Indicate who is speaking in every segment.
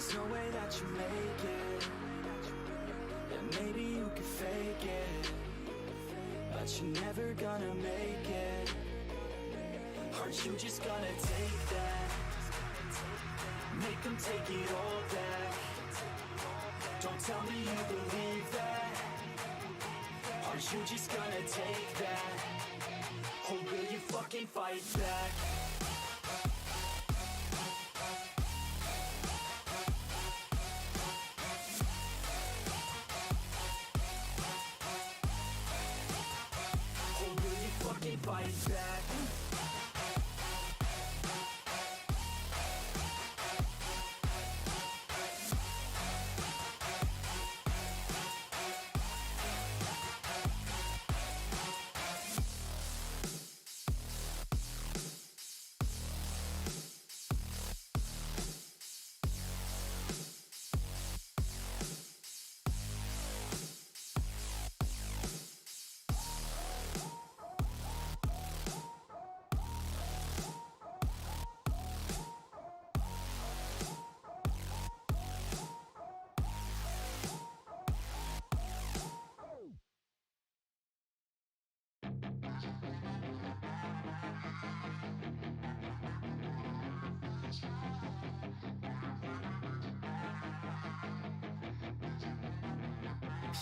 Speaker 1: There's no way that you make it. Yeah, maybe you could fake it, but you're never gonna make it. Aren't you just gonna take that? Make them take it all back. Don't tell me you believe that. Aren't you just gonna take that? Or will you fucking fight back? Or will you fucking fight back?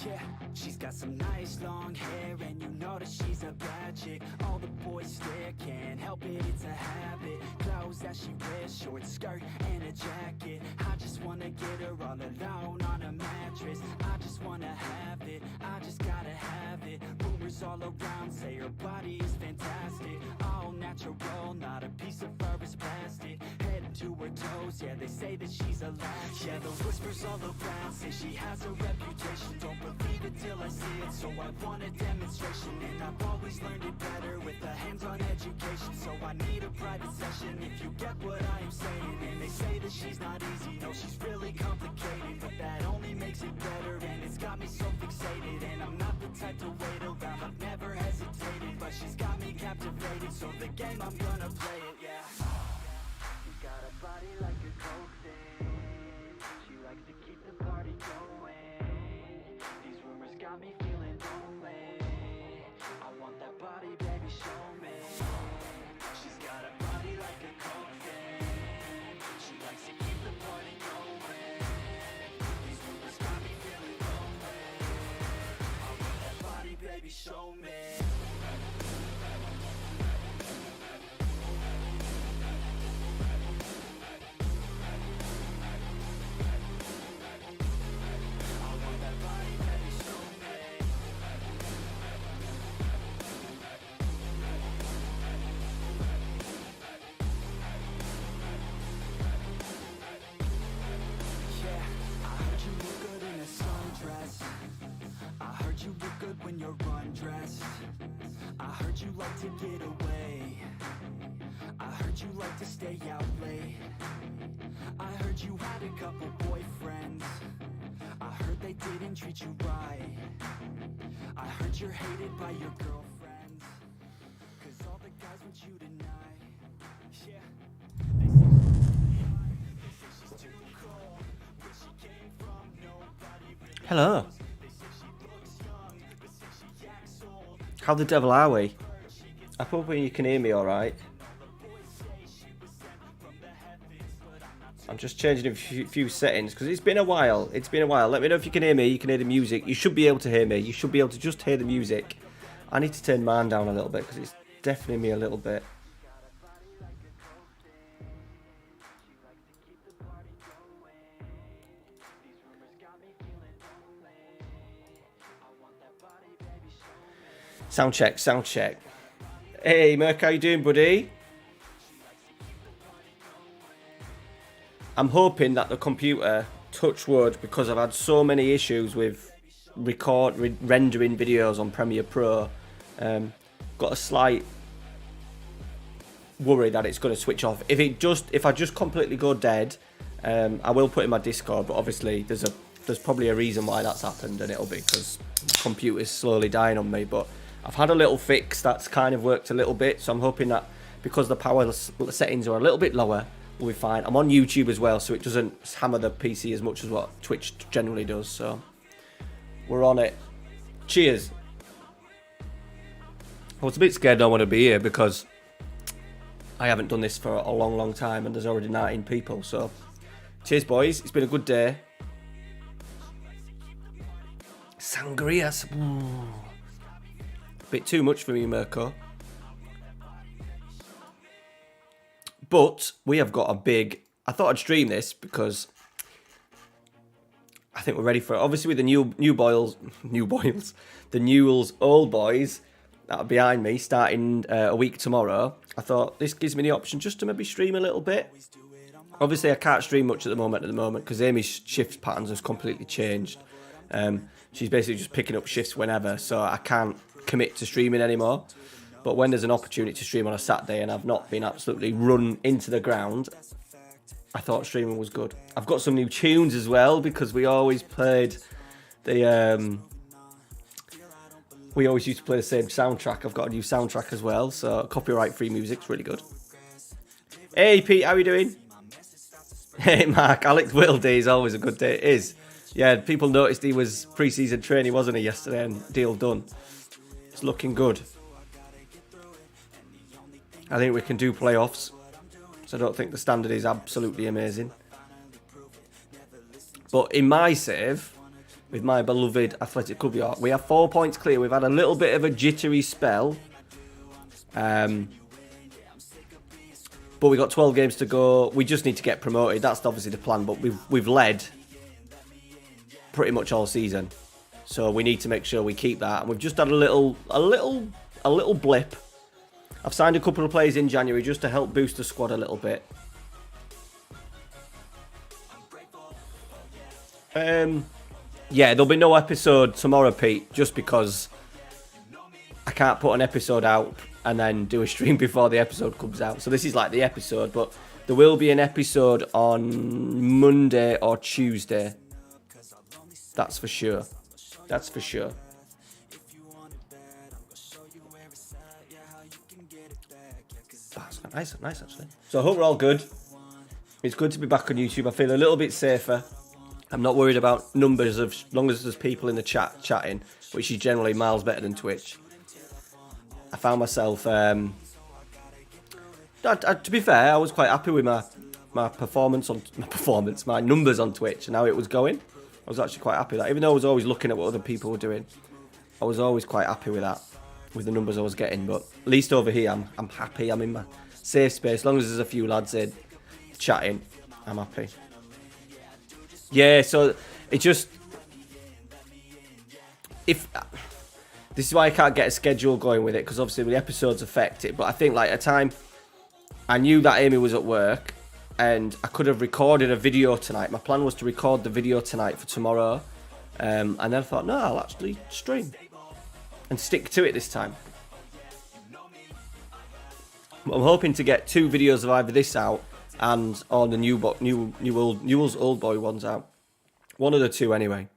Speaker 1: Yeah, she's got some nice long hair, and you know that she's a bad chick. All the boys stare, can't help it, it's a habit. Clothes that she wears, short skirt and a jacket. I just wanna get her all alone on a mattress. I just wanna have it, I just gotta have it. Rumors all around say her body is fantastic. All natural, not a piece of fur is plastic. Head to her toes, yeah, they say that she's a latch. Yeah, the whispers all around say she has a reputation. Don't believe it till I see it, so I want a demonstration. And I've always learned it better with a hands-on education. So I need a private session if you get what I am saying. And they say that she's not easy, no, she's really complicated. But that only makes it better, and it's got me so fixated. And I'm not the type to wait around, I've never hesitated. But she's got me captivated, so the game, I'm gonna play it, yeah. She's got a body like a coke thing. She likes to keep the party going. These rumors got me feeling lonely. I want that body, baby, show me. She's got a body like a coke thing. She likes to keep the party going. These rumors got me feeling lonely. I want that body, baby, show me. When you're undressed, I heard you like to get away. I heard you like to stay out late. I heard you had a couple boyfriends. I heard they didn't treat you right. I heard you're hated by your girlfriends, 'cause all the guys want you tonight. Yeah, they say she's too cold. Where she came from, nobody really.
Speaker 2: Hello. How the devil are we? I'm hoping you can hear me alright. I'm just changing a few settings because it's been a while. Let me know if you can hear me. You can hear the music. You should be able to hear me. You should be able to just hear the music. I need to turn mine down a little bit because it's deafening me a little bit. Sound check. Hey, Merc, how you doing, buddy? I'm hoping that the computer, touch wood, because I've had so many issues with rendering videos on Premiere Pro, got a slight worry that it's going to switch off. If I just completely go dead, I will put in my Discord, but obviously there's probably a reason why that's happened, and it'll be because the computer's slowly dying on me. But I've had a little fix that's kind of worked a little bit, so I'm hoping that because the power settings are a little bit lower, we'll be fine. I'm on YouTube as well, so it doesn't hammer the PC as much as what Twitch generally does. So we're on it. Cheers. I was a bit scared I don't want to be here because I haven't done this for a long, long time and there's already 19 people. So cheers, boys. It's been a good day. Sangrias. A bit too much for me, Mirko. But we have got a big... I thought I'd stream this because I think we're ready for it. Obviously with the the Newell's Old Boys that are behind me starting a week tomorrow, I thought this gives me the option just to maybe stream a little bit. Obviously I can't stream much at the moment because Amy's shift patterns has completely changed. She's basically just picking up shifts whenever, so I can't commit to streaming anymore. But when there's an opportunity to stream on a Saturday and I've not been absolutely run into the ground, I thought streaming was good. I've got some new tunes as well because we always played the... we always used to play the same soundtrack. I've got a new soundtrack as well, so copyright-free music's really good. Hey, Pete, how are you doing? Hey, Mark, Alex Will Day is always a good day. It is. Yeah, people noticed he was pre-season training, wasn't he, yesterday, and deal done. It's looking good. I think we can do playoffs, so I don't think the standard is absolutely amazing. But in my save... with my beloved Athletic Club York, we have 4 points clear. We've had a little bit of a jittery spell. But we've got 12 games to go. We just need to get promoted. That's obviously the plan, but we've led pretty much all season. So we need to make sure we keep that. And we've just had a little blip. I've signed a couple of players in January just to help boost the squad a little bit. Yeah, there'll be no episode tomorrow, Pete, just because I can't put an episode out and then do a stream before the episode comes out. So this is like the episode, but there will be an episode on Monday or Tuesday. That's for sure. That's for sure. That's nice actually. So I hope we're all good. It's good to be back on YouTube. I feel a little bit safer. I'm not worried about numbers as long as there's people in the chat chatting, which is generally miles better than Twitch. I found myself, to be fair, I was quite happy with my numbers on Twitch and how it was going. I was actually quite happy with that, even though I was always looking at what other people were doing. I was always quite happy with that, with the numbers I was getting. But at least over here, I'm happy. I'm in my safe space. As long as there's a few lads in chatting, I'm happy. Yeah, so it just... this is why I can't get a schedule going with it, because obviously the episodes affect it. But I think like at a time, I knew that Amy was at work, and I could have recorded a video tonight. My plan was to record the video tonight for tomorrow, and then I thought, no, I'll actually stream and stick to it this time. I'm hoping to get 2 videos of either this out and on the Newell's Old Boy ones out. One of the 2 anyway.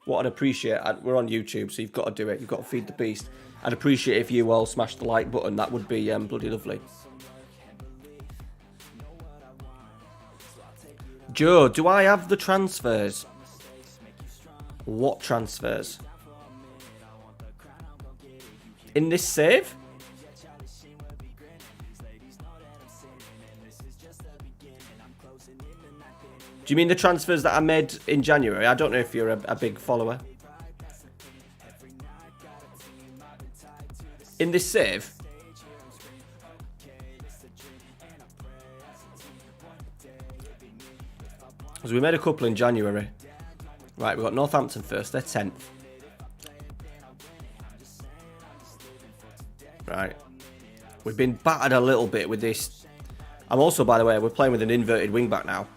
Speaker 2: What I'd appreciate, we're on YouTube, so you've got to do it. You've got to feed the beast. I'd appreciate if you all smashed the like button. That would be bloody lovely. Joe, do I have the transfers? What transfers? In this save? Do you mean the transfers that I made in January? I don't know if you're a big follower. In this save? Because we made a couple in January. Right, we've got Northampton first. They're 10th. Right. We've been battered a little bit with this. I'm also, by the way, we're playing with an inverted wing-back now.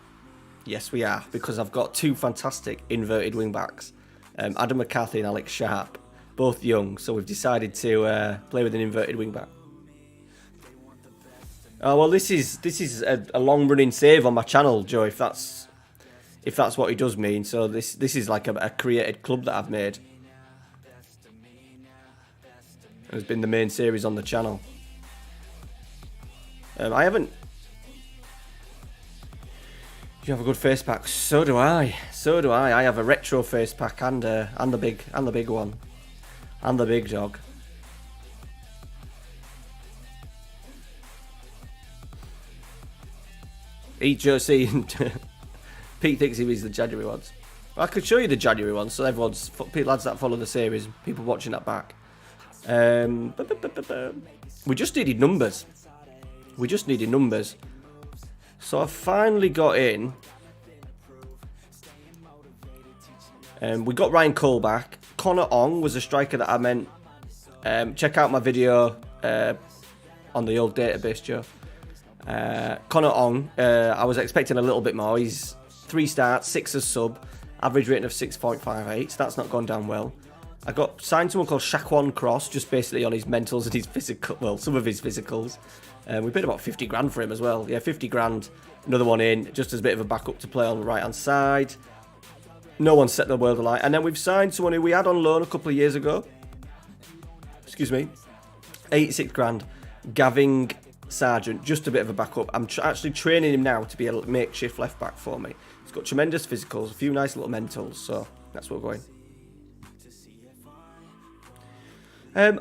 Speaker 2: Yes, we are, because I've got 2 fantastic inverted wing-backs. Adam McCarthy and Alex Sharp. Both young, so we've decided to play with an inverted wing-back. Oh, well, this is a long-running save on my channel, Joe, if that's what he does mean. So this is like a created club that I've made. It's been the main series on the channel. I haven't You have a good face pack. So do I. So do I. I have a retro face pack and the big one, and the big dog. Pete thinks he was the January ones. I could show you the January ones, so everyone's lads that follow the series, people watching that back. We just needed numbers. So I finally got in. We got Ryan Cole back. Connor Ong was a striker that I meant. Check out my video on the old database, Joe. Connor Ong, I was expecting a little bit more. He's 3 starts, 6 as sub, average rating of 6.58, so that's not gone down well. I got signed someone called Shaquan Cross, just basically on his mentals and his physical, well, some of his physicals. We paid about 50 grand for him as well. Yeah, 50 grand, another one in, just as a bit of a backup to play on the right-hand side. No one set the world alight. And then we've signed someone who we had on loan a couple of years ago. Excuse me. 86 grand. Gavin Sargent, just a bit of a backup. I'm actually training him now to be a makeshift left back for me. He's got tremendous physicals, a few nice little mentals, so that's what we're going.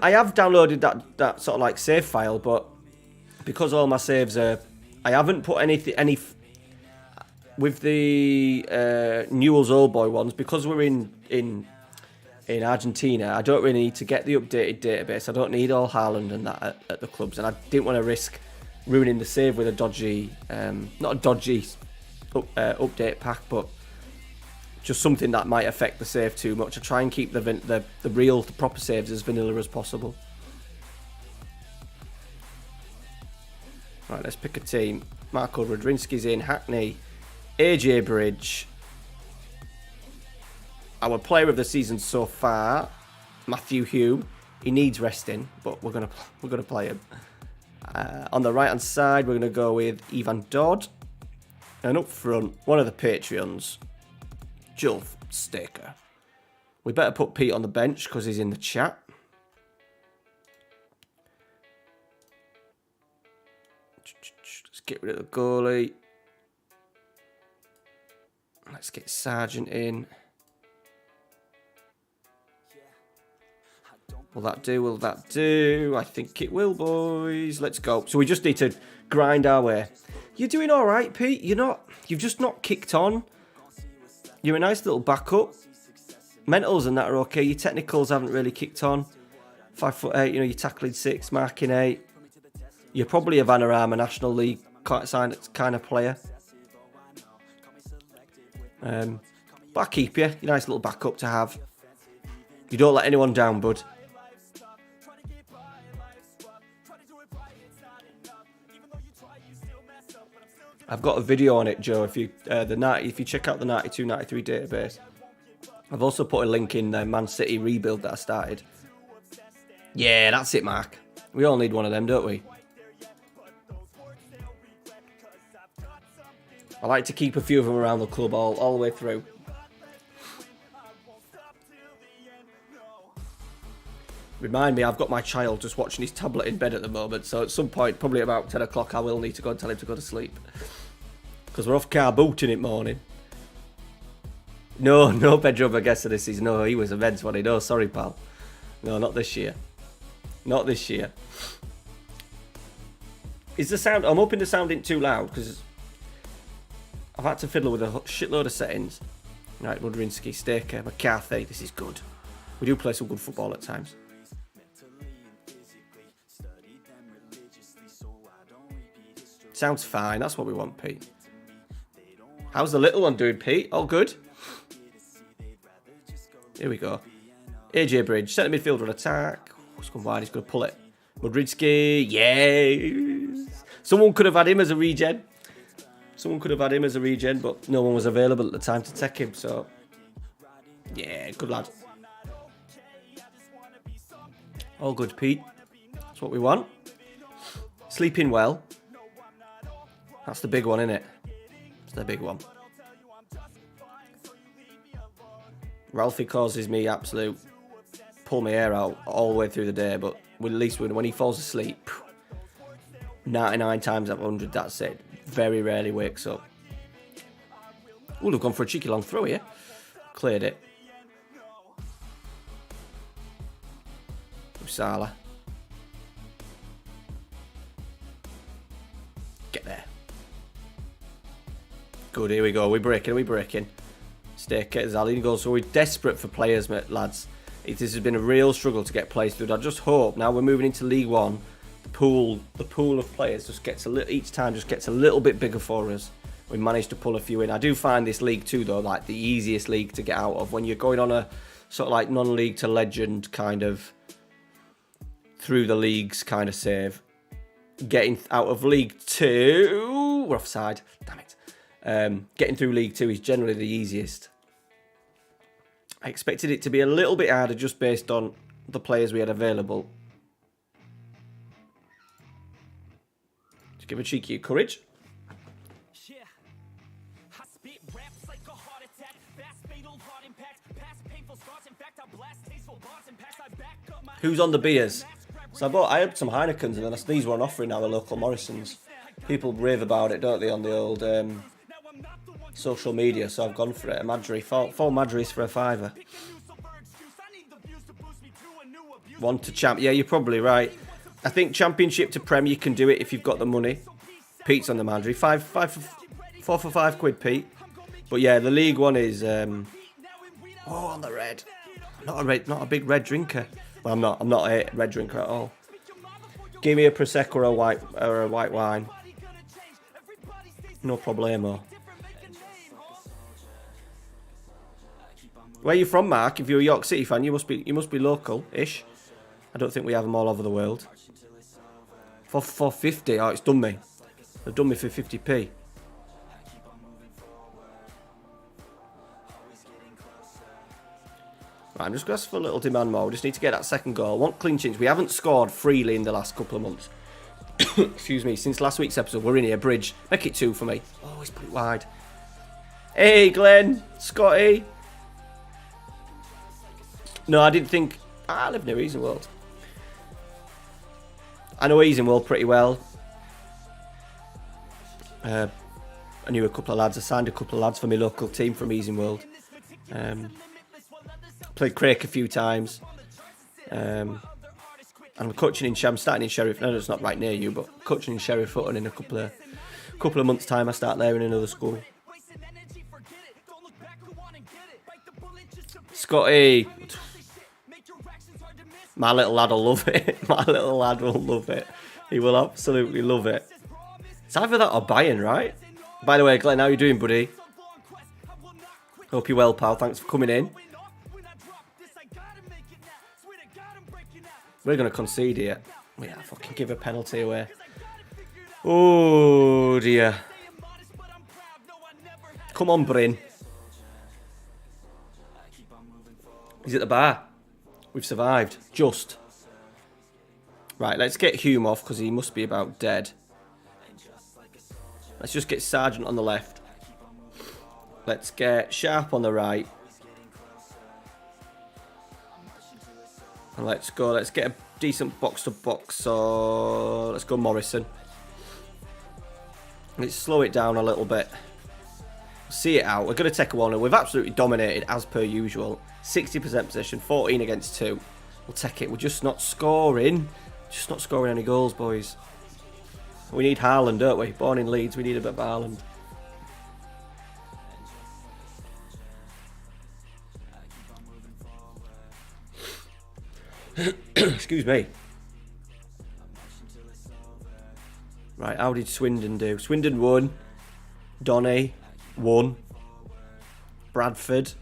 Speaker 2: I have downloaded that sort of like save file, but because all my saves are, I haven't put any with the Newell's Old Boy ones, because we're in Argentina. I don't really need to get the updated database. I don't need all Haaland and that at the clubs, and I didn't want to risk ruining the save with a dodgy, not a dodgy update pack, but just something that might affect the save too much. I try and keep the proper saves as vanilla as possible. Right, let's pick a team. Marco Rodrinski's in, Hackney, AJ Bridge. Our player of the season so far, Matthew Hume. He needs resting, but we're gonna play him. On the right hand side, we're gonna go with Ivan Dodd, and up front, one of the Patreons, Joel Staker. We better put Pete on the bench because he's in the chat. Let's get rid of the goalie. Let's get Sargent in. Will that do? I think it will, boys. Let's go. So we just need to grind our way. You're doing all right, Pete. You've just not kicked on. You're a nice little backup. Mentals and that are okay. Your technicals haven't really kicked on. 5'8", you're tackling 6, marking 8. You're probably a Vanarama National League kind of player. But I keep you. You're a nice little backup to have. You don't let anyone down, bud. I've got a video on it, Joe. If you check out the 92-93 database, I've also put a link in the Man City rebuild that I started. Yeah, that's it, Mark. We all need one of them, don't we? I like to keep a few of them around the club all the way through. Remind me, I've got my child just watching his tablet in bed at the moment, so at some point, probably about 10 o'clock, I will need to go and tell him to go to sleep. Because we're off car booting it morning. No bedroom, I guess, this is. No, he was events one. No, sorry, pal. No, not this year. Not this year. Is the sound... I'm hoping the sound isn't too loud, because I've had to fiddle with a shitload of settings. Right, Mudrinsky, Staker, McCarthy. This is good. We do play some good football at times. Sounds fine. That's what we want, Pete. How's the little one doing, Pete? All good? Here we go. AJ Bridge, centre midfielder on attack. He's gone wide, he's going to pull it. Mudrinsky, yes! Someone could have had him as a regen. But no one was available at the time to take him, so... Yeah, good lad. All good, Pete. That's what we want. Sleeping well. That's the big one, isn't it? It's the big one. Ralphie causes me absolute pull my hair out all the way through the day, but at least when he falls asleep, 99 times out of 100, that's it. Very rarely wakes up. Ooh, they've gone for a cheeky long throw here. Cleared it. Usala. Get there. Good, here we go. We're breaking. Stay Zalin goes. So we're desperate for players, lads. This has been a real struggle to get players through. I just hope now we're moving into League One. The pool of players just gets each time just gets a little bit bigger for us. We managed to pull a few in. I do find this League 2 though like the easiest league to get out of when you're going on a sort of like non-league to legend kind of through the leagues kind of save. Getting out of League 2, we're offside. Damn it. Getting through League 2 is generally the easiest. I expected it to be a little bit harder just based on the players we had available. Just give a cheeky courage. Who's on the beers? So I had some Heinekens and then these were on offer in our local Morrison's. People rave about it, don't they, on the old social media, so I've gone for it. A Madry, four Madrys for a £5. One to champ. Yeah, you're probably right. I think Championship to Prem, you can do it if you've got the money. Pete's on the Madry. 4 for £5, Pete. But yeah, the League One is on the red. Not a big red drinker. Well, I'm not a red drinker at all. Give me a prosecco or a white wine. No problemo. Where are you from, Mark? If you're a York City fan, you must be local-ish. I don't think we have them all over the world. For 50, oh, it's done me. They've done me for 50p. Right, I'm just going to ask for a little demand more. We just need to get that second goal. I want clean sheets. We haven't scored freely in the last couple of months. Excuse me. Since last week's episode, we're in here. Bridge. Make it 2 for me. Oh, he's put it wide. Hey, Glenn. Scotty. No, I didn't think... I live near Easenworld. I know Easenworld pretty well. I knew a couple of lads. I signed a couple of lads for my local team from Easenworld. Played Craik a few times. And I'm coaching I'm starting in Sheriff. No, it's not right near you, but coaching in Sheriff Hutton in a couple of months' time. I start there in another school. Scotty. My little lad will love it. My little lad will love it. He will absolutely love it. It's either that or Bayern, right? By the way, Glenn, how you doing, buddy? Hope you're well, pal. Thanks for coming in. We're going to concede here. Yeah, fucking give a penalty away. Oh, dear. Come on, Bryn. He's at the bar. We've survived. Just. Right, let's get Hume off because he must be about dead. Let's just get Sargent on the left. Let's get Sharp on the right. And let's get a decent box-to-box. So let's go Morrison. Let's slow it down a little bit. See it out. We're going to take a 1-0. We've absolutely dominated as per usual. 60% possession, 14 against 2. We'll take it. We're just not scoring. Just not scoring any goals, boys. We need Haaland, don't we? Born in Leeds, we need a bit of Haaland. Excuse me. Right, how did Swindon do? Swindon won. Donny won. Bradford.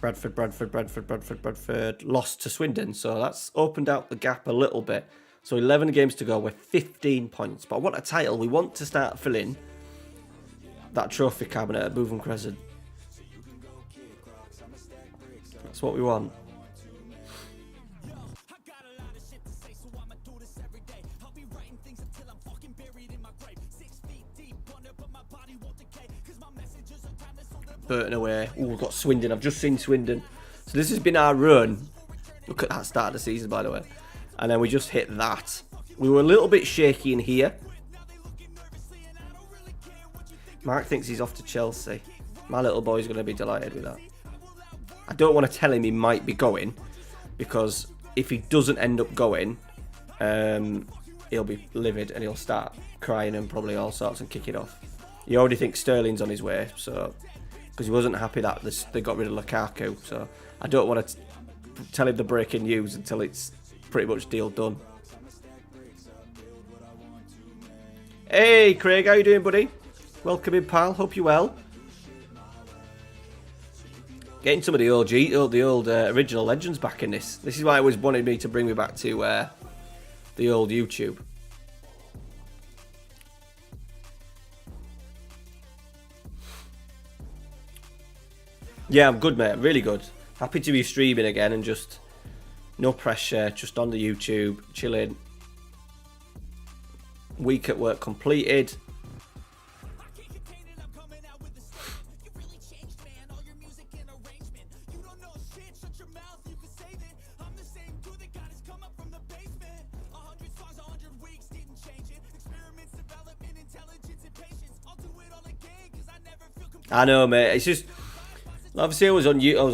Speaker 2: Bradford lost to Swindon, so that's opened out the gap a little bit. So 11 games to go, we're 15 points. But I want a title. We want to start filling that trophy cabinet at Bootham Crescent. That's what we want. Burton away. Oh, we've got Swindon. I've just seen Swindon. So this has been our run. Look at that start of the season, by the way. And then we just hit that. We were a little bit shaky in here. Mark thinks he's off to Chelsea. My little boy's going to be delighted with that. I don't want to tell him he might be going, because if he doesn't end up going, he'll be livid and he'll start crying and probably all sorts and kick it off. He already thinks Sterling's on his way, so because he wasn't happy that they got rid of Lukaku. So I don't want to tell him the breaking news until it's pretty much deal done. Hey Craig, how you doing, buddy? Welcome in, pal. Hope you're well. Getting some of the old original legends back in this. This is why it was wanted me to bring me back to the old YouTube. Yeah, I'm good, mate. Really good. Happy to be streaming again and just no pressure, just on the YouTube, chilling. Week at work completed. I know, mate. It's just obviously I was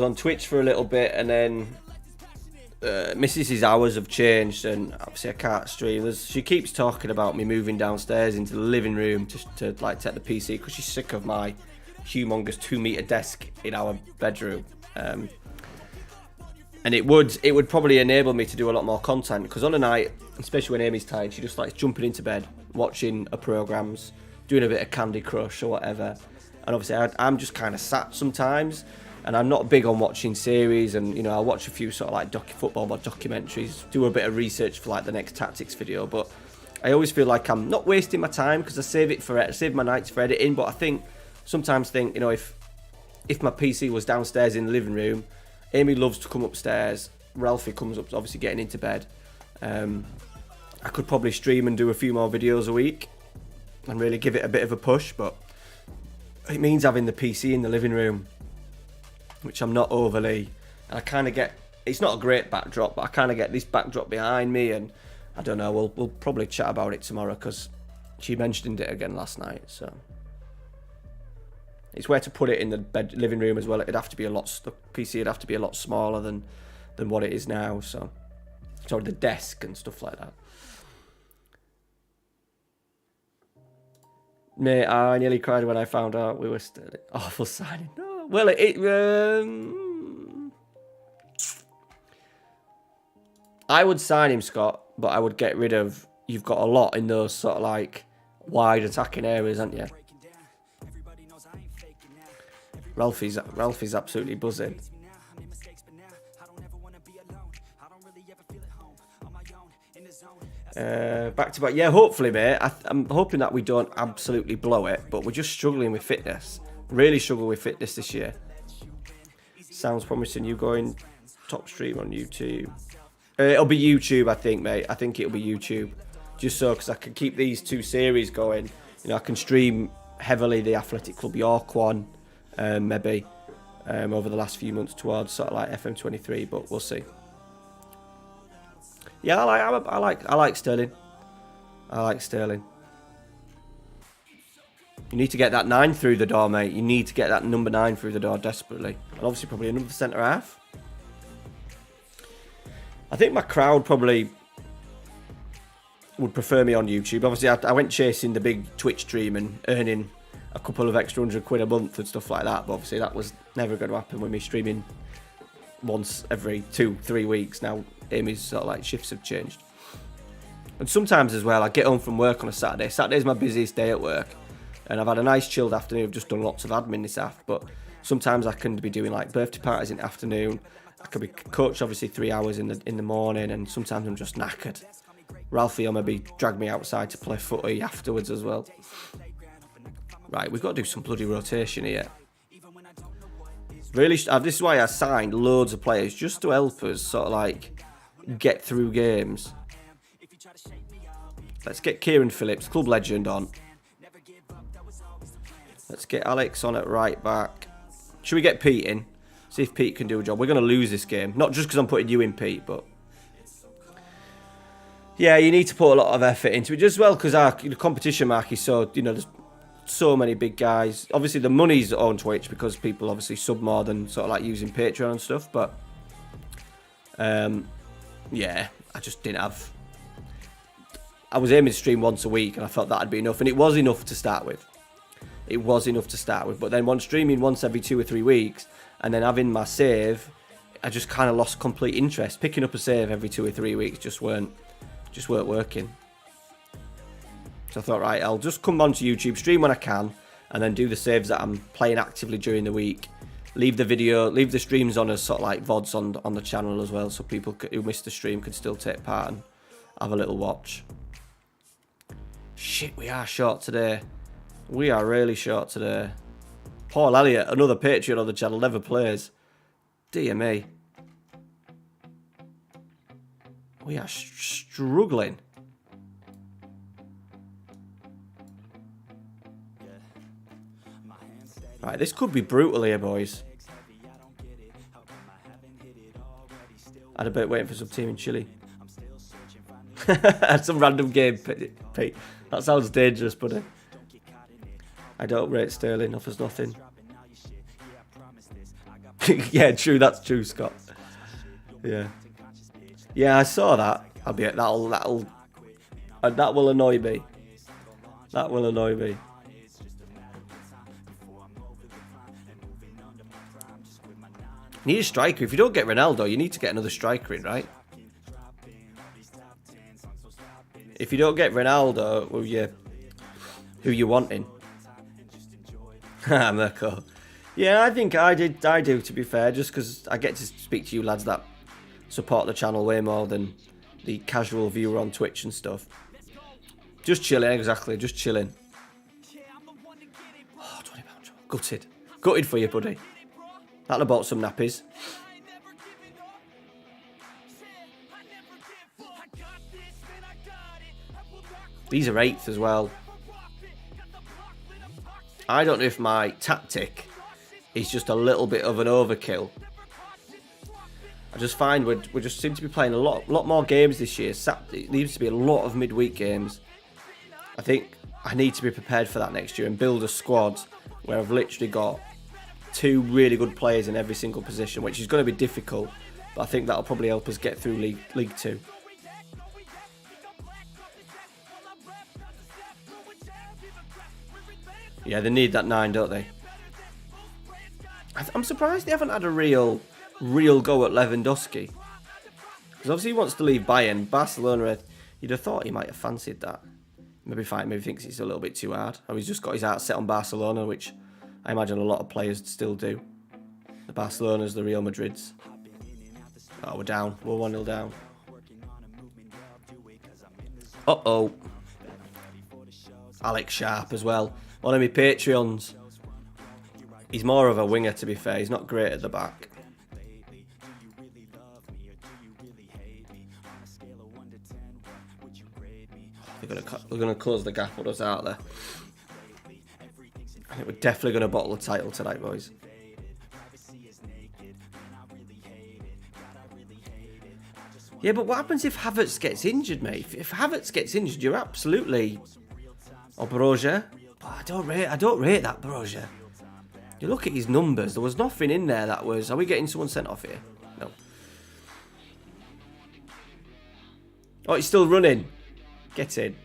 Speaker 2: on Twitch for a little bit, and then Mrs.'s hours have changed, and obviously I can't stream. She keeps talking about me moving downstairs into the living room to like take the PC because she's sick of my humongous 2-meter desk in our bedroom. And it would probably enable me to do a lot more content, because on a night, especially when Amy's tired, she just likes jumping into bed, watching her programs, doing a bit of Candy Crush or whatever. And obviously I'm just kind of sat sometimes, and I'm not big on watching series, and you know, I'll watch a few sort of like football or documentaries, do a bit of research for like the next tactics video, but I always feel like I'm not wasting my time because I save my nights for editing. But I sometimes think, you know, if my PC was downstairs in the living room, Amy loves to come upstairs, Ralphie comes up obviously getting into bed, I could probably stream and do a few more videos a week and really give it a bit of a push, but it means having the PC in the living room, which I'm not overly, and I kind of get, it's not a great backdrop, but I kind of get this backdrop behind me, and I don't know, we'll probably chat about it tomorrow, because she mentioned it again last night, so. It's where to put it in the living room as well. The PC would have to be a lot smaller than what it is now, so. Sorry, the desk and stuff like that. Mate, I nearly cried when I found out we were still awful signing. No, well, I would sign him, Scott, but I would get rid of. You've got a lot in those sort of like wide attacking areas, haven't you? Ralphie's absolutely buzzing. Back to back, yeah. Hopefully, mate. I'm hoping that we don't absolutely blow it, but we're just struggling with fitness. Really struggle with fitness this year. Sounds promising. You going top stream on YouTube? It'll be YouTube, I think, mate. I think it'll be YouTube, just so because I can keep these two series going. You know, I can stream heavily the Athletic Club York one, maybe over the last few months towards sort of like FM23, but we'll see. Yeah, I like Sterling. I like Sterling. You need to get that 9 through the door, mate. You need to get that number 9 through the door desperately. And obviously probably another centre half. I think my crowd probably would prefer me on YouTube. Obviously, I went chasing the big Twitch stream and earning a couple of extra £100 a month and stuff like that. But obviously that was never going to happen with me streaming once every 2-3 weeks. Now Amy's sort of like shifts have changed. And sometimes as well, I get home from work on a Saturday. Saturday's my busiest day at work. And I've had a nice chilled afternoon. I've just done lots of admin this afternoon. But sometimes I can be doing like birthday parties in the afternoon. I could be coached obviously 3 hours in the morning. And sometimes I'm just knackered. Ralphie will maybe drag me outside to play footy afterwards as well. Right, we've got to do some bloody rotation here. Really, this is why I signed loads of players, just to help us sort of like get through games. Let's get Kieran Phillips, club legend, on. Let's get Alex on at right back. Should we get Pete in? See if Pete can do a job. We're going to lose this game. Not just because I'm putting you in, Pete, but... Yeah, you need to put a lot of effort into it. Just as well because our competition mark is so... You know, there's so many big guys. Obviously, the money's on Twitch because people obviously sub more than sort of like using Patreon and stuff. But yeah, I just didn't have. I was aiming to stream once a week, and I thought that'd be enough, and it was enough to start with. It was enough to start with, but then once streaming once every 2 or 3 weeks, and then having my save, I just kind of lost complete interest. Picking up a save every 2 or 3 weeks just weren't working. So I thought, right, I'll just come onto YouTube, stream when I can, and then do the saves that I'm playing actively during the week. Leave the streams on as sort of like VODs on the channel as well, so people who missed the stream could still take part and have a little watch. Shit, we are short today. We are really short today. Paul Elliott, another Patreon on the channel, never plays. Dear me. We are struggling. Right, this could be brutal here, boys. I had a bit waiting for some team in Chile. Some random game, Pete. That sounds dangerous, buddy. I don't rate Sterling, offers nothing. Yeah, true, that's true, Scott. Yeah. Yeah, I saw that. I'll be that will annoy me. That will annoy me. You need a striker. If you don't get Ronaldo, you need to get another striker in, right? If you don't get Ronaldo, who you wanting? Mirko. Yeah, I think I do, to be fair, just because I get to speak to you lads that support the channel way more than the casual viewer on Twitch and stuff. Just chilling, exactly, just chilling. Oh, £20. Gutted. Gutted for you, buddy. That'll have bought some nappies. These are 8th as well. I don't know if my tactic is just a little bit of an overkill. I just find we just seem to be playing a lot more games this year. It needs to be a lot of midweek games. I think I need to be prepared for that next year and build a squad where I've literally got 2 really good players in every single position, which is going to be difficult, but I think that'll probably help us get through League 2. Yeah, they need that 9, don't they? I'm surprised they haven't had a real go at Lewandowski. Because obviously he wants to leave Bayern. Barcelona, you'd have thought he might have fancied that. Maybe thinks it's a little bit too hard. Or he's just got his heart set on Barcelona, which I imagine a lot of players still do. The Barcelonas, the Real Madrids. Oh, we're down. We're 1-0 down. Uh-oh. Alex Sharp as well. One of my Patreons. He's more of a winger, to be fair. He's not great at the back. We're going to close the gap with us out there. I think we're definitely going to bottle the title tonight, boys. Yeah, but what happens if Havertz gets injured, mate? If Havertz gets injured, you're absolutely... Or Broja. I don't rate that Broja. You look at his numbers. There was nothing in there that was... Are we getting someone sent off here? No. Oh, he's still running. Get in.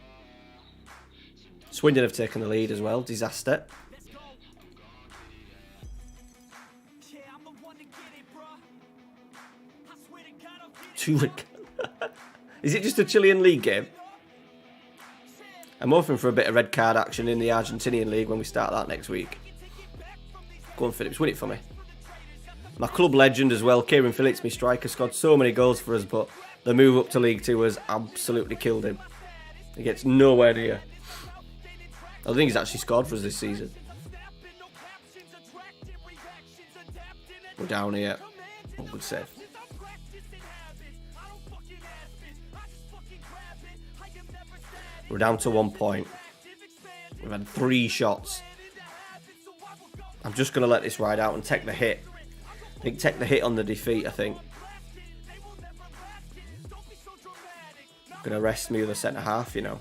Speaker 2: Swindon have taken the lead as well. Disaster. Is it just a Chilean league game? I'm hoping for a bit of red card action in the Argentinian league when we start that next week. Go on, Phillips, win it for me. My club legend as well, Kieran Phillips, my striker, scored so many goals for us, but the move up to League 2 has absolutely killed him. He gets nowhere near. I think he's actually scored for us this season. We're down here. Oh, good save. We're down to 1 point. We've had 3 shots. I'm just going to let this ride out and take the hit. I think take the hit on the defeat, I think. Going to rest me with a centre half, you know.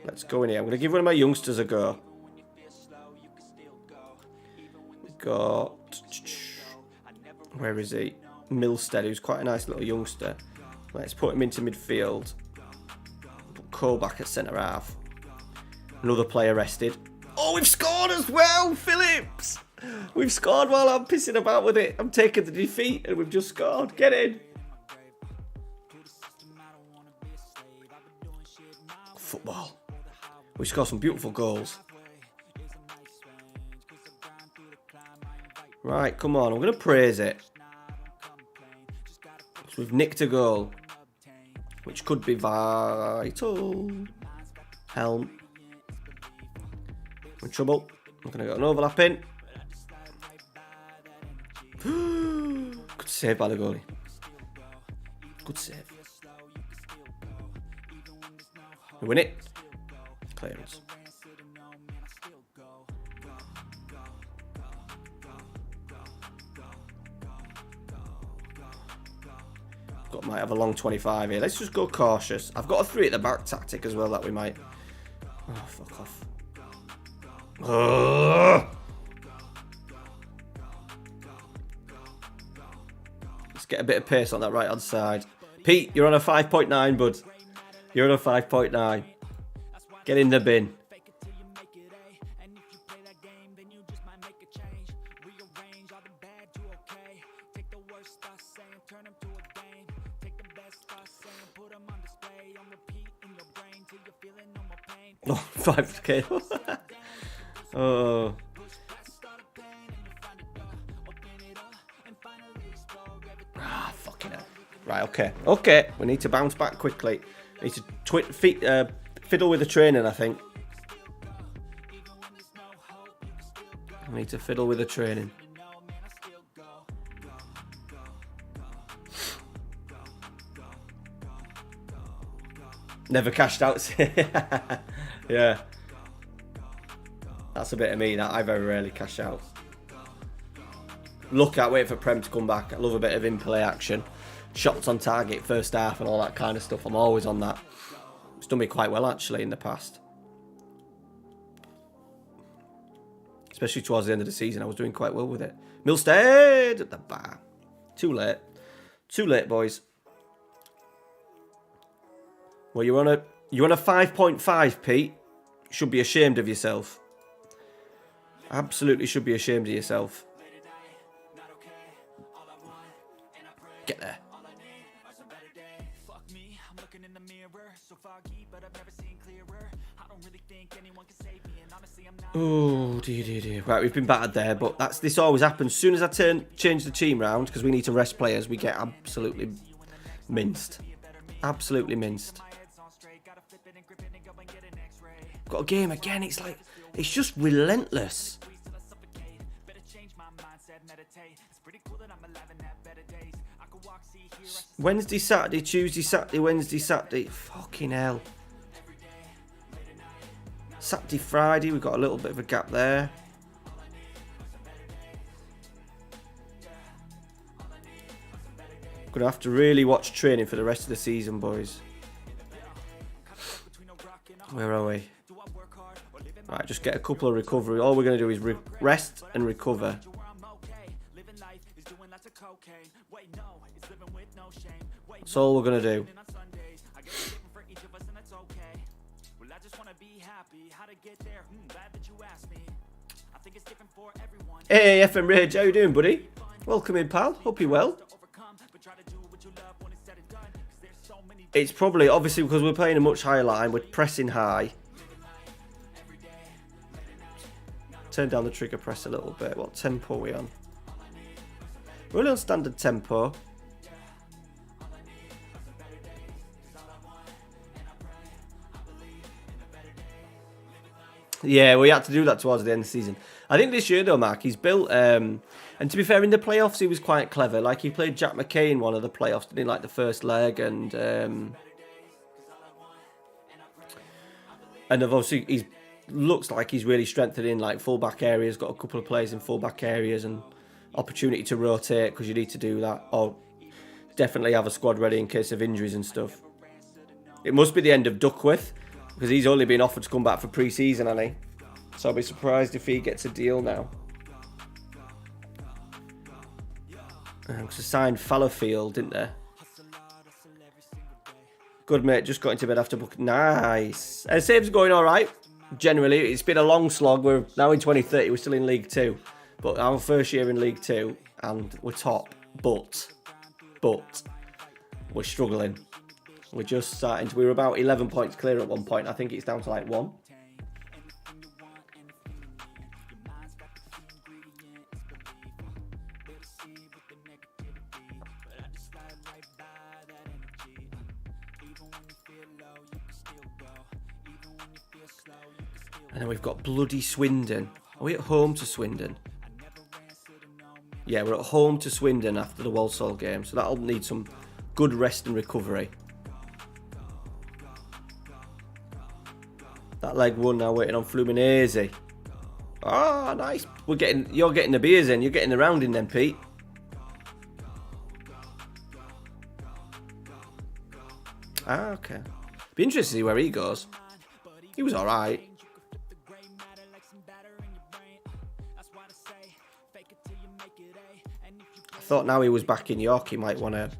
Speaker 2: Let's go in here. I'm going to give one of my youngsters a go. We've got... Where is he? Milstead, who's quite a nice little youngster. Let's put him into midfield. Put Cole back at centre half. Another player rested. Oh, we've scored as well, Phillips! We've scored while I'm pissing about with it. I'm taking the defeat and we've just scored. Get in. Football. We scored some beautiful goals. Right, come on. I'm going to praise it. So we've nicked a goal, which could be vital. Helm. We're in trouble. I'm going to get an overlap in. Good save by the goalie. Good save. We win it. Clearance. Might have a long 25 here. Let's just go cautious. I've got a 3 at the back tactic as well that we might... Oh, fuck off. Let's get a bit of pace on that right hand side. Pete, you're on a 5.9, bud. You're on a 5.9. Get in the bin. Oh, 5k. Oh. Ah, fucking hell. Right, okay. Okay, we need to bounce back quickly. We need to fiddle with the training, I think. We need to fiddle with the training. Never cashed out. Yeah. That's a bit of me, that I very rarely cash out. Look at, wait for Prem to come back. I love a bit of in-play action. Shots on target, first half and all that kind of stuff. I'm always on that. It's done me quite well, actually, in the past. Especially towards the end of the season, I was doing quite well with it. Milstead at the bar. Too late. Too late, boys. Well, you're on a 5.5, Pete. You should be ashamed of yourself. Absolutely should be ashamed of yourself. Get there. Oh, dear. Right, we've been battered there, but this always happens. As soon as I change the team round, because we need to rest players, we get absolutely minced. Absolutely minced. Got a game again. It's like, it's just relentless. Wednesday, Saturday, Tuesday, Saturday, Wednesday, Saturday. Fucking hell. Saturday, Friday, we've got a little bit of a gap there. Gonna have to really watch training for the rest of the season, boys. Where are we? Right, just get a couple of recovery. All we're going to do is rest and recover. That's all we're going to do. Hey, FM Rage, how you doing, buddy? Welcome in, pal. Hope you're well. It's probably, obviously, because we're playing a much higher line, we're pressing high. Turn down the trigger press a little bit. What tempo are we on? We're only on standard tempo. Yeah, we had to do that towards the end of the season. I think this year, though, Mark, he's built... and to be fair, in the playoffs, he was quite clever. Like, he played Jack McKay in one of the playoffs, didn't he? Like, the first leg. And obviously, he looks like he's really strengthening, like, full-back areas. Got a couple of players in full-back areas and opportunity to rotate because you need to do that. Or definitely have a squad ready in case of injuries and stuff. It must be the end of Duckworth. Because he's only been offered to come back for pre-season, hasn't he? So I'll be surprised if he gets a deal now. Because they signed Fallowfield, didn't they? Good, mate. Just got into bed after book. Nice. And Save's going all right. Generally, it's been a long slog. We're now in 2030. We're still in League 2. But our first year in League 2, and we're top. But we're struggling. We're just starting to... We were about 11 points clear at one point. I think it's down to like 1. And then we've got bloody Swindon. Are we at home to Swindon? Yeah, we're at home to Swindon after the Walsall game. So that'll need some good rest and recovery. That leg one now waiting on Fluminense. Ah, nice. You're getting the beers in. You're getting the round in then, Pete. Ah, okay. Be interested to see where he goes. He was alright. I thought now he was back in York, he might want to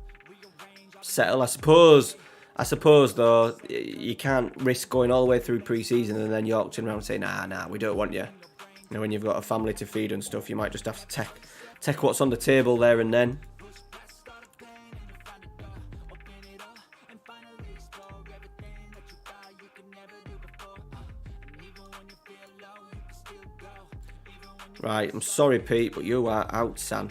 Speaker 2: settle. I suppose though, you can't risk going all the way through pre-season and then York turn around and say, nah, we don't want you. You know, when you've got a family to feed and stuff, you might just have to take what's on the table there and then. Right, I'm sorry, Pete, but you are out, Sam.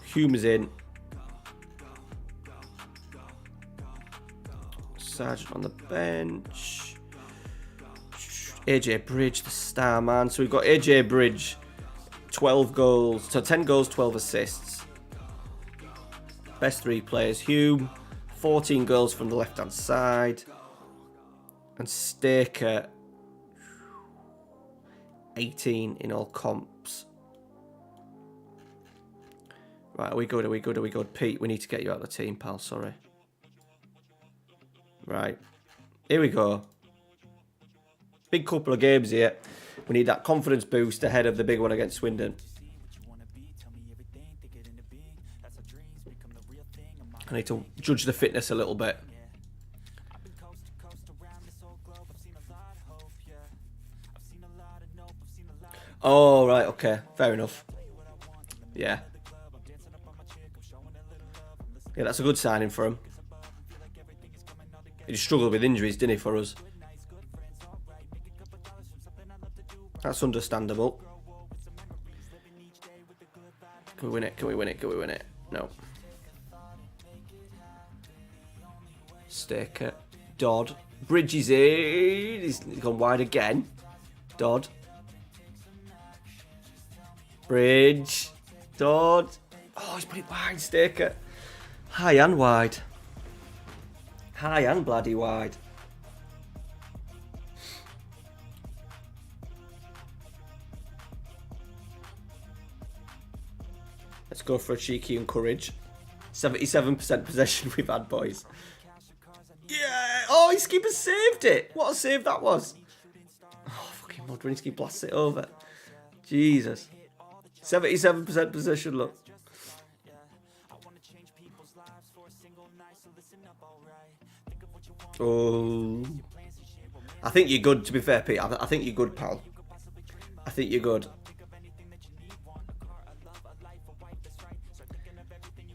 Speaker 2: Hume's in. Sargent on the bench. AJ Bridge, the star man. So we've got AJ Bridge, 12 goals. So 10 goals, 12 assists. Best 3 players. Hume, 14 goals from the left-hand side. And Staker, 18 in all comps. Right, are we good? Pete, we need to get you out of the team, pal, sorry. Right, here we go. Big couple of games here. We need that confidence boost ahead of the big one against Swindon. I need to judge the fitness a little bit. Oh, right, okay. Fair enough. Yeah. Yeah, that's a good signing for him. He just struggled with injuries, didn't he, for us? That's understandable. Can we win it? Can we win it? Can we win it? No. Staker. Dodd. Bridge is in. He's gone wide again. Dodd. Bridge. Dodd. Oh, he's put it wide, Staker. High and wide. High and bloody wide. Let's go for a cheeky encourage. 77% possession we've had, boys. Yeah! Oh, his keeper saved it! What a save that was! Oh, fucking Modrinsky blasts it over. Jesus. 77% possession, look. Oh. I think you're good, to be fair, Pete. I think you're good, pal. I think you're good.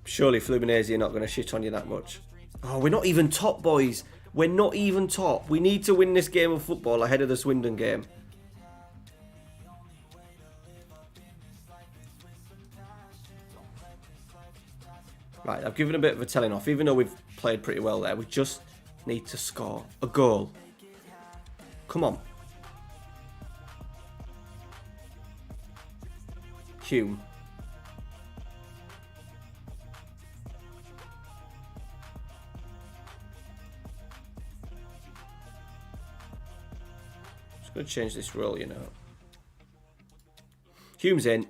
Speaker 2: Surely Fluminense are not going to shit on you that much. Oh, we're not even top, boys. We're not even top. We need to win this game of football ahead of the Swindon game. Right, I've given a bit of a telling off. Even though we've played pretty well there, we just need to score a goal. Come on. Hume. Just going to change this role, you know. Hume's in.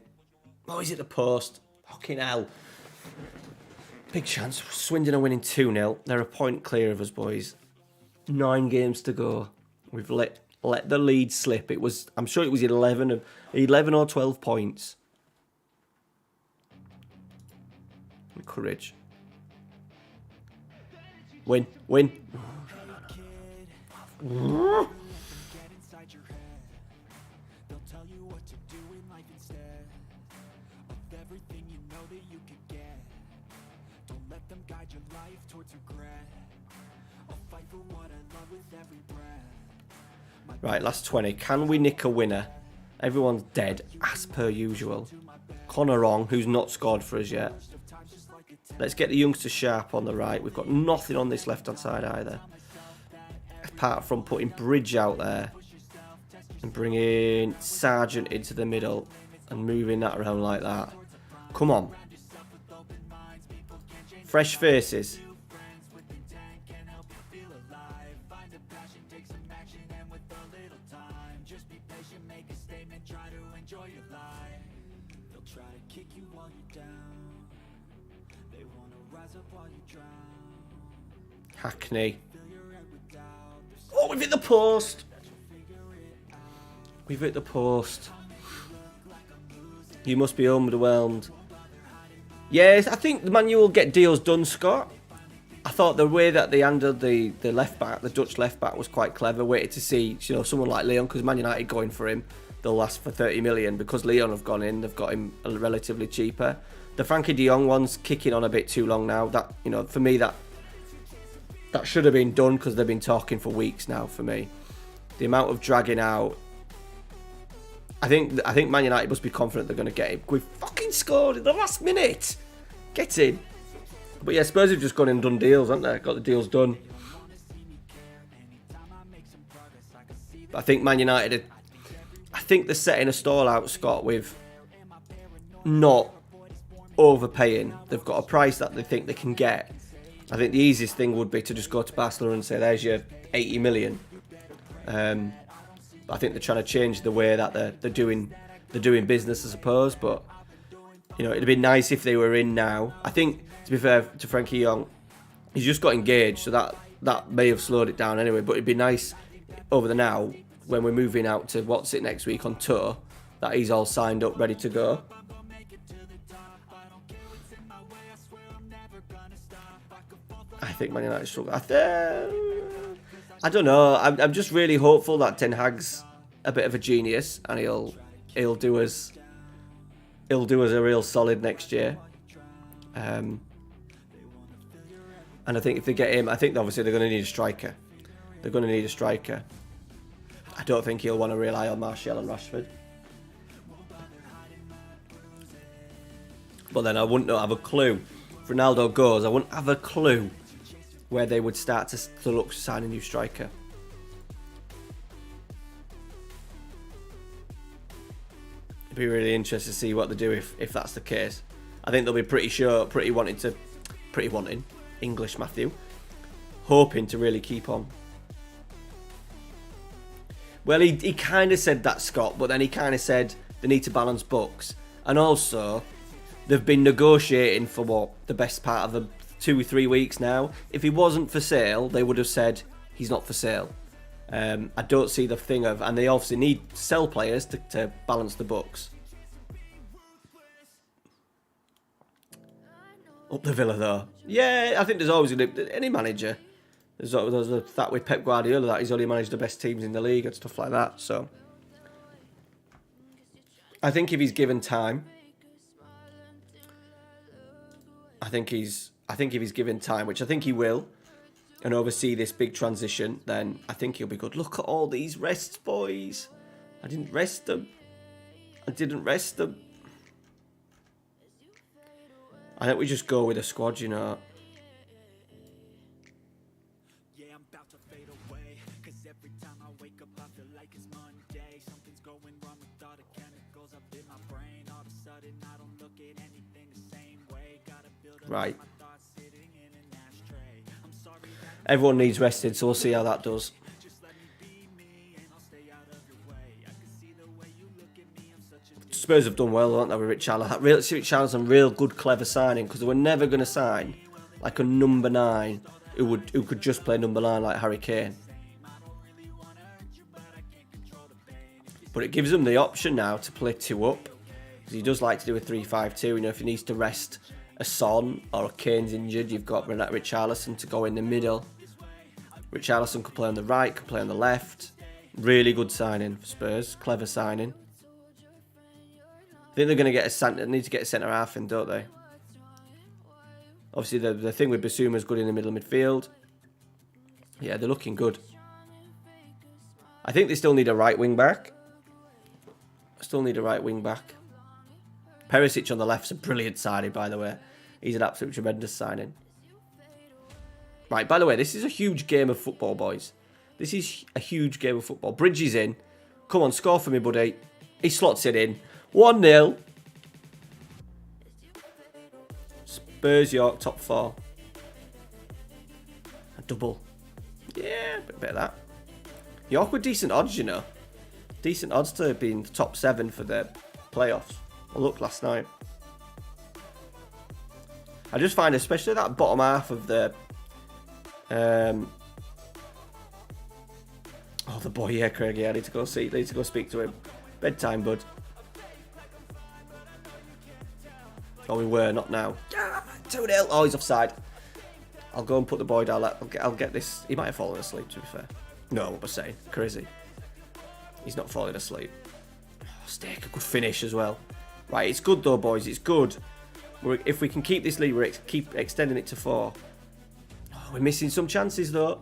Speaker 2: Oh, he's at the post. Fucking hell. Big chance. Swindon are winning 2-0. They're a point clear of us, boys. 9 games to go. We've let the lead slip. I'm sure it was 11 or 12 points. Courage. Win. Right, last 20. Can we nick a winner? Everyone's dead, as per usual. Connor Wrong, who's not scored for us yet. Let's get the youngster sharp on the right. We've got nothing on this left-hand side either. Apart from putting Bridge out there. And bringing Sargent into the middle. And moving that around like that. Come on. Fresh faces. Hackney. Oh, we've hit the post. We've hit the post. You must be overwhelmed. Yes, I think the Man U will get deals done, Scott. I thought the way that they handled the left back, the Dutch left back, was quite clever. Waited to see, someone like Leon, because Man United going for him, they'll last for 30 million. Because Leon have gone in, they've got him relatively cheaper. The Frankie De Jong one's kicking on a bit too long now. That, for me, that should have been done because they've been talking for weeks now. For me, the amount of dragging out. I think Man United must be confident they're going to get him. We fucking scored in the last minute. Get in. But yeah, Spurs have just gone and done deals, haven't they? Got the deals done. But I think Man United, I think they're setting a stall out, Scott, with not overpaying. They've got a price that they think they can get. I think the easiest thing would be to just go to Barcelona and say, there's your 80 million. But I think they're trying to change the way that they're doing business, I suppose. But, it'd be nice if they were in now. I think, to be fair to Frankie Young, he's just got engaged, so that may have slowed it down anyway. But it'd be nice over the now, when we're moving out to what's it next week on tour, that he's all signed up, ready to go. I think Man United struggle. I don't know. I'm just really hopeful that Ten Hag's a bit of a genius and he'll do us a real solid next year. And I think if they get him, I think obviously they're going to need a striker. I don't think he'll want to rely on Martial and Rashford. But then I wouldn't have a clue. If Ronaldo goes, I wouldn't have a clue where they would start to look to sign a new striker. It'd be really interesting to see what they do if that's the case. I think they'll be pretty wanting English Matthew, hoping to really keep on. Well, he kind of said that, Scott, but then he kind of said they need to balance books, and also they've been negotiating for the best part of the 2 or 3 weeks now. If he wasn't for sale, they would have said he's not for sale. I don't see the thing of, and they obviously need to sell players to balance the books. Up the Villa though. Yeah, I think there's always any manager. There's that with Pep Guardiola that he's only managed the best teams in the league and stuff like that. So I think if he's given time, I think if he's given time, which I think he will, and oversee this big transition, then I think he'll be good. Look at all these rests, boys. I didn't rest them. I think we just go with a squad, Right. Everyone needs rested, so we'll see how that does. Spurs have done well, haven't they, with Richarlison? Richarlison's a real good, clever signing, because they were never going to sign like a number 9 who could just play number 9 like Harry Kane. But it gives them the option now to play 2 up, because he does like to do a 3-5-2. You know, if he needs to rest a Son or a Kane's injured, you've got Richarlison to go in the middle. Richarlison could play on the right, could play on the left. Really good signing for Spurs. Clever signing. I think they're going to need to get a centre half in, don't they? Obviously, the thing with Bissouma's good in the middle of midfield. Yeah, they're looking good. I think they still need a right wing back. Perisic on the left's a brilliant signing, by the way. He's an absolute tremendous signing. Right, by the way, this is a huge game of football, boys. This is a huge game of football. Bridge is in. Come on, score for me, buddy. He slots it in. 1-0. Spurs York top 4. A double. Yeah, a bit of that. York with decent odds, you know. Decent odds to be in the top 7 for the playoffs. I looked last night. I just find, especially that bottom half of the... oh, the boy, yeah, Craig, yeah, I need to go speak to him. Bedtime, bud. Oh, we were, not now. 2-0. Oh, he's offside. I'll go and put the boy down. I'll get this. He might have fallen asleep, to be fair. No, what was I saying? Crazy. He's not falling asleep. Oh, Steak, a good finish as well. Right, it's good though, boys. It's good. If we can keep this lead, we'll keep extending it to 4. Oh, we're missing some chances though.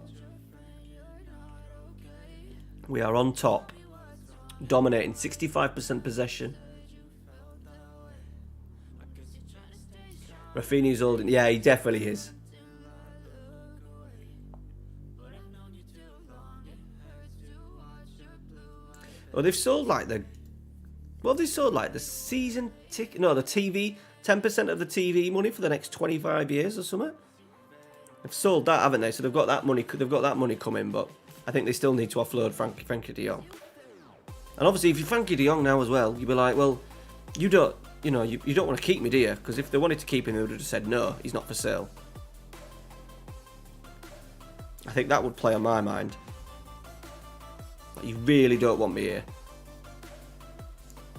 Speaker 2: We are on top. Dominating. 65% possession. Rafinha's holding. Yeah, he definitely is. Oh, they've sold like the... Well, they sold like the season ticket... No, the TV... 10% of the TV money for the next 25 years or something. They've sold that, haven't they? So they've got that money. They've got that money coming, but I think they still need to offload Frankie de Jong. And obviously, if you're Frankie de Jong now as well, you'd be like, well, you don't want to keep me, do you? Because if they wanted to keep him, they would have just said, no, he's not for sale. I think that would play on my mind. Like, you really don't want me here.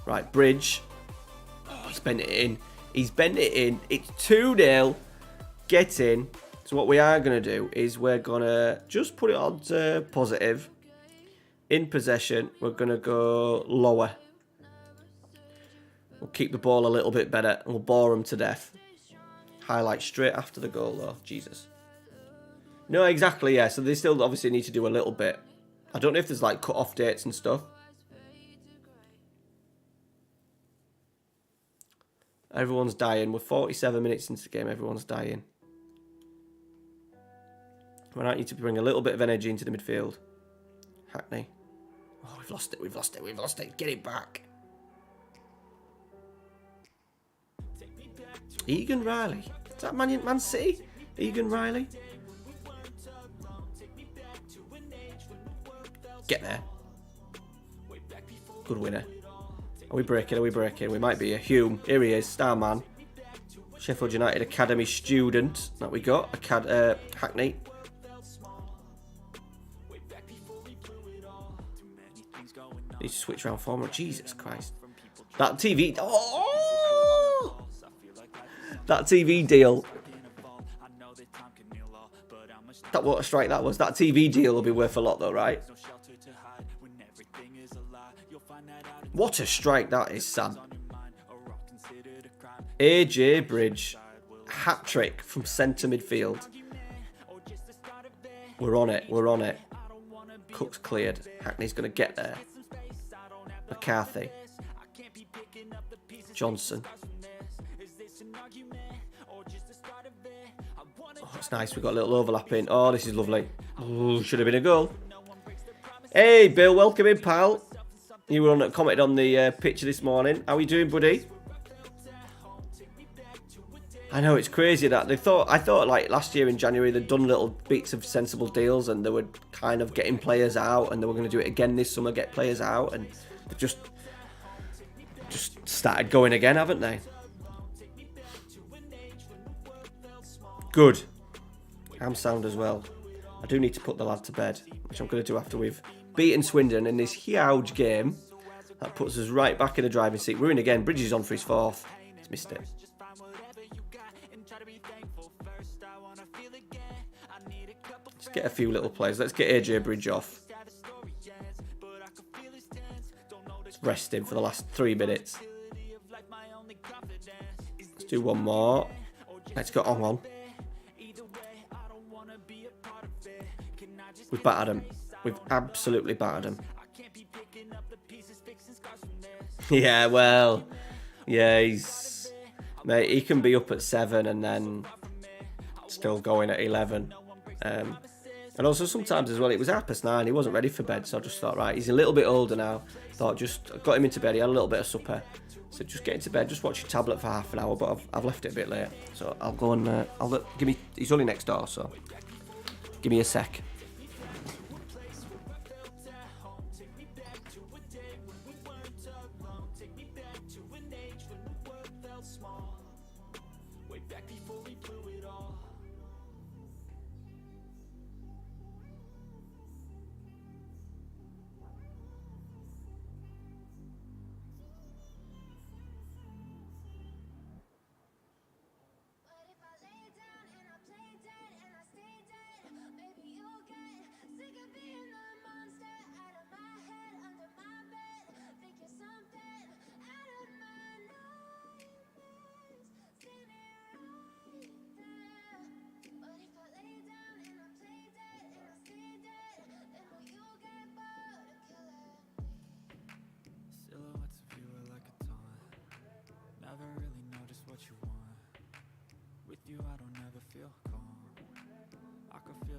Speaker 2: Right, Bridge. Oh, he's bent it in. He's bent it in. It's 2-0. Get in. So what we are going to do is we're going to just put it on to positive. In possession, we're going to go lower. We'll keep the ball a little bit better and we'll bore them to death. Highlight straight after the goal though. Jesus. No, exactly, yeah. So they still obviously need to do a little bit. I don't know if there's like cut-off dates and stuff. Everyone's dying. We're 47 minutes into the game. Everyone's dying. We might need to bring a little bit of energy into the midfield. Hackney. Oh, we've lost it. We've lost it. We've lost it. Get it back. Egan Riley. Is that Man City? Egan Riley? Get there. Good winner. Are we breaking? Are we breaking? We might be. A Hume. Here he is. Star man. Sheffield United Academy student that we got. Hackney. Need to switch around format. Jesus Christ. That TV. Oh! That TV deal. That what a strike that was. That TV deal will be worth a lot though, right? What a strike that is, Sam. AJ Bridge. Hat-trick from centre midfield. We're on it. We're on it. Cook's cleared. Hackney's going to get there. McCarthy. Johnson. Oh, it's nice. We've got a little overlap in. Oh, this is lovely. Oh, should have been a goal. Hey, Bill. Welcome in, pal. You were commented on the picture this morning. How are you doing, buddy? I know, it's crazy that I thought like last year in January they'd done little bits of sensible deals and they were kind of getting players out and they were going to do it again this summer, get players out, and just started going again, haven't they? Good. I'm sound as well. I do need to put the lad to bed, which I'm going to do after we've beaten Swindon in this huge game. That puts us right back in the driving seat. We're in again. Bridges on for his fourth. He's missed it. Let's get a few little plays. Let's get AJ Bridge off. Let's rest him for the last 3 minutes. Let's do one more. Let's go on. We've battered him. We've absolutely battered him. Yeah, well, yeah, mate, he can be up at 7 and then still going at 11. And also sometimes as well, it was 9:30. He wasn't ready for bed, so I just thought, right, he's a little bit older now. Thought just got him into bed. He had a little bit of supper, so just get into bed, just watch your tablet for half an hour. But I've left it a bit late, so I'll go and He's only next door, so give me a sec.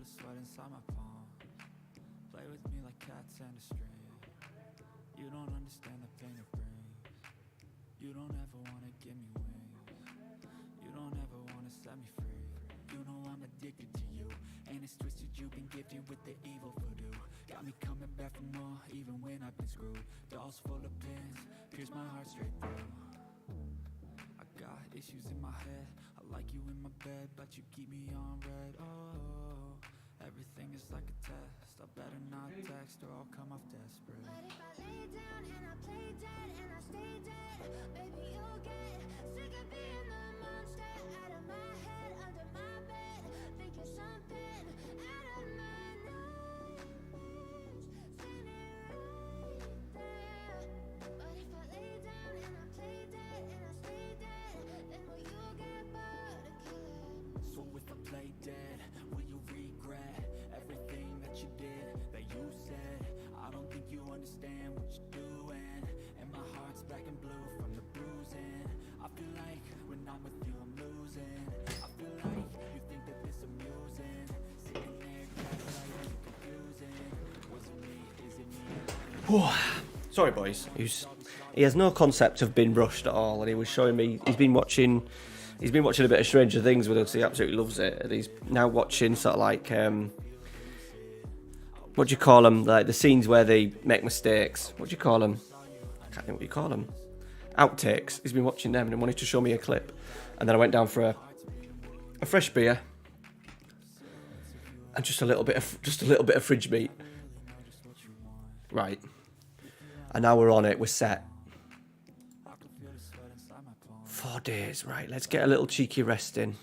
Speaker 1: Sweat inside my palm. Play with me like cats and a string. You don't understand the pain it brings. You don't ever wanna give me wings. You don't ever wanna set me free. You know I'm addicted to you, and it's twisted. You've been gifted with the evil voodoo. Got me coming back for more, even when I've been screwed. Dolls full of pins, pierce my heart straight through. I got issues in my head. I like you in my bed, but you keep me on red. Oh, everything is like a test. I better not text or I'll come off desperate. But if I lay down and I play dead and I stay dead, baby, you'll get sick of being the monster out of my head, under my bed. Think you're something out of my nightmares. Seen it right there. But if I lay down and I play dead and I stay dead, then will you get bored of killing? So if I play dead, will you regret everything that you did, that you said? I don't think you understand what you're doing, and my heart's black and blue from the bruising. I feel like when I'm with you I'm losing. I feel like you think that this amusing, sitting there gaslighting, confusing. Was it me, is it me?
Speaker 2: Sorry boys, he has no concept of being rushed at all, and he was showing me he's been watching a bit of Stranger Things with us. He absolutely loves it, and he's now watching sort of like what do you call them? Like the scenes where they make mistakes. What do you call them? I can't think what you call them. Outtakes. He's been watching them and wanted to show me a clip, and then I went down for a fresh beer and just a little bit of fridge meat. Right, and now we're on it. We're set. 4 days, right? Let's get a little cheeky rest in.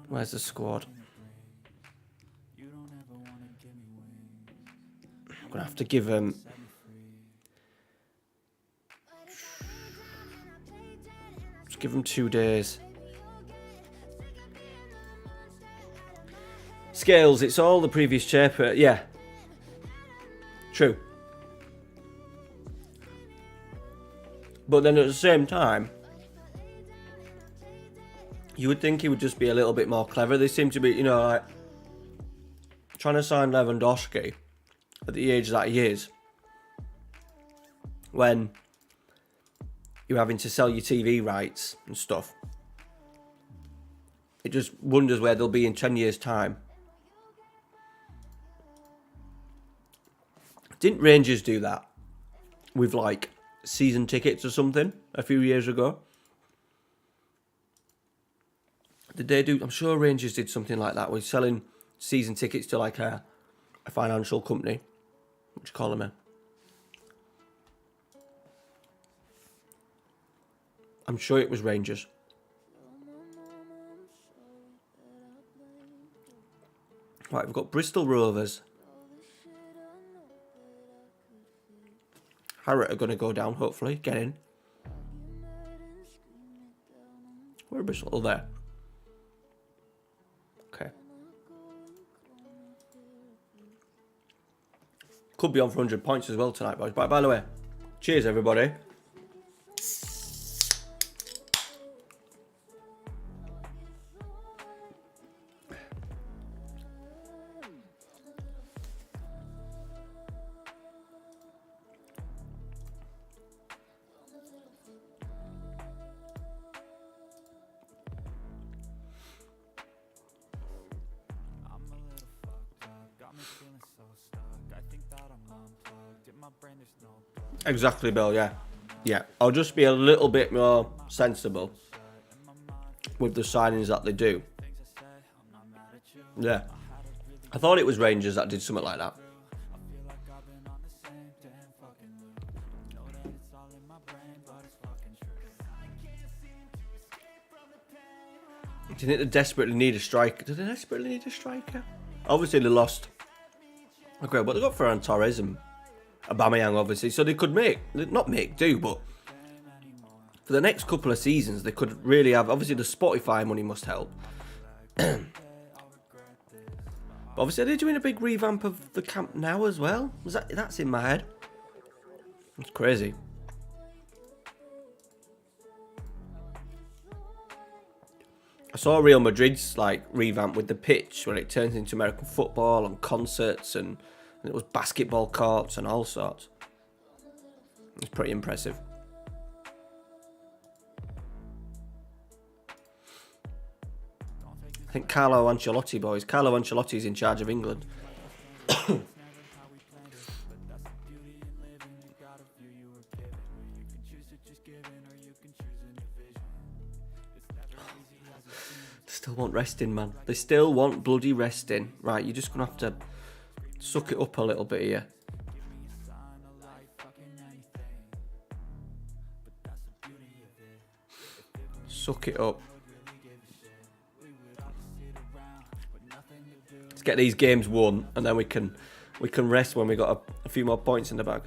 Speaker 2: Where's the squad? I'm gonna have to give them. Just give them 2 days. Scales, it's all the previous chair. Yeah. True. But then at the same time, you would think he would just be a little bit more clever. They seem to be, like trying to sign Lewandowski at the age that he is, when you're having to sell your TV rights and stuff. It just wonders where they'll be in 10 years' time. Didn't Rangers do that with like season tickets or something a few years ago. Did they do? I'm sure Rangers did something like that. We're selling season tickets to like a financial company. What do you call them? I'm sure it was Rangers. Right, we've got Bristol Rovers. Harrod are going to go down, hopefully. Get in. Where are Bristol? Oh, there. Okay. Could be on for 100 points as well tonight, boys. But by the way, cheers, everybody. Exactly, Bill, yeah. Yeah, I'll just be a little bit more sensible with the signings that they do. Yeah. I thought it was Rangers that did something like that. Do you think they desperately need a striker? Do they desperately need a striker? Obviously, they lost. Okay, but they got Ferran Torres and Aubameyang, obviously, so they could not make do, but for the next couple of seasons, they could really have. Obviously, the Spotify money must help. But obviously, are they doing a big revamp of the Camp Nou as well? That's in my head. It's crazy. I saw Real Madrid's revamp with the pitch where it turns into American football and concerts and it was basketball courts and all sorts. It's pretty impressive. I think Carlo Ancelotti, boys. Carlo Ancelotti's in charge of England. Still want resting, man. They still want bloody resting. Right, you're just going to have to suck it up a little bit here. Suck it up. Let's get these games won, and then we can rest when we got a few more points in the bag.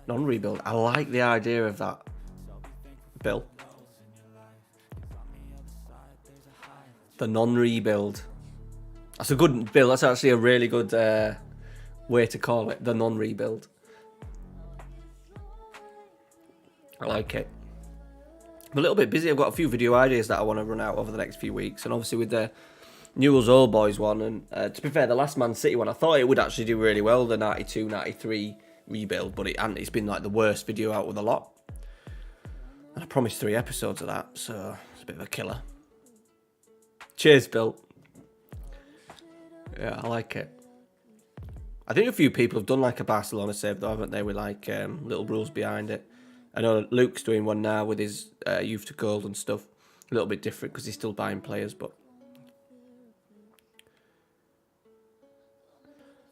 Speaker 2: Non-rebuild. I like the idea of that, Bill. The non-rebuild. That's a good, Bill. That's actually a really good way to call it. The non-rebuild. I like it. I'm a little bit busy. I've got a few video ideas that I want to run out over the next few weeks. And obviously with the Newell's Old Boys one. And to be fair, the last Man City one, I thought it would actually do really well. The 92, 93 rebuild. But it's been like the worst video out with a lot. And I promised 3 episodes of that. So it's a bit of a killer. Cheers, Bill. Yeah, I like it. I think a few people have done like a Barcelona save though, haven't they? With little rules behind it. I know Luke's doing one now with his youth to gold and stuff. A little bit different because he's still buying players, but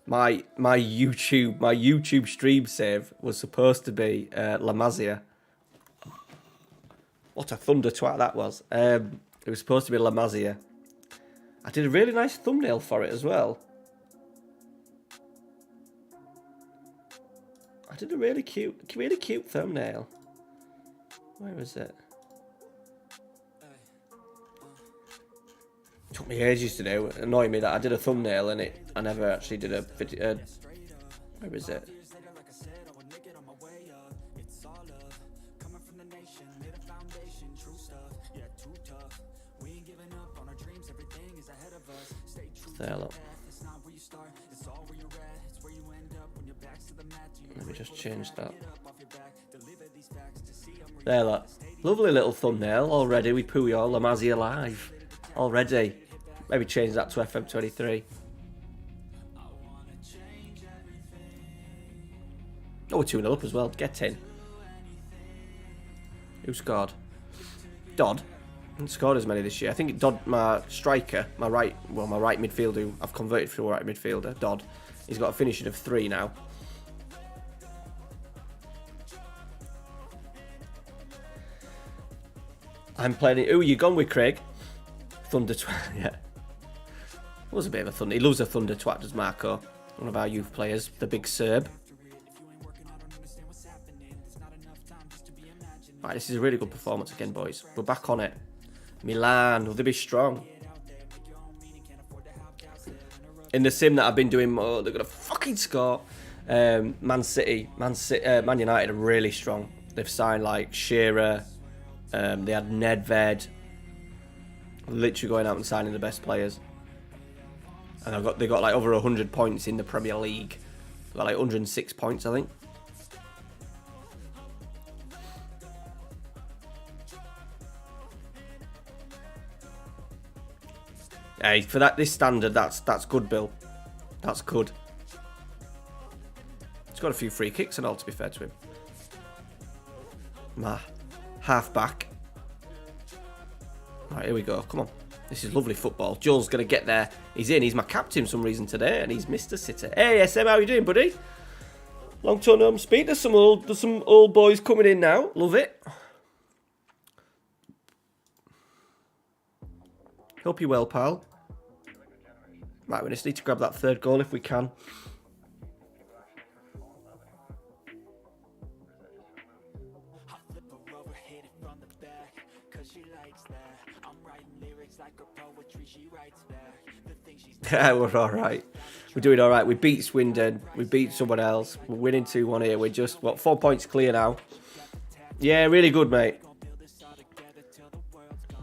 Speaker 2: my YouTube stream save was supposed to be La Masia. What a thunder twat that was. It was supposed to be La Masia. I did a really nice thumbnail for it as well. I did a really cute thumbnail. Where is it? Took me ages to do. It annoyed me that I did a thumbnail and I never actually did a video. Where is it? There, look. Let me just change that. There, look. Lovely little thumbnail already with Puyol, La Masia live. Already. Maybe change that to FM23. Oh, we're 2-0 up as well. Get in. Who scored? Dodd. Hasn't scored as many this year. I think Dodd, my striker, my right midfielder, who I've converted to a right midfielder, Dodd. He's got a finishing of 3 now. I'm playing it. Who are you gone with, Craig? Thunder Twat, yeah. It was a bit of a thunder. He loves a thunder twat, does Marco. One of our youth players, the big Serb. Right, this is a really good performance again, boys. We're back on it. Milan, will they be strong? In the sim that I've been doing, they're going to fucking score. Man United are really strong. They've signed like Shearer. They had Nedved. Literally going out and signing the best players. And they got like over 100 points in the Premier League. They got like 106 points, I think. Hey, for this standard, that's good, Bill. That's good. He's got a few free kicks and all, to be fair to him. Half back. Right, here we go. Come on. This is lovely football. Joel's going to get there. He's in. He's my captain for some reason today, and he's Mr. Sitter. Hey, SM, how you doing, buddy? Long time no speak. There's some old boys coming in now. Love it. Hope you're well, pal. Right, we just need to grab that third goal if we can. Yeah, we're alright. We're doing alright. We beat Swindon. We beat someone else. We're winning 2-1 here. We're just, 4 points clear now. Yeah, really good, mate.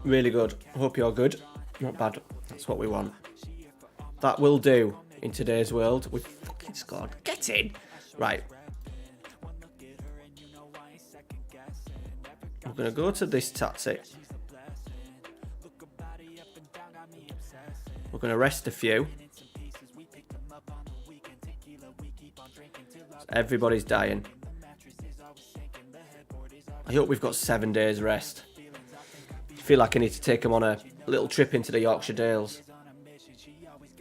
Speaker 2: Really good. Hope you're good. Not bad. That's what we want. That will do in today's world. We fucking scored. Get in. Right. We're going to go to this tactic. We're going to rest a few. Everybody's dying. I hope we've got 7 days rest. I feel like I need to take them on a little trip into the Yorkshire Dales.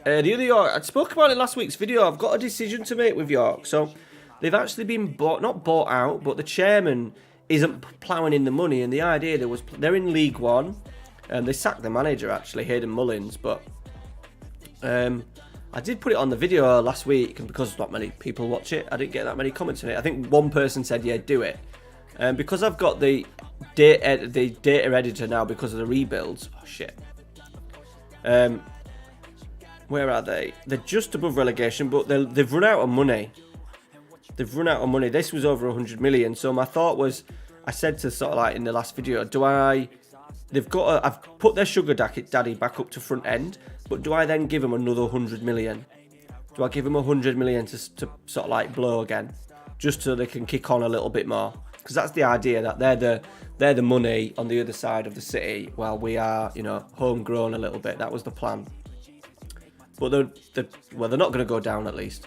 Speaker 2: The other York, I spoke about it in last week's video. I've got a decision to make with York. So they've actually been not bought out, but the chairman isn't ploughing in the money. And the idea they're in League One, and they sacked the manager actually, Hayden Mullins. But I did put it on the video last week, and because not many people watch it, I didn't get that many comments on it. I think one person said, "Yeah, do it." Because I've got the data editor now because of the rebuilds. Oh shit. Where are they? They're just above relegation, but they've run out of money. They've run out of money. This was over 100 million. So my thought was, I said to sort of like in the last video, I've put their sugar daddy back up to front end, but do I then give them another 100 million? Do I give them 100 million to sort of like blow again, just so they can kick on a little bit more? Because that's the idea, that they're the money on the other side of the city, while we are, homegrown a little bit. That was the plan. But they're not going to go down at least.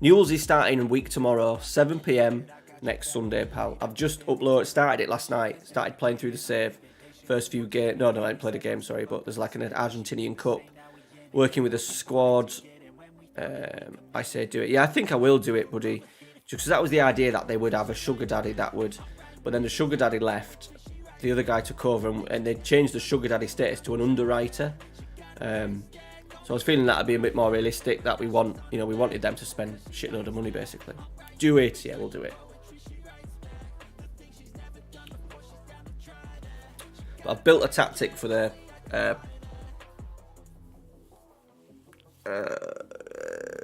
Speaker 2: Newell's is starting a week tomorrow, 7 PM next Sunday, pal. I've just started it last night. Started playing through the save. First few games. No, I didn't play the game, sorry. But there's like an Argentinian Cup. Working with a squad. I say do it. Yeah, I think I will do it, buddy. Just because that was the idea, that they would have a sugar daddy that would. But then the sugar daddy left. The other guy took over, and they changed the sugar daddy status to an underwriter. So I was feeling that would be a bit more realistic, that we wanted them to spend a shitload of money, basically. Do it. Yeah, we'll do it. But I've built a tactic for the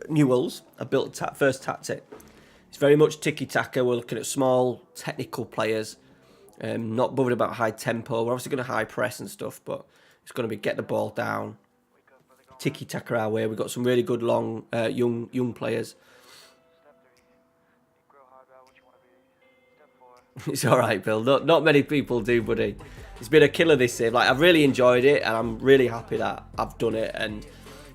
Speaker 2: Newells. I built first tactic. It's very much tiki-taka. We're looking at small, technical players. Not bothered about high tempo. We're obviously going to high press and stuff, but it's going to be get the ball down. Tiki-taka our way. We've got some really good, long, young players. It's all right, Bill. Not many people do, buddy. It's been a killer this save. Like, I've really enjoyed it, and I'm really happy that I've done it. And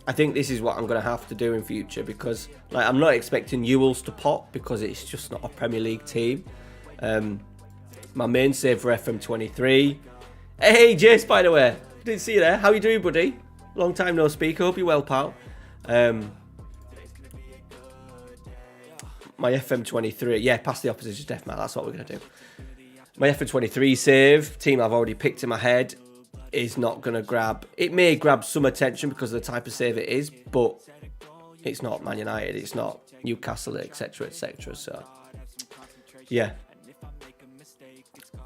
Speaker 2: I think this is what I'm going to have to do in future, because like I'm not expecting Ewells to pop because it's just not a Premier League team. My main save for FM23. Hey, Jace, by the way. Didn't see you there. How you doing, buddy? Long time no speak. Hope you're well, pal. My FM23. Yeah, past the opposition deathmatch. That's what we're going to do. My FM23 save, team I've already picked in my head, is not going to grab... It may grab some attention because of the type of save it is, but it's not Man United, it's not Newcastle, etc, etc. So, yeah.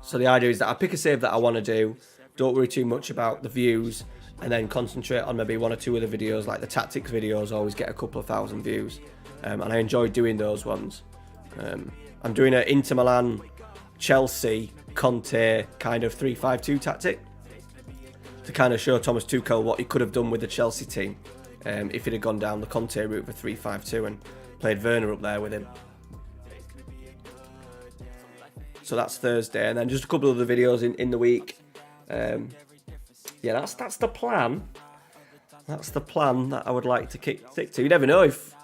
Speaker 2: So the idea is that I pick a save that I want to do, don't worry too much about the views, and then concentrate on maybe one or two other videos, like the tactics videos always get a couple of thousand views. And I enjoy doing those ones. I'm doing an Inter Milan, Chelsea, Conte kind of 3-5-2 tactic to kind of show Thomas Tuchel what he could have done with the Chelsea team if he'd have gone down the Conte route of 3-5-2 and played Werner up there with him. So that's Thursday, and then just a couple of other videos in the week. Yeah, that's the plan. That's the plan that I would like to stick to. You never know, if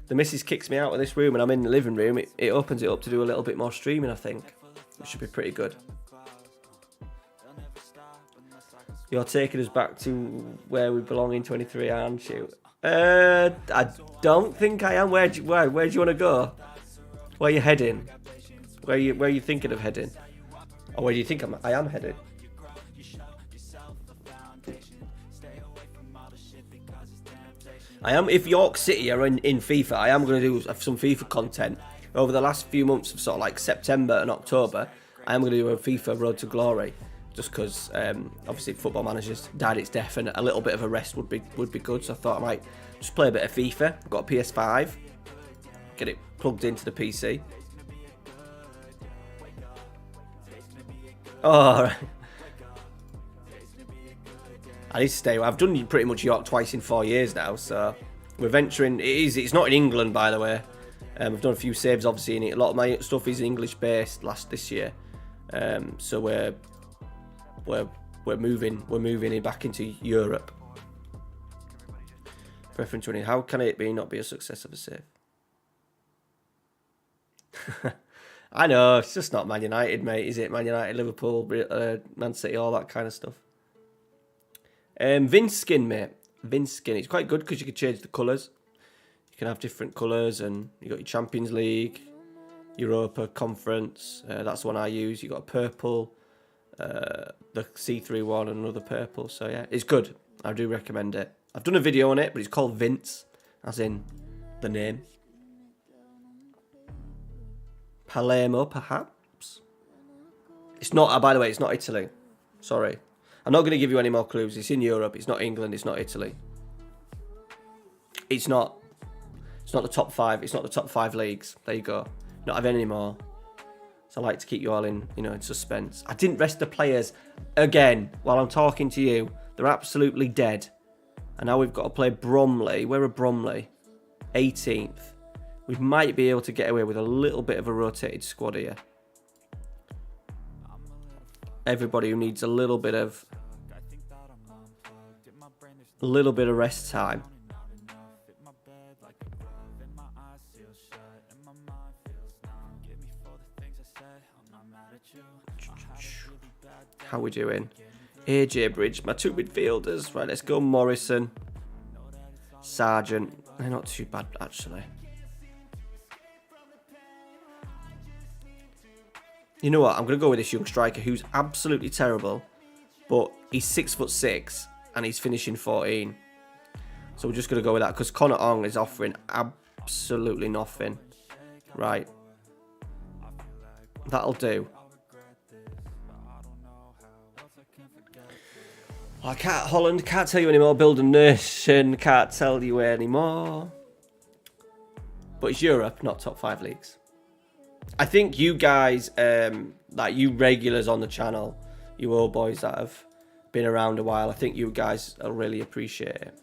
Speaker 2: the missus kicks me out of this room and I'm in the living room, it opens it up to do a little bit more streaming, I think. It should be pretty good. You're taking us back to where we belong in 23, aren't you? I don't think I am. Where do you want to go? Where are you heading? Where are you thinking of heading? Or where do you think I am heading? If York City are in FIFA, I am going to do some FIFA content. Over the last few months of sort of like September and October, I am going to do a FIFA Road to Glory. Just because, obviously, Football Manager's died its death, and a little bit of a rest would be good. So I thought I might just play a bit of FIFA. I've got a PS5. Get it plugged into the PC. Oh, right. I need to stay. I've done pretty much York twice in 4 years now, so we're venturing. It's not in England, by the way. I've done a few saves, obviously, in it. A lot of my stuff is English based this year. So we're moving back into Europe. For FM20, how can it not be a success of a save? I know, it's just not Man United, mate, is it? Man United, Liverpool, Man City, all that kind of stuff. Vince skin, mate. Vince skin. It's quite good because you can change the colours. You can have different colours, and you got your Champions League, Europa, Conference. That's the one I use. You got a purple, the C3 one, and another purple. So yeah, it's good. I do recommend it. I've done a video on it, but it's called Vince, as in the name. Palermo, perhaps. It's not. By the way, it's not Italy. Sorry. I'm not going to give you any more clues. It's in Europe. It's not England. It's not Italy. It's not the top 5. It's not the top 5 leagues. There you go. Not have any more. So I like to keep you all in suspense. I didn't rest the players again while I'm talking to you. They're absolutely dead. And now we've got to play Bromley. Where are Bromley? 18th. We might be able to get away with a little bit of a rotated squad here. Everybody who needs a little bit of rest time. How we doing? AJ Bridge, my 2 midfielders. Right, let's go Morrison, Sargent. They're not too bad, actually. You know what? I'm going to go with this young striker who's absolutely terrible, but he's 6'6" and he's finishing 14. So we're just going to go with that because Connor Ong is offering absolutely nothing. Right. That'll do. Holland, can't tell you anymore. Build a nation, can't tell you anymore. But it's Europe, not top 5 leagues. I think you guys, like you regulars on the channel, you old boys that have been around a while, I think you guys will really appreciate it.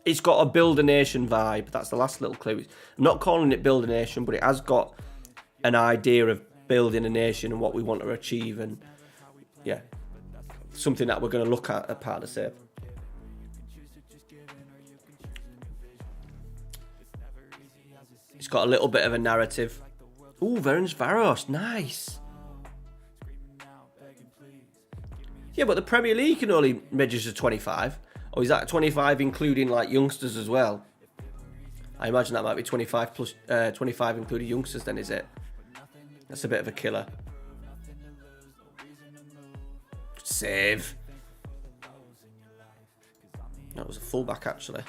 Speaker 2: It's got a Build a Nation vibe. That's the last little clue. I'm not calling it Build a Nation, but it has got an idea of building a nation and what we want to achieve, and yeah, something that we're going to look at part of the save. It's got a little bit of a narrative. Ooh, Varos, nice. Yeah, but the Premier League can only register 25. Or is that 25 including like youngsters as well? I imagine that might be 25 plus 25 including youngsters then, is it? That's a bit of a killer. Save. That was a fullback actually.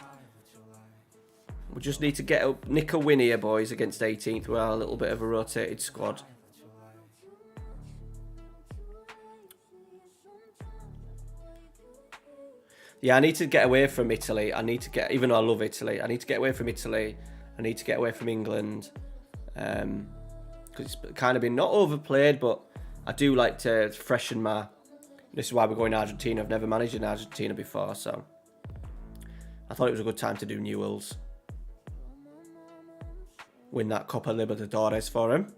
Speaker 2: We just need to get up, nick a win here, boys, against 18th. We are a little bit of a rotated squad. Yeah, I need to get away from Italy. Even though I love Italy, I need to get away from Italy. I need to get away from England. Because it's kind of been not overplayed, but I do like to freshen my... This is why we're going to Argentina. I've never managed in Argentina before, so... I thought it was a good time to do Newell's. Win that Copa Libertadores for him.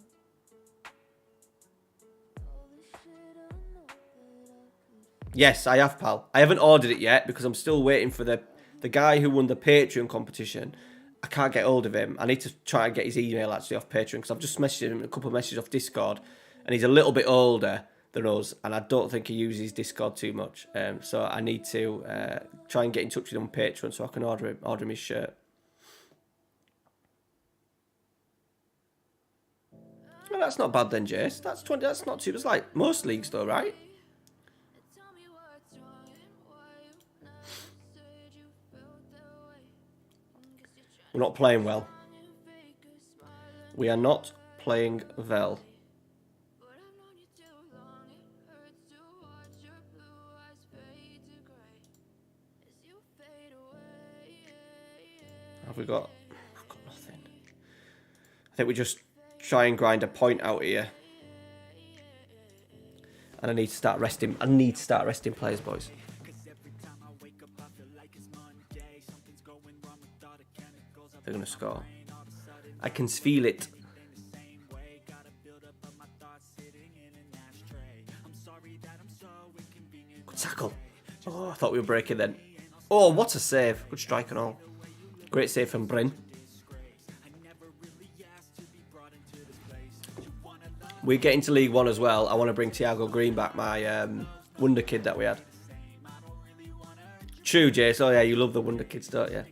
Speaker 2: Yes, I have, pal. I haven't ordered it yet because I'm still waiting for the guy who won the Patreon competition. I can't get hold of him. I need to try and get his email actually off Patreon because I've just messaged him a couple of messages off Discord and he's a little bit older than us and I don't think he uses Discord too much. So I need to try and get in touch with him on Patreon so I can order him his shirt. Well, that's not bad then, Jace. That's 20. That's not too. It's like most leagues though, right? We're not playing well. We are not playing well. Have we got? We've got nothing. I think we just try and grind a point out here. And I need to start resting. I need to start resting players, boys. They're going to score. I can feel it. Good tackle. Oh, I thought we were breaking then. Oh, what a save. Good strike and all. Great save from Bryn. We're getting to League One as well. I want to bring Thiago Green back, my wonder kid that we had. True, Jace. Oh, yeah, you love the wonder kids, don't you?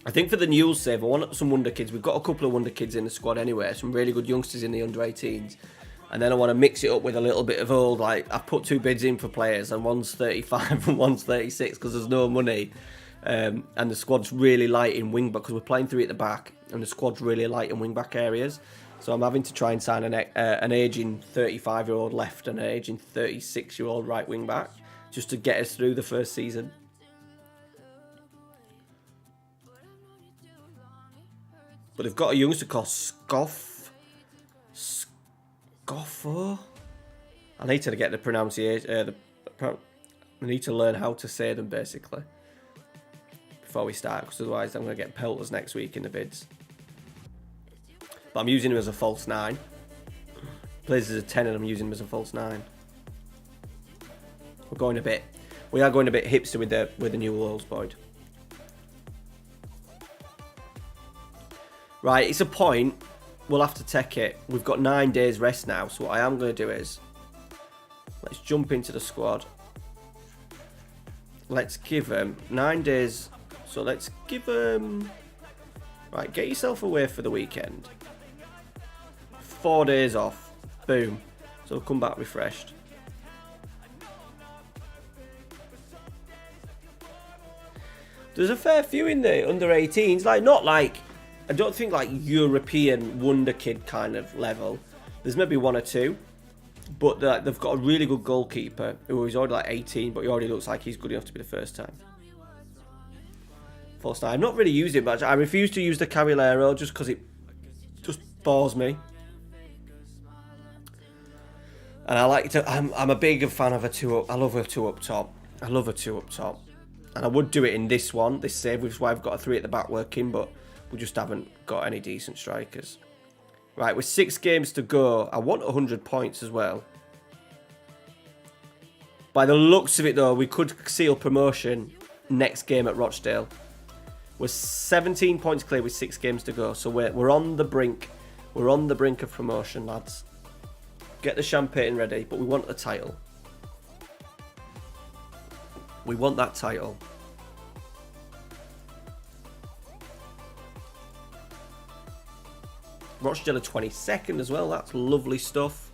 Speaker 2: I think for the Newell's save, I want some wonder kids. We've got a couple of wonder kids in the squad anyway. Some really good youngsters in the under-18s. And then I want to mix it up with a little bit of old, like, I've put 2 bids in for players, and one's 35 and one's 36 because there's no money. And the squad's really light in wing-back because we're playing 3 at the back, and the squad's really light in wing-back areas. So I'm having to try and sign an aging 35-year-old left and an aging 36-year-old right wing-back just to get us through the first season. But they've got a youngster called Scoffo. I need to get the pronunciation. I need to learn how to say them basically before we start, because otherwise I'm going to get pelters next week in the bids. But I'm using him as a false 9. Plays as a 10 and I'm using him as a false 9. We are going a bit hipster with the new Wolves, Boyd. Right, it's a point. We'll have to take it. We've got 9 days rest now, so what I am going to do is let's jump into the squad. Let's give them 9 days. So let's give them... Right, get yourself away for the weekend. 4 days off. Boom. So we'll come back refreshed. There's a fair few in the under-18s. Like, not like... I don't think like European wonder kid kind of level. There's maybe 1 or 2. But they've got a really good goalkeeper who is already like 18, but he already looks like he's good enough to be the first time. False 9. I've not really used it much. I refuse to use the Caballero just because it just bores me. And I like to... I'm a big fan of a 2 up. I love a 2 up top. I love a 2 up top. And I would do it in this one, this save, which is why I've got a 3 at the back working, but we just haven't got any decent strikers. Right, with 6 games to go, I want 100 points as well. By the looks of it, though, we could seal promotion next game at Rochdale. We're 17 points clear with 6 games to go. So we're on the brink. We're on the brink of promotion, lads. Get the champagne ready, but we want the title. We want that title. Rochdale are 22nd as well. That's lovely stuff.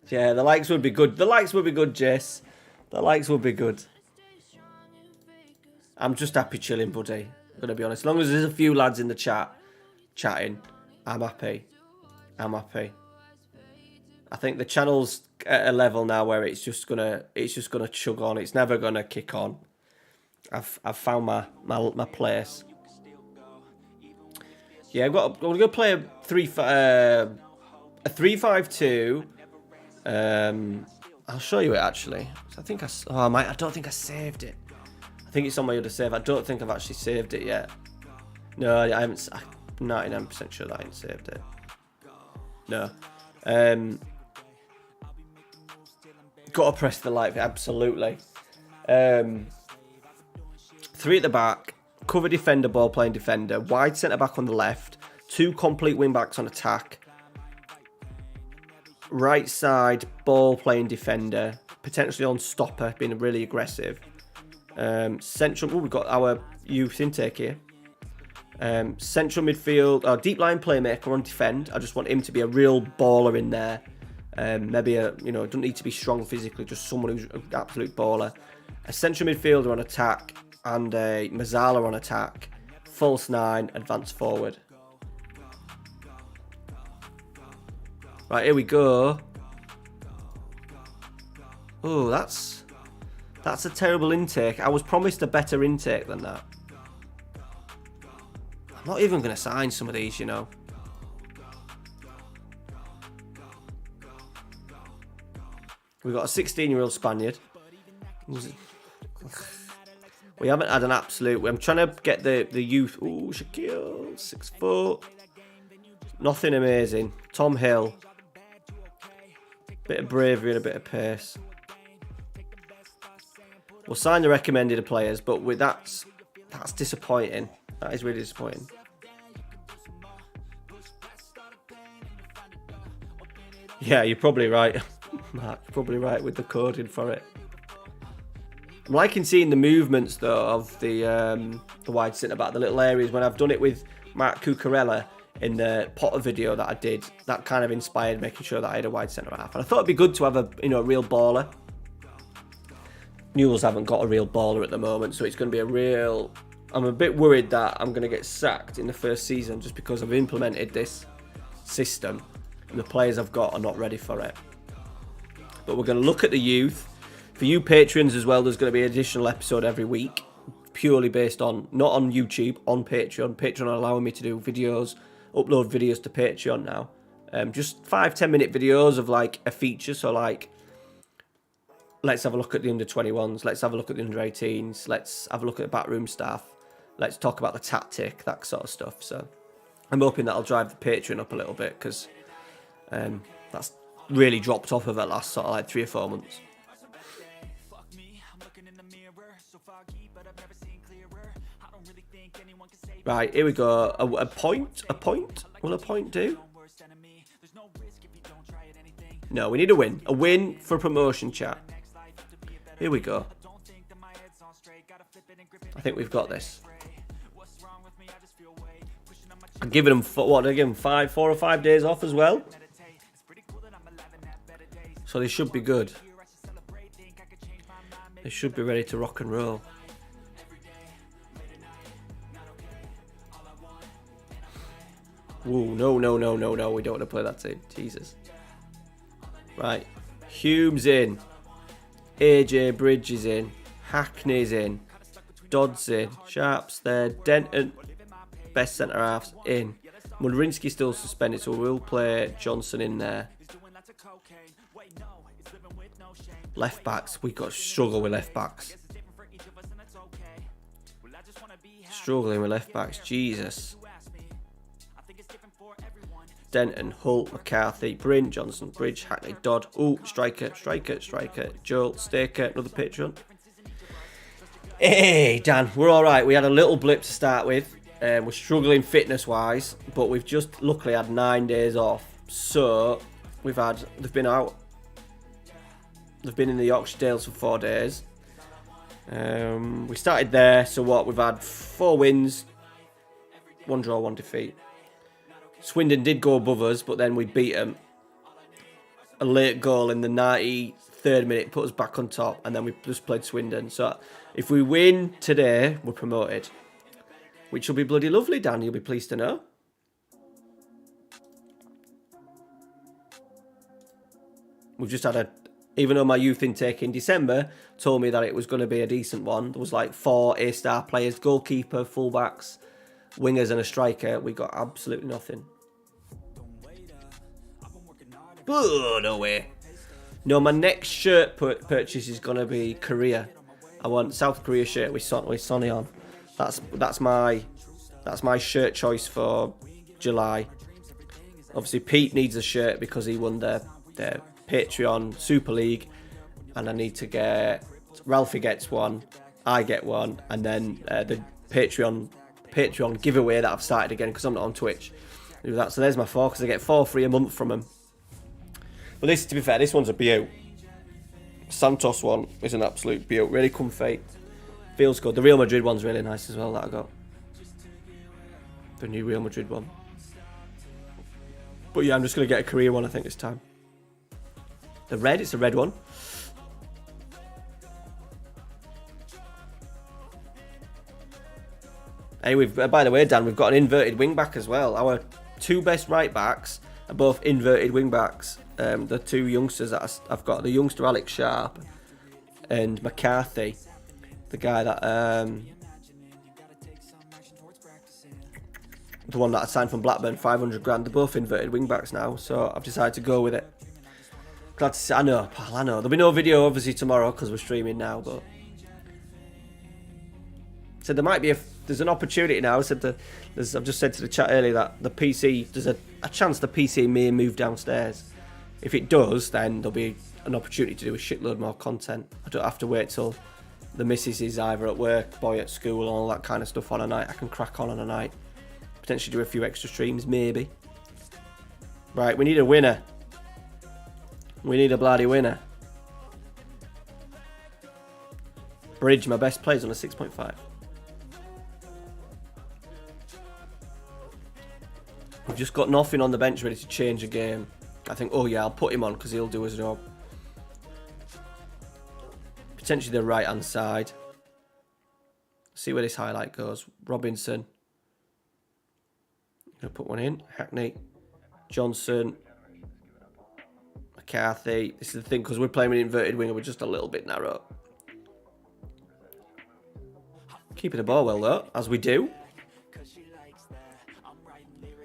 Speaker 2: Yeah, the likes would be good. The likes would be good, Jess. The likes would be good. I'm just happy chilling, buddy. I'm going to be honest. As long as there's a few lads in the chat chatting, I'm happy. I'm happy. I think the channel's at a level now where it's just gonna chug on. It's never gonna kick on. I've found my place. Yeah, I'm gonna play a 3-5-2. I'll show you it actually. I think I don't think I saved it. I think it's on my other save. I don't think I've actually saved it yet. No, I haven't. I'm 99% sure that I haven't saved it. No. Got to press the like, absolutely. 3 at the back, cover defender, ball playing defender, wide centre back on the left, 2 complete wing backs on attack, right side, ball playing defender, potentially on stopper, being really aggressive. Central, we've got our youth intake here. Central midfield, deep line playmaker on defend. I just want him to be a real baller in there. Maybe doesn't need to be strong physically, just someone who's an absolute baller. A central midfielder on attack and a Mazzala on attack. False 9, advance forward. Right, here we go. Oh, that's a terrible intake. I was promised a better intake than that. I'm not even going to sign some of these, you know. We've got a 16-year-old Spaniard. We haven't had an absolute... I'm trying to get the youth... Ooh, Shaquille, 6 foot. Nothing amazing. Tom Hill. Bit of bravery and a bit of pace. We'll sign the recommended players, but with that's disappointing. That is really disappointing. Yeah, you're probably right. Mark, you're probably right with the coding for it. I'm liking seeing the movements though of the wide centre back, the little areas. When I've done it with Mark Cucurella in the Potter video that I did, that kind of inspired making sure that I had a wide centre half. And I thought it'd be good to have a real baller. Newell's haven't got a real baller at the moment, so it's going to be a real... I'm a bit worried that I'm going to get sacked in the first season just because I've implemented this system and the players I've got are not ready for it. But we're going to look at the youth. For you patrons as well, there's going to be an additional episode every week, purely based on, not on YouTube, on Patreon. Patreon are allowing me to do videos, upload videos to Patreon now. Just 5-10 minute videos of like a feature, so like, let's have a look at the under-21s, let's have a look at the under-18s, let's have a look at the backroom staff, let's talk about the tactic, that sort of stuff. So I'm hoping that'll drive the Patreon up a little bit, because that's really dropped off of the last sort of like 3 or 4 months. Right, here we go. A point? Will a point do? No, we need a win. A win for promotion, chat. Here we go. I think we've got this. I'm giving them, what, I give them 4 or 5 days off as well. So they should be good. They should be ready to rock and roll. Whoa, no. We don't want to play that team. Jesus. Right. Hume's in. AJ Bridges in. Hackney's in. Dodd's in. Sharp's there. Denton, best centre halves, in. Mudrinski's still suspended, so we'll play Johnson in there. Left backs. We've got to struggle with left backs. Struggling with left backs. Jesus. Denton, Hull, McCarthy, Bryn, Johnson, Bridge, Hackney, Dodd. Ooh, striker, Joel, Staker, another Patreon. Hey, Dan, we're all right. We had a little blip to start with. We're struggling fitness-wise, but we've just luckily had 9 days off. So, they've been out. They've been in the Yorkshire Dales for 4 days. We started there, so what? We've had 4 wins, 1 draw, 1 defeat. Swindon did go above us, but then we beat them. A late goal in the 93rd minute put us back on top, and then we just played Swindon. So if we win today, we're promoted, which will be bloody lovely, Dan. You'll be pleased to know. We've just had even though my youth intake in December told me that it was going to be a decent one, there was like 4 A-star players, goalkeeper, fullbacks, wingers and a striker. We got absolutely nothing. Oh, no way. No, my next shirt purchase is going to be Korea. I want South Korea shirt with Sonny on. That's my shirt choice for July. Obviously, Pete needs a shirt because he won the Patreon Super League, and I need to get Ralphie gets one, I get one, and then the Patreon giveaway that I've started again because I'm not on Twitch. Do that. So there's my 4 because I get 4 free a month from them. But this, to be fair, this one's a beaut. Santos one is an absolute beaut. Really comfy. Feels good. The Real Madrid one's really nice as well that I got. The new Real Madrid one. But yeah, I'm just going to get a Korea one I think this time. The red, it's a red one. Hey, by the way, Dan, we've got an inverted wing back as well. Our 2 best right backs are both inverted wing backs. The 2 youngsters that I've got, the youngster Alex Sharp and McCarthy, the guy that the one that I signed from Blackburn, 500 grand. They're both inverted wing backs now, so I've decided to go with it. Glad to see. I know, pal, I know. There'll be no video obviously tomorrow because we're streaming now, but so there might be there's an opportunity now. I've just said to the chat earlier that the PC, there's a chance the PC may move downstairs. If it does, then there'll be an opportunity to do a shitload more content. I don't have to wait till the missus is either at work, boy at school, and all that kind of stuff on a night. I can crack on a night. Potentially do a few extra streams, maybe. Right, we need a winner. We need a bloody winner. Bridge, my best player's on a 6.5. We've just got nothing on the bench ready to change a game. I think, oh yeah, I'll put him on because he'll do his job. Potentially the right hand side. See where this highlight goes. Robinson. I'm going to put one in. Hackney. Johnson. McCarthy. This is the thing, because we're playing with an inverted winger, we're just a little bit narrow. Keeping the ball well though, as we do.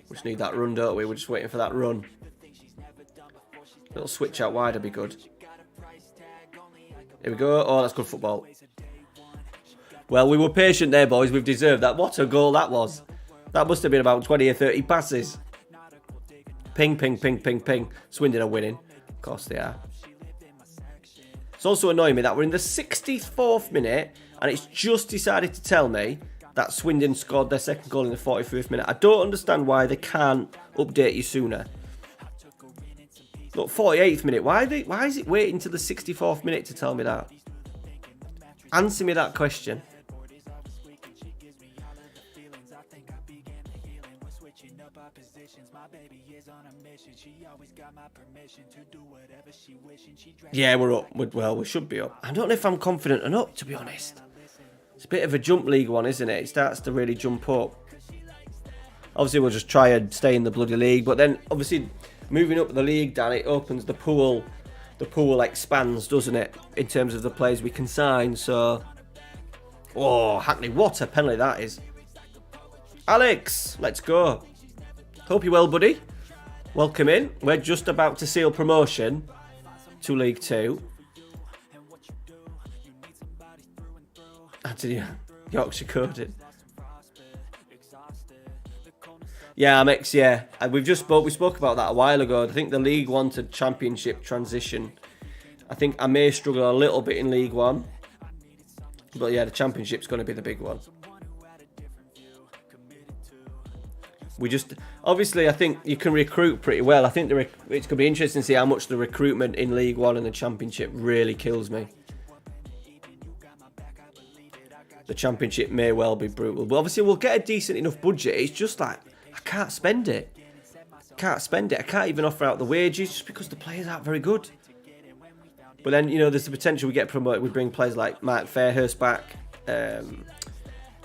Speaker 2: We just need that run, don't we? We're just waiting for that run. Little switch out wide would be good. Here we go. Oh, that's good football. Well, we were patient there, boys. We've deserved that. What a goal that was. That must have been about 20 or 30 passes. Ping, ping, ping, ping, ping. Swindon are winning. Of course they are. It's also annoying me that we're in the 64th minute and it's just decided to tell me that Swindon scored their second goal in the 45th minute. I don't understand why they can't update you sooner. Look, 48th minute. Why is it waiting to the 64th minute to tell me that? Answer me that question. Yeah, we're up. Well, we should be up. I don't know if I'm confident enough, to be honest. It's a bit of a jump league one, isn't it? It starts to really jump up. Obviously, we'll just try and stay in the bloody league. But then, obviously, moving up the league, Dan, it opens the pool. The pool expands, doesn't it? In terms of the players we can sign. So, oh, Hackney, what a penalty that is. Alex, let's go. Hope you're well, buddy. Welcome in. We're just about to seal promotion to League 2. Anthony, Yorkshire coded. Yeah, Amex, yeah. And we spoke about that a while ago. I think the League One to Championship transition. I think I may struggle a little bit in League One. But yeah, the Championship's going to be the big one. Obviously, I think you can recruit pretty well. I think it's going to be interesting to see how much the recruitment in League One and the Championship really kills me. The Championship may well be brutal. But obviously, we'll get a decent enough budget. It's just like, I can't spend it. I can't even offer out the wages just because the players aren't very good. But then, there's the potential we get promoted. We bring players like Mark Fairhurst back.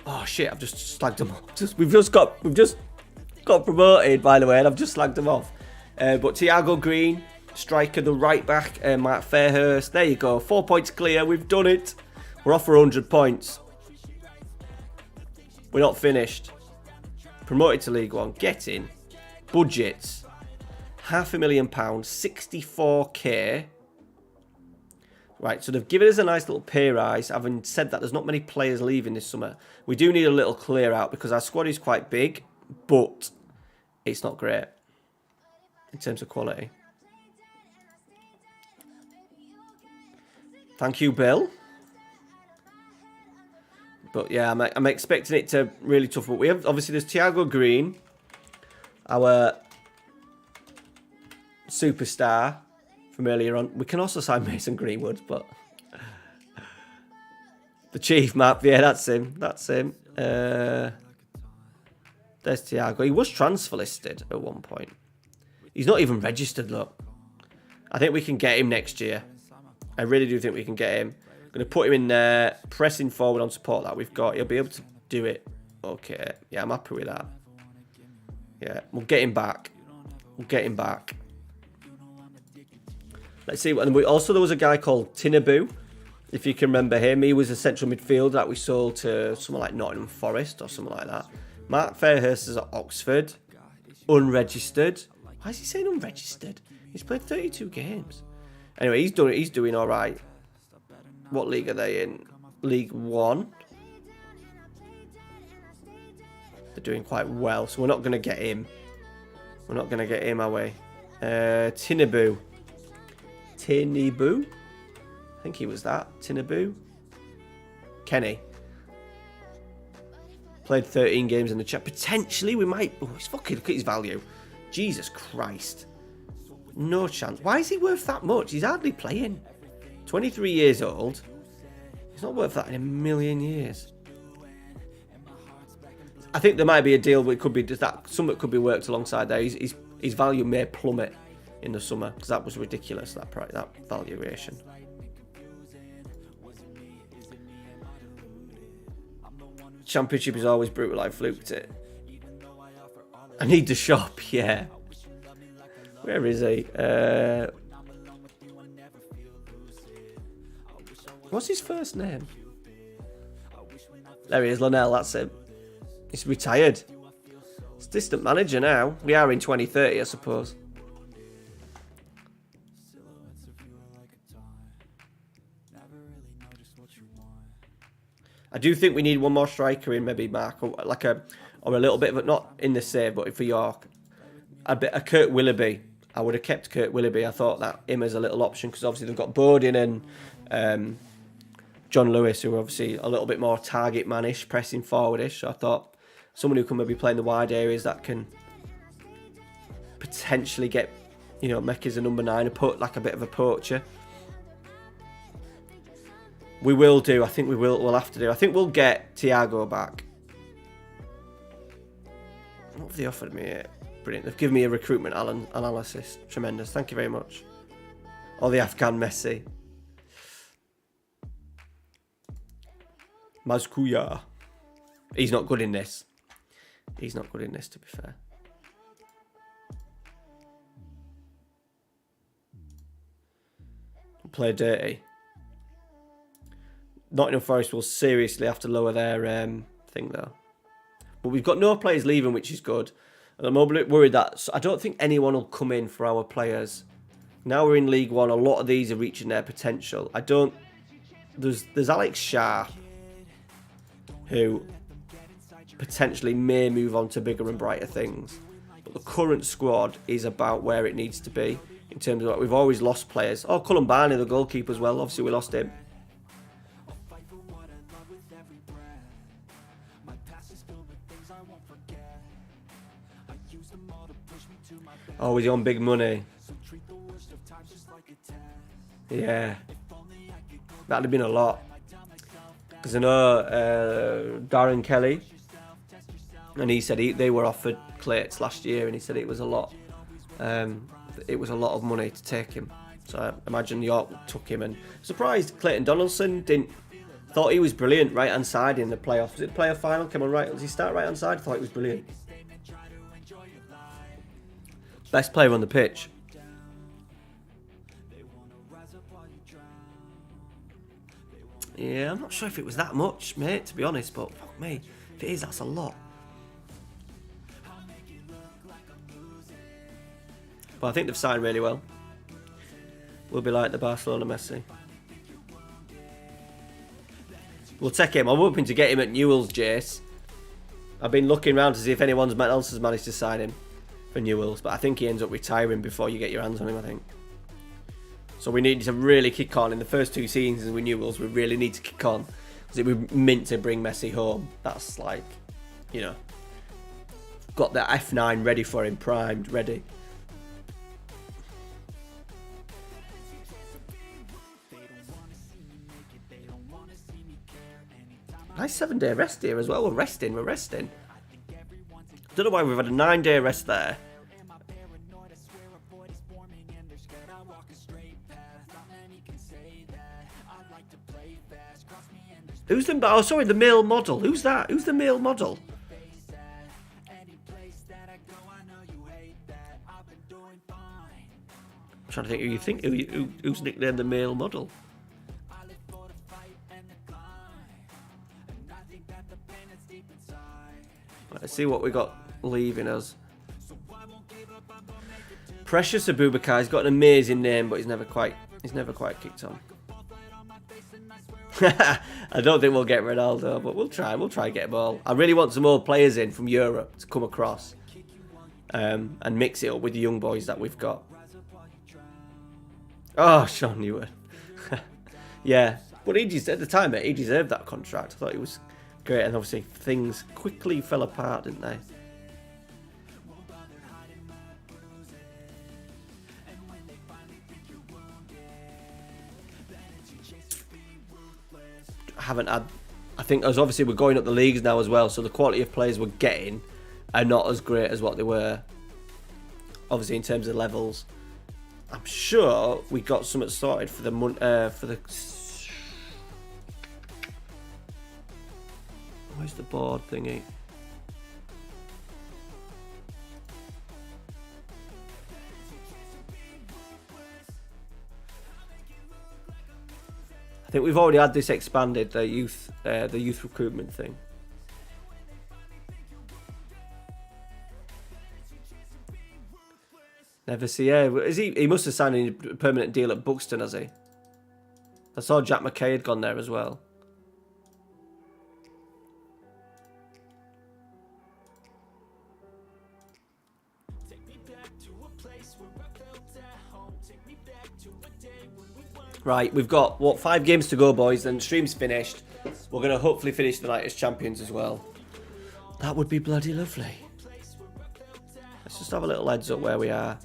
Speaker 2: Oh shit! I've just slagged them off. We've just got promoted, by the way, and I've just slagged them off. But Thiago Green, striker, the right back, Mark Fairhurst. There you go. 4 points clear. We've done it. We're off for 100 points. We're not finished. Promoted to League One. Get in. Budgets. £500,000. 64k. Right, so they've given us a nice little pay rise. Having said that, there's not many players leaving this summer. We do need a little clear out because our squad is quite big, but it's not great in terms of quality. Thank you, Bill. But yeah, I'm expecting it to really tough. But we have, obviously, there's Thiago Green, our superstar from earlier on. We can also sign Mason Greenwood, but the chief map, yeah, that's him. There's Thiago. He was transfer listed at one point. He's not even registered, look. I think we can get him next year. I really do think we can get him. I'm going to put him in there, pressing forward on support that we've got. He'll be able to do it. Okay, yeah, I'm happy with that. Yeah, we'll get him back. Let's see. And also, there was a guy called Tinubu, if you can remember him. He was a central midfielder that we sold to someone like Nottingham Forest or something like that. Mark Fairhurst is at Oxford, unregistered. Why is he saying unregistered? He's played 32 games. Anyway, he's doing all right. What league are they in? League One. They're doing quite well, so we're not going to get him. Are we? Tinubu. I think he was that. Tinubu. Kenny. Played 13 games in the chat. Potentially, we might... Oh, he's fucking... Look at his value. Jesus Christ. No chance. Why is he worth that much? He's hardly playing. 23 years old. He's not worth that in a million years. I think there might be a deal where it could be that something could be worked alongside there. His value may plummet in the summer because that was ridiculous, that valuation. Championship is always brutal. I fluked it. I need the shop, yeah. Where is he? What's his first name? There he is, Lonell, that's him. He's retired. He's assistant manager now. We are in 2030, I suppose. I do think we need one more striker in, maybe Mark, or a little bit of not in the save, but for York, a Kurt Willoughby. I would have kept Kurt Willoughby. I thought that him as a little option because obviously they've got Bowden and John Lewis, who are obviously a little bit more target manish, pressing forwardish. So I thought someone who can maybe play in the wide areas that can potentially get, Mecca as a number 9 and put like a bit of a poacher. We will do. I think we'll have to do. I think we'll get Thiago back. What have they offered me here? Brilliant. They've given me a recruitment analysis. Tremendous. Thank you very much. Or the Afghan Messi. Mazkuya. He's not good in this. To be fair. Play dirty. Nottingham Forest will seriously have to lower their thing though. But we've got no players leaving, which is good. And I'm a bit worried that I don't think anyone will come in for our players. Now we're in League One, a lot of these are reaching their potential. There's Alex Sharp, who potentially may move on to bigger and brighter things. But the current squad is about where it needs to be in terms of what we've always lost players. Oh, Cullen Barney, the goalkeeper as well. Obviously, we lost him. Oh, is he on big money? Yeah. That'd have been a lot. Because I know Darren Kelly, and he said they were offered Clates last year, and he said it was a lot. It was a lot of money to take him. So I imagine York took him. And surprised Clayton Donaldson thought he was brilliant right hand side in the playoffs. Was it the playoff final? Came on right. Does he start right hand side? Thought he was brilliant. Best player on the pitch. Yeah, I'm not sure if it was that much, mate, to be honest, but fuck me, if it is, that's a lot. But I think they've signed really well. We'll be like the Barcelona Messi. We'll take him. I'm hoping to get him at Newell's, Jace. I've been looking around to see if anyone else has managed to sign him for Newell's, but I think he ends up retiring before you get your hands on him, I think. So we need to really kick on. In the first 2 seasons with Newell's, we really need to kick on. Because we're meant to bring Messi home. That's like, you know, got the F9 ready for him, primed, ready. Nice 7-day rest here as well. We're resting. Don't know why we've had a 9-day rest there. Who's the... Oh, sorry, the male model. Who's that? Who's the male model? I'm trying to think who you think. Who's nicknamed the male model? Let's see what we got leaving us. Precious Abubakar. He's got an amazing name, but he's never quite kicked on. I don't think we'll get Ronaldo, but we'll try and get them all. I really want some more players in from Europe to come across and mix it up with the young boys that we've got. Oh, Sean Newton. Yeah, but at the time, he deserved that contract. I thought he was great, and obviously things quickly fell apart, didn't they? I think as obviously we're going up the leagues now as well, so the quality of players we're getting are not as great as what they were, obviously, in terms of levels. I'm sure we got something sorted for the where's the board thingy? I think we've already had this expanded, the youth recruitment thing. Never see. Yeah, is he must have signed a permanent deal at Buxton, has he? I saw Jack McKay had gone there as well. Right, we've got, 5 games to go, boys, then the stream's finished. We're going to hopefully finish the night as champions as well. That would be bloody lovely. Let's just have a little heads up where we are.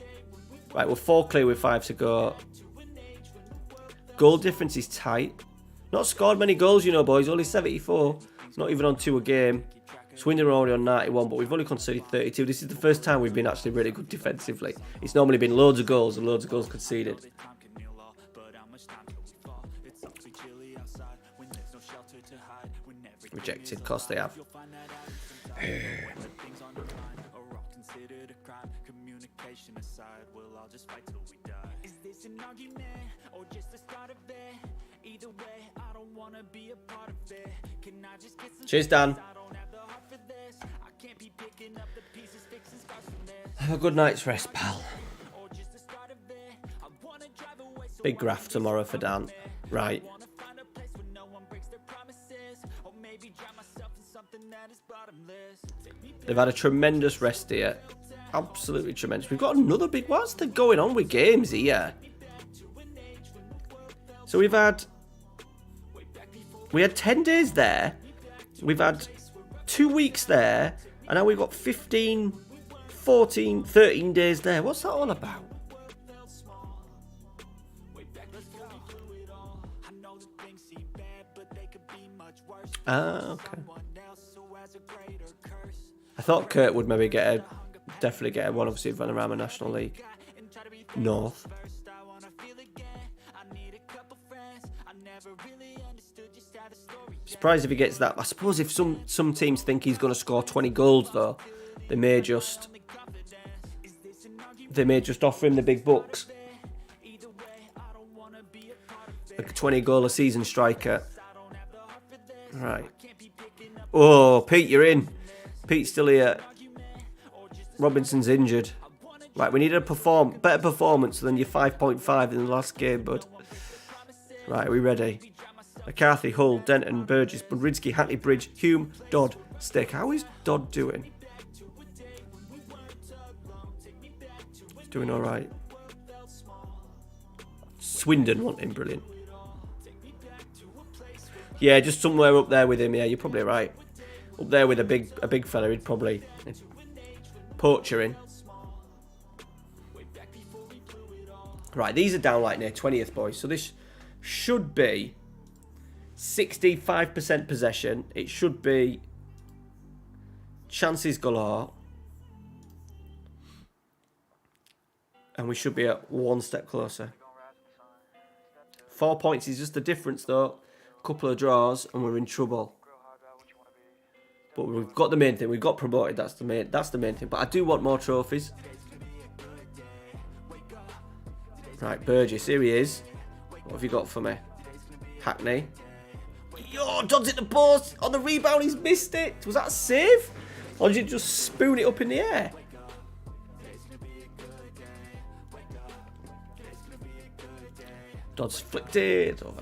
Speaker 2: Right, we're 4 clear with 5 to go. Goal difference is tight. Not scored many goals, you know, boys. Only 74. It's not even on 2 a game. Swindon are already on 91, but we've only conceded 32. This is the first time we've been actually really good defensively. It's normally been loads of goals and loads of goals conceded. Rejected, cost they have. Cheers, Dan. Have a good night's rest, pal. Big graft tomorrow for Dan. Right. They've had a tremendous rest here. Absolutely tremendous. We've got another big... What's going on with games here? So we had 10 days there. We've had 2 weeks there. And now we've got 15, 14, 13 days there. What's that all about? Okay. I thought Kurt would maybe definitely get one, obviously, Vanarama National League North. Surprised if he gets that. I suppose if some teams think he's going to score 20 goals, though, they may just offer him the big bucks. Like a 20-goal-a-season striker. Right. Oh, Pete, you're in. Pete's still here. Robinson's injured. Right, we need a better performance than your 5.5 in the last game, bud. Right, are we ready? McCarthy, Hull, Denton, Burgess, Budrinsky, Hackney, Bridge, Hume, Dodd, Stick. How is Dodd doing? He's doing all right. Swindon want him, brilliant. Yeah, just somewhere up there with him. Yeah, you're probably right. Up there with a big fella, he'd probably poacher in. Right, these are down like near 20th, boys. So this should be 65% possession. It should be chances galore. And we should be at one step closer. 4 points is just the difference, though. A couple of draws, and we're in trouble. But we've got the main thing. We've got promoted. That's the main thing. But I do want more trophies. Right, Burgess. Here he is. What have you got for me? Hackney. Yo, Dodd's hit the post. On the rebound, he's missed it. Was that a save? Or did you just spoon it up in the air? Dodd's flicked it over.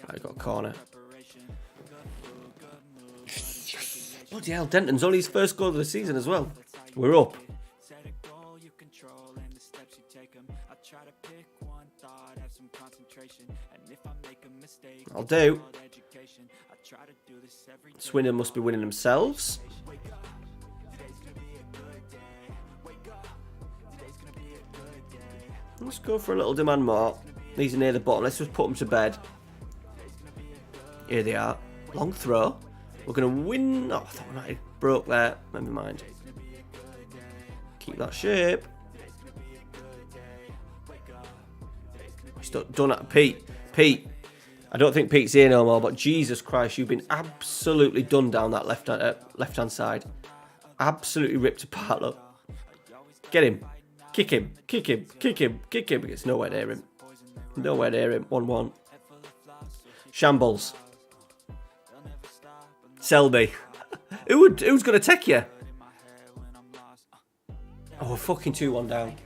Speaker 2: I got a corner. Bloody hell, Denton's only his first goal of the season as well. We're up. I'll do. Swindon must be winning themselves. Let's go for a little demand more. These are near the bottom. Let's just put them to bed. Here they are. Long throw. We're going to win. Oh, I thought we might have broke there. Never mind. Keep that shape. Done at Pete. Pete. I don't think Pete's here no more, but Jesus Christ, you've been absolutely done down that left-hand side. Absolutely ripped apart, look. Get him. Kick him. Kick him. Kick him. Kick him. It's nowhere near him. Nowhere near him. 1-1. Shambles. Selby. Who's going to take you? Oh, we're fucking 2-1 down.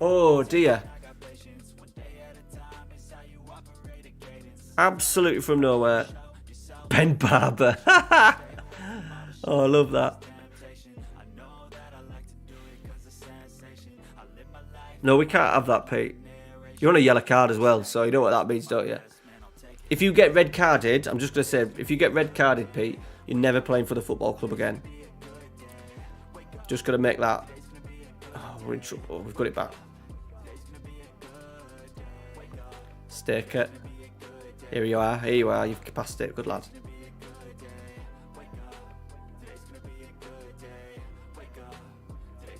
Speaker 2: Oh, dear. Absolutely from nowhere. Ben Barber. Oh, I love that. No, we can't have that, Pete. You're on a yellow card as well, so you know what that means, don't you? If you get red carded, I'm just going to say, if you get red carded, Pete, you're never playing for the football club again. Just going to make that. Oh, we're in trouble. Oh, we've got it back. Staker. Here you are. Here you are. You've passed it. Good lad.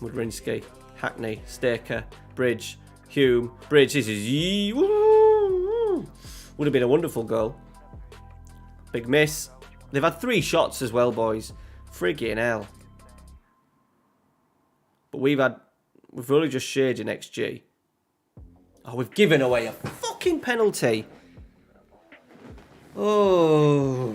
Speaker 2: Budrinsky. Hackney. Staker. Bridge. Hume. Bridge. This is... Would have been a wonderful goal. Big miss. They've had 3 shots as well, boys. Friggin' hell. But we've only just shared in XG. Oh, we've given away a fucking penalty. Oh,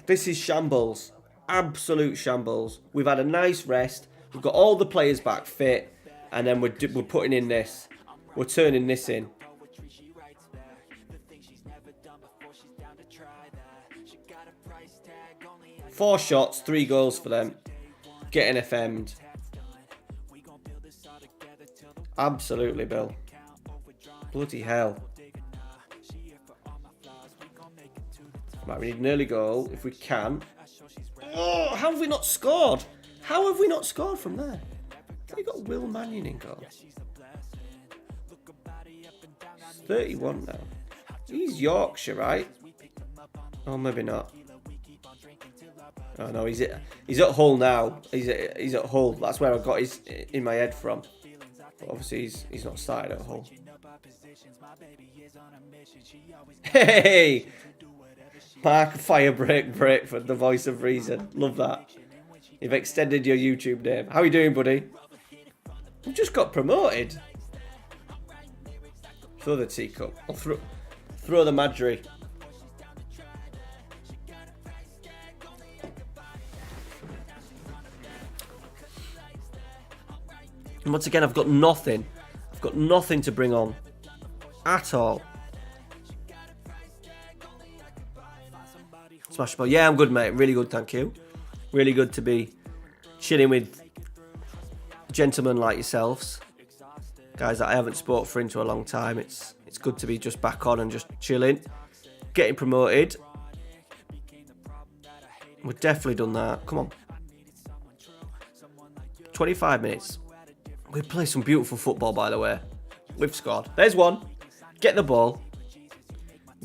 Speaker 2: this is shambles. Absolute shambles. We've had a nice rest. We've got all the players back fit. and then we're putting in this. We're turning this in. 4 shots, 3 goals for them. Getting FM'd. Absolutely, Bill. Bloody hell. Right, we need an early goal if we can. Oh, how have we not scored? How have we not scored from there? We got Will Mannion in goal. 31 now. He's Yorkshire, right? Oh, maybe not. Oh no, he's at Hull now. He's at Hull. That's where I got his in my head from. But obviously he's not started at Hull. Hey, Mark Fire break for the voice of reason. Love that. You've extended your YouTube name. How are you doing, buddy? We've just got promoted. Throw the teacup. I'll throw the Madry. And once again, I've got nothing. I've got nothing to bring on at all. Smash ball. Yeah, I'm good, mate. Really good, thank you. Really good to be chilling with gentlemen like yourselves. Guys that I haven't spoke for into a long time. It's good to be just back on and just chilling. Getting promoted. We've definitely done that. Come on. 25 minutes. We play some beautiful football, by the way. We've scored. There's one. Get the ball.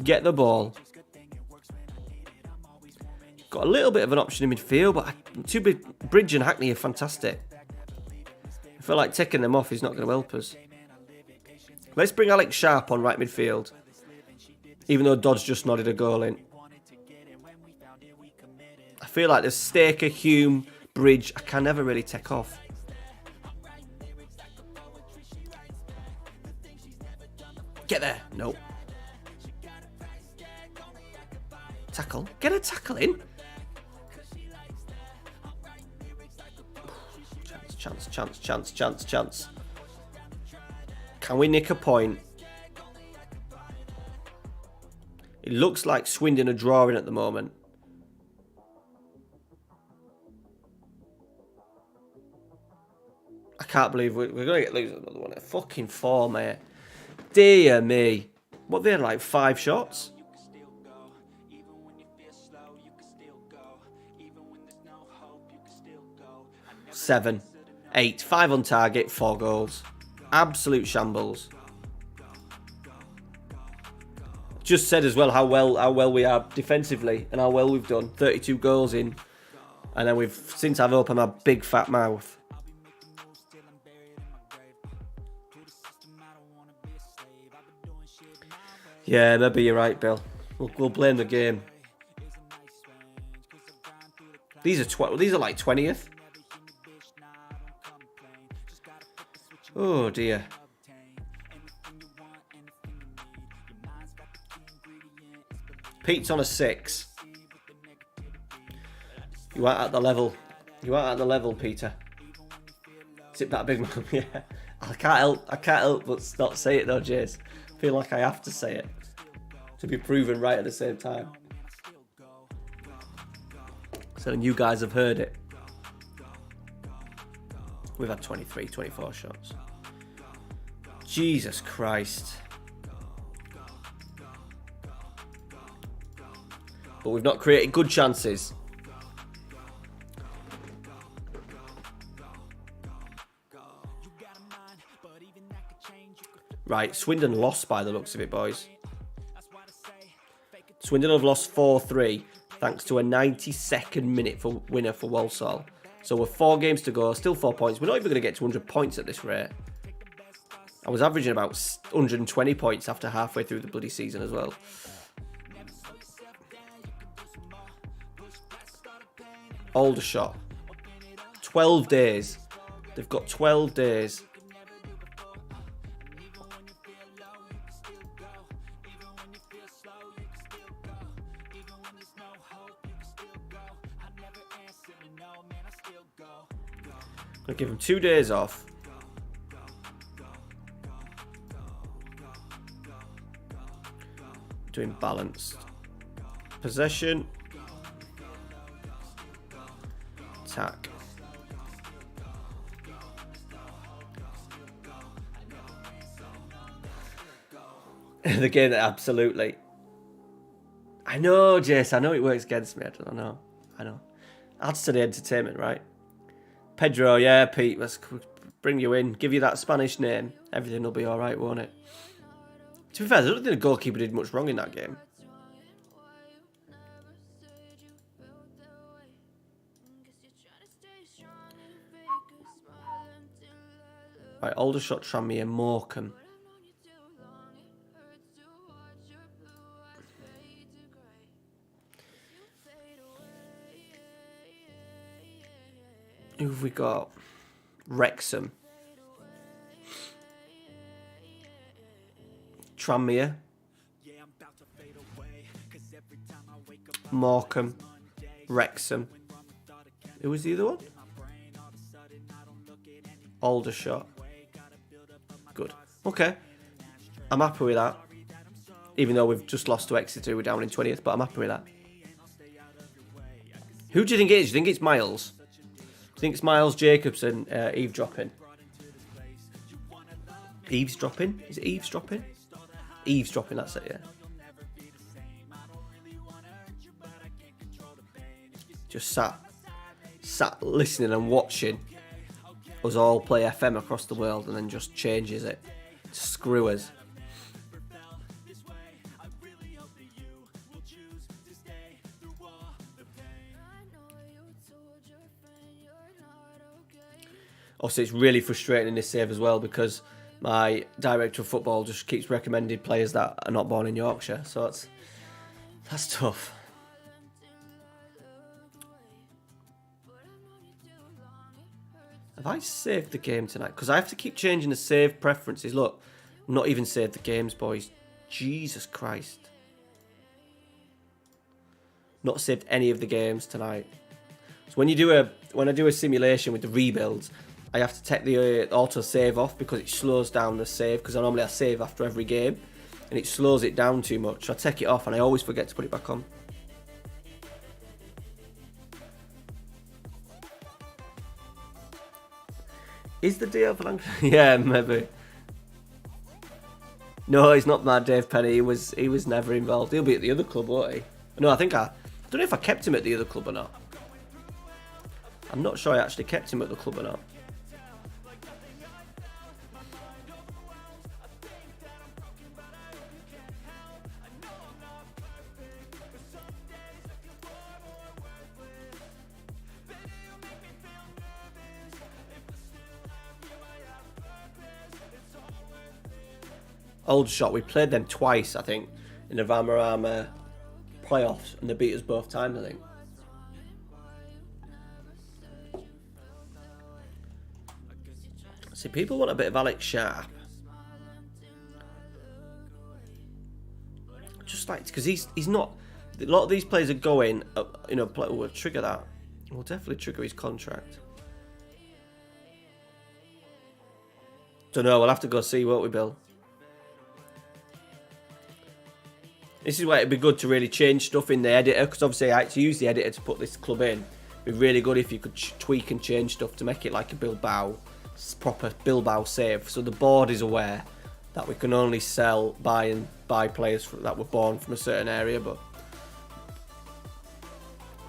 Speaker 2: Get the ball. Got a little bit of an option in midfield, but Bridge and Hackney are fantastic. I feel like taking them off is not going to help us. Let's bring Alex Sharp on right midfield. Even though Dodd's just nodded a goal in. I feel like there's Staker, Hume, Bridge. I can never really take off. Get there. Nope. Tackle. Get a tackle in. Chance. Can we nick a point? It looks like Swindon are drawing at the moment. I can't believe we're going to lose another one. Fucking 4, mate. Dear me. What, they had like 5 shots? 7, 8, 5 on target, 4 goals. Absolute shambles. Just said as well how well we are defensively and how well we've done. 32 goals in, and then since I've opened my big fat mouth. Yeah, maybe you're right, Bill. We'll blame the game. These are like 20th. Oh dear. Pete's on a 6. You aren't at the level. You aren't at the level, Peter. Tip that big man. Yeah. I can't help but not say it though, Jace. I feel like I have to say it to be proven right at the same time. So then you guys have heard it. We've had 23, 24 shots. Jesus Christ. But we've not created good chances. Right, Swindon lost by the looks of it, boys. Swindon have lost 4-3 thanks to a 92nd minute winner for Walsall. So we're 4 games to go, still 4 points. We're not even going to get to 100 points at this rate. I was averaging about 120 points after halfway through the bloody season as well. Aldershot. 12 days. They've got 12 days. I'll give them 2 days off. Doing balanced. Possession. Attack. The game that absolutely. I know, Jace. I know it works against me. I know. Adds to the entertainment, right? Pedro, yeah, Pete. Let's bring you in. Give you that Spanish name. Everything will be all right, won't it? To be fair, I don't think the goalkeeper did much wrong in that game. Right, Aldershot, Tranmere, Morecambe. Who have we got? Wrexham. Tranmere. Morecambe. Wrexham. Who was the other one? Aldershot. Good. Okay. I'm happy with that. Even though we've just lost to Exeter, we're down in 20th, but I'm happy with that. Who do you think it is? Do you think it's Miles? Do you think it's Miles Jacobson eavesdropping? Eavesdropping? Is it eavesdropping? Eavesdropping, that's it, yeah. Just sat listening and watching us all play FM across the world and then just changes it to screw us. Also, it's really frustrating in this save as well because my director of football just keeps recommending players that are not born in Yorkshire, so that's tough. Have I saved the game tonight? Because I have to keep changing the save preferences. Look, not even saved the games, boys. Jesus Christ. Not saved any of the games tonight. So when I do a simulation with the rebuilds, I have to take the auto save off because it slows down the save. Because I save after every game, and it slows it down too much. So I take it off, and I always forget to put it back on. Is the deal for Yeah, maybe. No, he's not mad, Dave Penny. He was never involved. He'll be at the other club, won't he? No, I don't know if I kept him at the other club or not. I'm not sure I actually kept him at the club or not. Aldershot, we played them twice, I think, in the Valderrama playoffs, and they beat us both times, I think. See, people want a bit of Alex Sharp. Just like, because he's not. A lot of these players are going, will trigger that. We'll definitely trigger his contract. Don't know, we'll have to go see, won't we, Bill? This is why it'd be good to really change stuff in the editor, because obviously I had to use the editor to put this club in. It'd be really good if you could tweak and change stuff to make it like a Bilbao, proper Bilbao save. So the board is aware that we can only buy players that were born from a certain area, but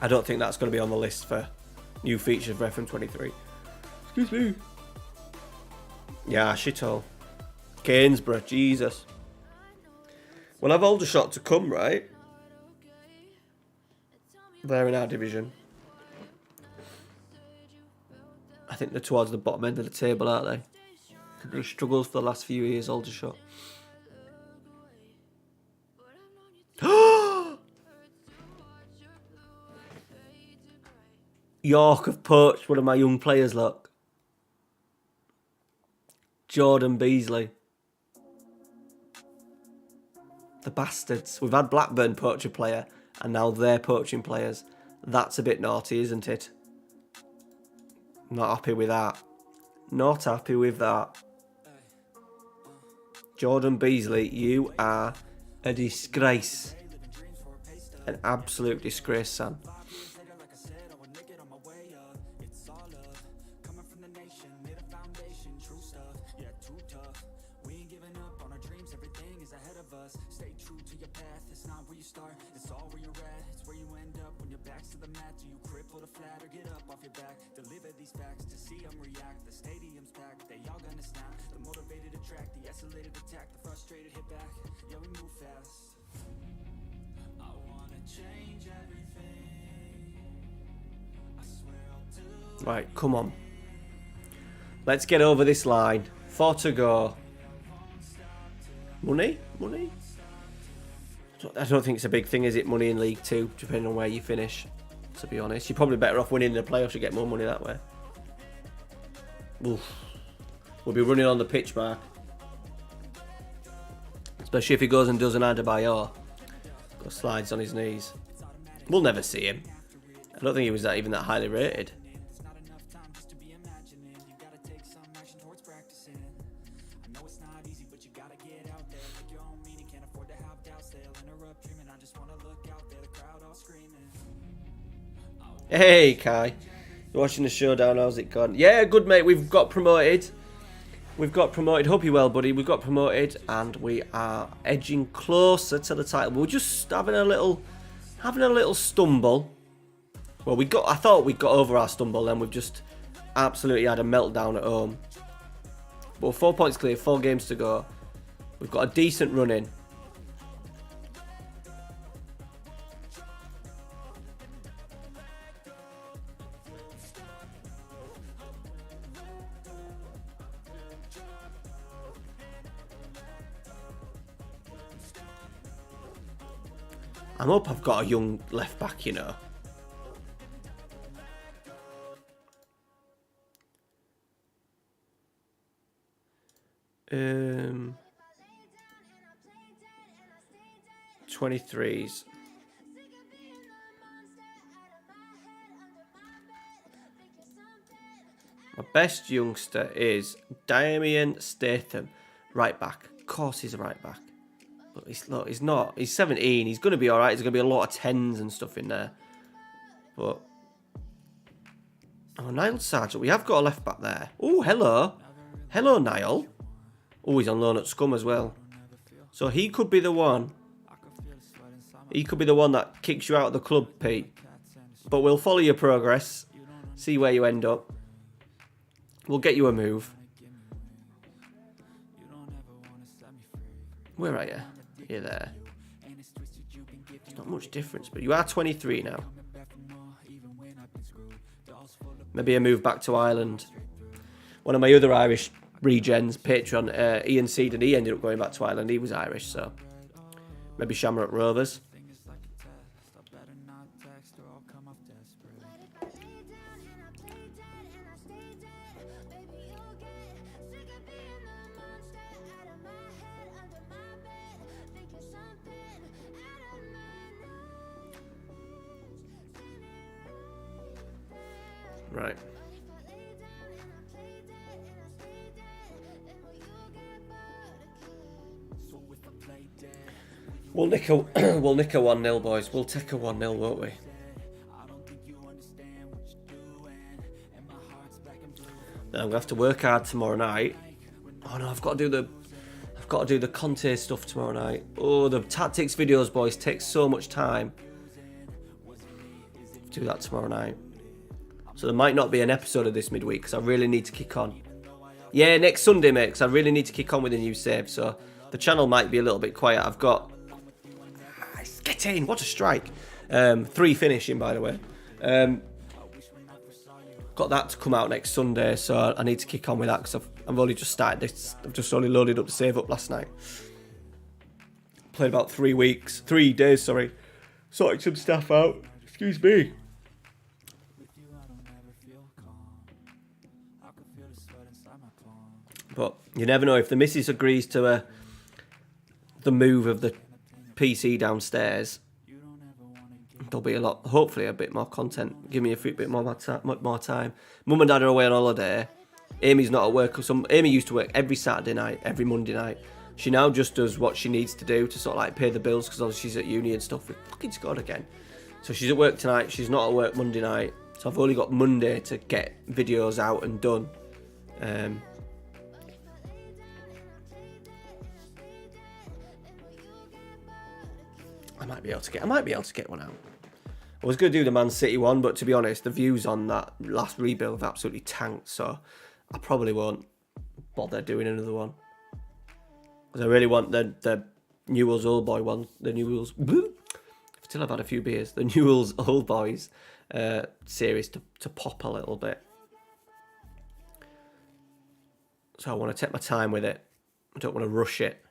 Speaker 2: I don't think that's going to be on the list for new features for FM23. Excuse me. Yeah, shithole. Gainsborough, Jesus. We'll have Aldershot to come, right? They're in our division. I think they're towards the bottom end of the table, aren't they? They've struggled for the last few years, Aldershot. York have poached one of my young players, look. Jordan Beasley. The bastards. We've had Blackburn poach a player, and now they're poaching players. That's a bit naughty, isn't it? Not happy with that. Not happy with that. Jordan Beasley, you are A disgrace. An absolute disgrace, Sam. Right, come on. Let's get over this line. 4 to go. Money? Money? I don't think it's a big thing, is it? Money in League 2, depending on where you finish, to be honest. You're probably better off winning the playoffs to get more money that way. Oof. We'll be running on the pitch, Mark. Especially if he goes and does an Adebayor. Go slides on his knees. We'll never see him. I don't think he was even that highly rated. Hey Kai, you're watching the showdown, how's it gone? Yeah, good mate, we've got promoted. Hope you're well, buddy. We've got promoted and we are edging closer to the title. We're just having a little stumble. Well, I thought we got over our stumble, then we've just absolutely had a meltdown at home. But 4 points clear, 4 games to go. We've got a decent run in. I'm up, I've got a young left back, you know. Um, 23s. My best youngster is Damien Statham, right back. Of course he's a right back. But he's not. He's 17. He's going to be all right. There's going to be a lot of 10s and stuff in there. But... oh, Niall Sargent. We have got a left back there. Oh, hello. Hello, Niall. Oh, he's on loan at Scum as well. So he could be the one. He could be the one that kicks you out of the club, Pete. But we'll follow your progress. See where you end up. We'll get you a move. Where are you? You're there. It's not much difference, but you are 23 now. Maybe a move back to Ireland. One of my other Irish regens, Patreon, Ian Seedon, he ended up going back to Ireland. He was Irish, so maybe Shamrock Rovers. Right. We'll nick a 1-0, boys. We'll take a 1-0, won't we? Now I'm gonna have to work hard tomorrow night. Oh no, I've got to do the Conte stuff tomorrow night. Oh, the tactics videos, boys, take so much time. Do that tomorrow night. So there might not be an episode of this midweek because I really need to kick on. Yeah, next Sunday, mate, because I really need to kick on with a new save. So the channel might be a little bit quiet. I've got... get in! What a strike. 3 finishing, by the way. Got that to come out next Sunday, so I need to kick on with that because I've only just started this. I've just only loaded up the save up last night. Played about 3 days, sorry. Sorting some stuff out. Excuse me. But you never know if the missus agrees to the move of the PC downstairs. There'll be hopefully a bit more content. Give me a bit more time. Mum and Dad are away on holiday. Amy's not at work. Amy used to work every Saturday night, every Monday night. She now just does what she needs to do to sort of like pay the bills, because obviously she's at uni and stuff. We fucking scored again. So she's at work tonight. She's not at work Monday night. So I've only got Monday to get videos out and done. I might be able to get one out. I was going to do the Man City one, but to be honest, the views on that last rebuild have absolutely tanked, so I probably won't bother doing another one. Because I really want the Newell's Old Boy one, still have had a few beers, the Newell's Old Boys series to pop a little bit. So I want to take my time with it. I don't want to rush it.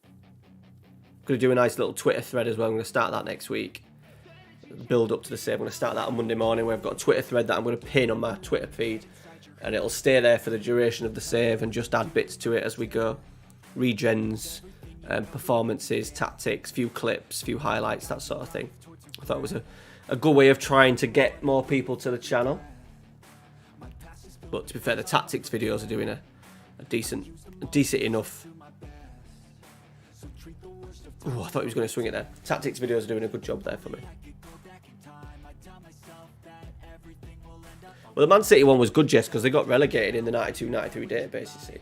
Speaker 2: I'm going to do a nice little Twitter thread as well. I'm going to start that next week. Build up to the save. I'm going to start that on Monday morning, where I've got a Twitter thread that I'm going to pin on my Twitter feed, and it'll stay there for the duration of the save and just add bits to it as we go. Regens, performances, tactics, few clips, few highlights, that sort of thing. I thought it was a good way of trying to get more people to the channel. But to be fair, the tactics videos are doing a decent enough. Oh, I thought he was going to swing it there. Tactics videos are doing a good job there for me. Well, the Man City one was good, Jess, because they got relegated in the 92-93 database, you see.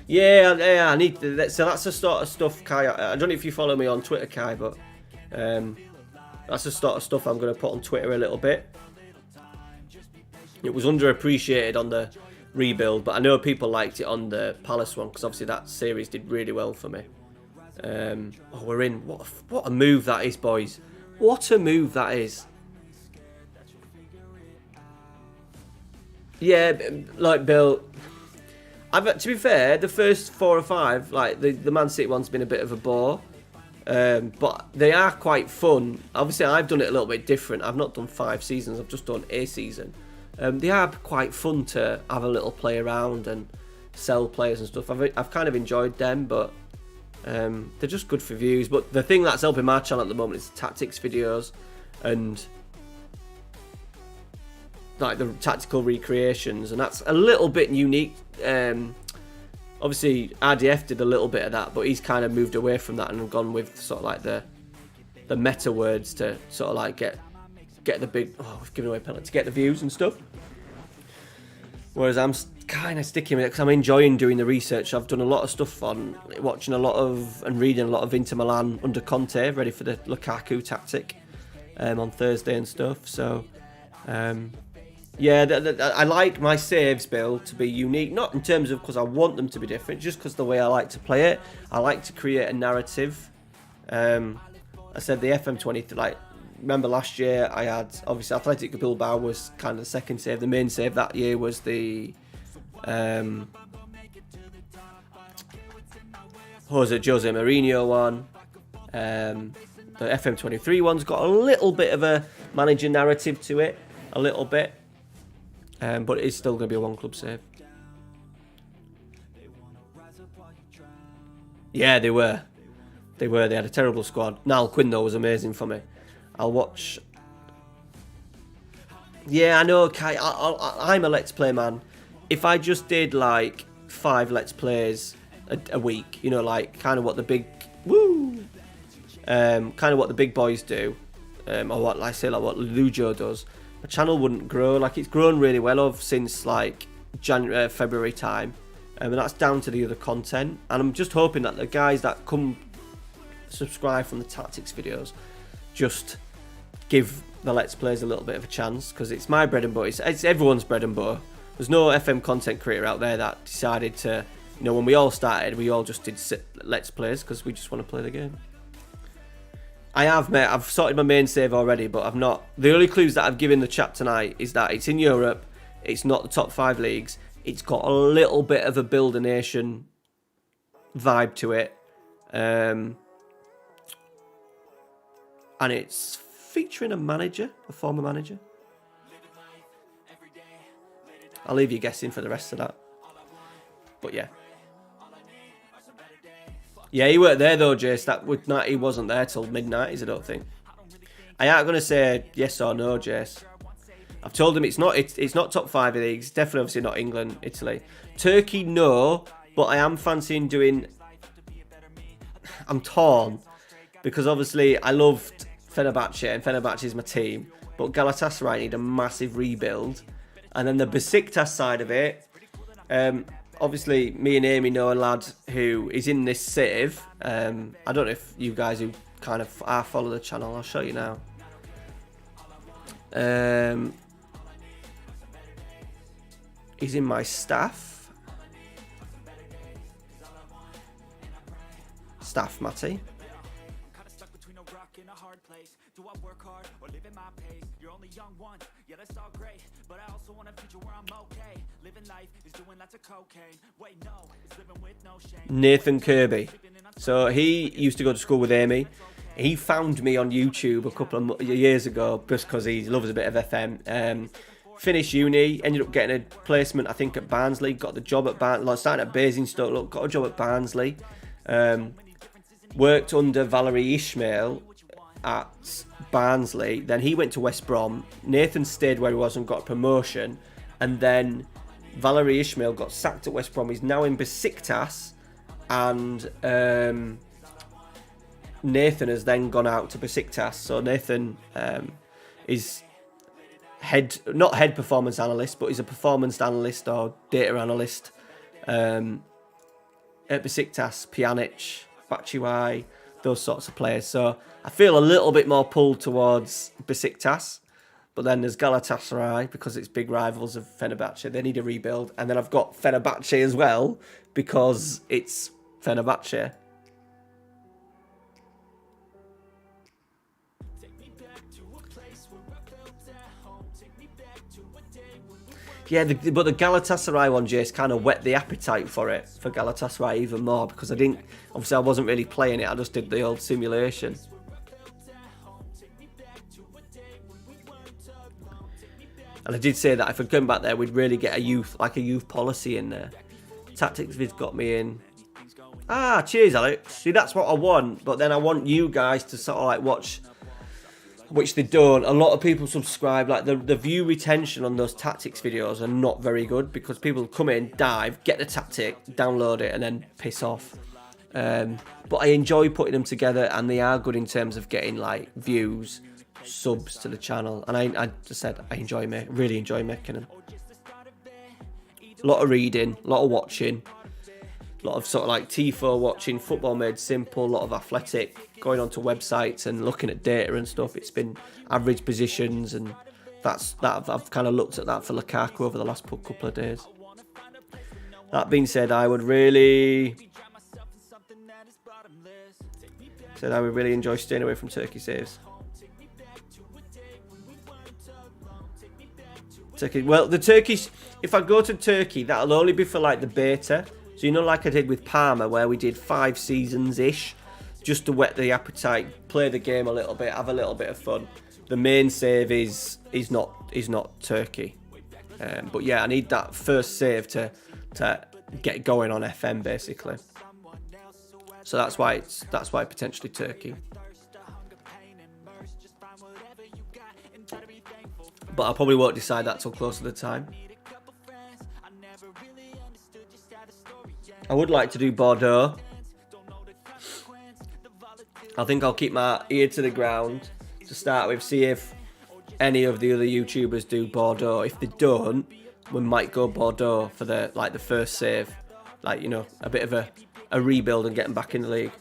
Speaker 2: Yeah, I need to, so that's the sort of stuff, Kai. I don't know if you follow me on Twitter, Kai, but that's the sort of stuff I'm going to put on Twitter a little bit. It was underappreciated on the rebuild, but I know people liked it on the Palace one, because obviously that series did really well for me. We're in. What a move that is, boys. What a move that is. Yeah, like Bill. To be fair, the first 4 or 5, like the Man City one's been a bit of a bore, but they are quite fun. Obviously, I've done it a little bit different. I've not done 5 seasons. I've just done a season. They are quite fun to have a little play around and sell players and stuff. I've kind of enjoyed them, but they're just good for views. But the thing that's helping my channel at the moment is the tactics videos and like the tactical recreations, and that's a little bit unique. Obviously RDF did a little bit of that, but he's kind of moved away from that and gone with sort of like the meta words to sort of like get the big, we've given away penalty, to get the views and stuff. Whereas I'm kind of sticking with it because I'm enjoying doing the research. I've done a lot of stuff on watching a lot of and reading a lot of Inter Milan under Conte, ready for the Lukaku tactic on Thursday and stuff. So yeah, I like my saves, Bill, to be unique, not in terms of because I want them to be different, just because the way I like to play it. I like to create a narrative. I said the FM23, like, remember last year I had, obviously Athletic Bilbao was kind of the second save. The main save that year was the Jose Mourinho one. The FM23 one's got a little bit of a manager narrative to it, a little bit. But it's still going to be a one club save. Yeah, they were. They had a terrible squad. Niall Quinn, though, was amazing for me. I'll watch. Yeah, I know, Kai. I'm a Let's Play man. If I just did like 5 Let's Plays a week, you know, like kind of what the big kind of what the big boys do, or what what Lujo does. My channel wouldn't grow. Like, it's grown really well since like January, February time, and that's down to the other content. And I'm just hoping that the guys that come subscribe from the tactics videos just give the Let's Plays a little bit of a chance, because it's my bread and butter. It's everyone's bread and butter. There's no FM content creator out there that decided to, you know, when we all started, we all just did Let's Plays because we just want to play the game. I've sorted my main save already, but I've not. The only clues that I've given the chat tonight is that it's in Europe, it's not the top 5 leagues, it's got a little bit of a Build a Nation vibe to it, and it's featuring a former manager. I'll leave you guessing for the rest of that. But yeah. Yeah, he weren't there though, Jace. He wasn't there till mid-90s, I don't think. I ain't gonna say yes or no, Jace. I've told him it's not top 5 leagues. Definitely, obviously not England, Italy, Turkey. No, But I am fancying doing... I'm torn, because obviously I loved Fenerbahce, and Fenerbahce is my team, but Galatasaray need a massive rebuild. And then the Besiktas side of it, obviously me and Amy know a lad who is in this save. I don't know if you guys who kind of follow the channel, I'll show you now. He's in my staff, Matty. Nathan Kirby. So he used to go to school with Amy. He found me on YouTube a couple of years ago just because he loves a bit of FM. Finished uni, ended up getting a placement, I think, at Barnsley. Got the job at Barnsley. Started at Basingstoke. Look, got a job at Barnsley. Worked under Valerie Ishmael at Barnsley. Then he went to West Brom. Nathan stayed where he was and got a promotion. And then Valerie Ishmael got sacked at West Brom. He's now in Besiktas. And Nathan has then gone out to Besiktas. So Nathan is not head performance analyst, but he's a performance analyst or data analyst at Besiktas, Pjanic, Batshuayi, those sorts of players. So I feel a little bit more pulled towards Besiktas. But then there's Galatasaray, because it's big rivals of Fenerbahce. They need a rebuild. And then I've got Fenerbahce as well, because it's Fenerbahce. Yeah, but the Galatasaray one, Jace, kind of whet the appetite for Galatasaray even more, because obviously I wasn't really playing it, I just did the old simulation. And I did say that if I'd come back there, we'd really get a youth policy in there. Tactics Vid's got me in. Ah, cheers, Alex. See, that's what I want, but then I want you guys to sort of like watch, which they don't. A lot of people subscribe, like the view retention on those tactics videos are not very good, because people come in, dive, get the tactic, download it, and then piss off. But I enjoy putting them together, and they are good in terms of getting like views, subs to the channel, and I just said I really enjoy making them. A lot of reading, a lot of watching, a lot of sort of like TIFO watching, Football Made Simple, a lot of athletic, going onto websites and looking at data and stuff. It's been average positions, and I've kind of looked at that for Lukaku over the last couple of days. That being said, I would really enjoy staying away from Turkey saves. Turkey. Well, the Turkish, if I go to Turkey, that'll only be for like the beta. So, you know, like I did with Parma, where we did 5 seasons-ish, just to whet the appetite, play the game a little bit, have a little bit of fun. The main save is not Turkey. But yeah, I need that first save to get going on FM, basically. So that's why potentially Turkey. But I probably won't decide that till close to the time. I would like to do Bordeaux. I think I'll keep my ear to the ground to start with, see if any of the other YouTubers do Bordeaux. If they don't, we might go Bordeaux for the first save. Like, you know, a bit of a rebuild and getting back in the league.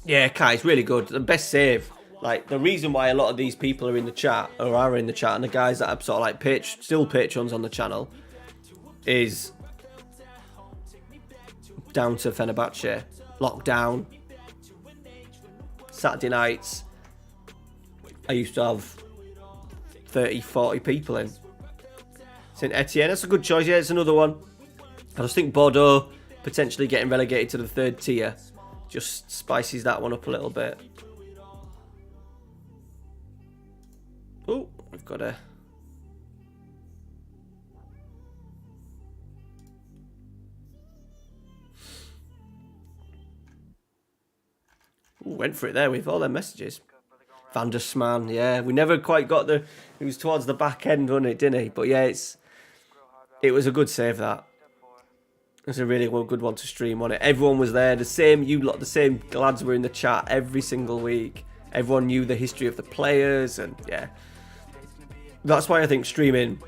Speaker 2: Yeah, Kai, it's really good. The best save. Like, the reason why a lot of these people are in the chat, or are in the chat, and the guys that are sort of like still patrons on the channel, is down to Fenerbahce. Lockdown. Saturday nights, I used to have 30, 40 people in. Saint Etienne, that's a good choice. Yeah, it's another one. I just think Bordeaux potentially getting relegated to the 3rd tier just spices that one up a little bit. Oh, we've got a... Ooh, went for it there with all their messages. Van der Sman, yeah. We never quite got the... It was towards the back end, wasn't it, didn't he? But yeah, it's It was a good save, that. It was a really good one to stream on it. Everyone was there. The same lads were in the chat every single week. Everyone knew the history of the players, and yeah. That's why I think streaming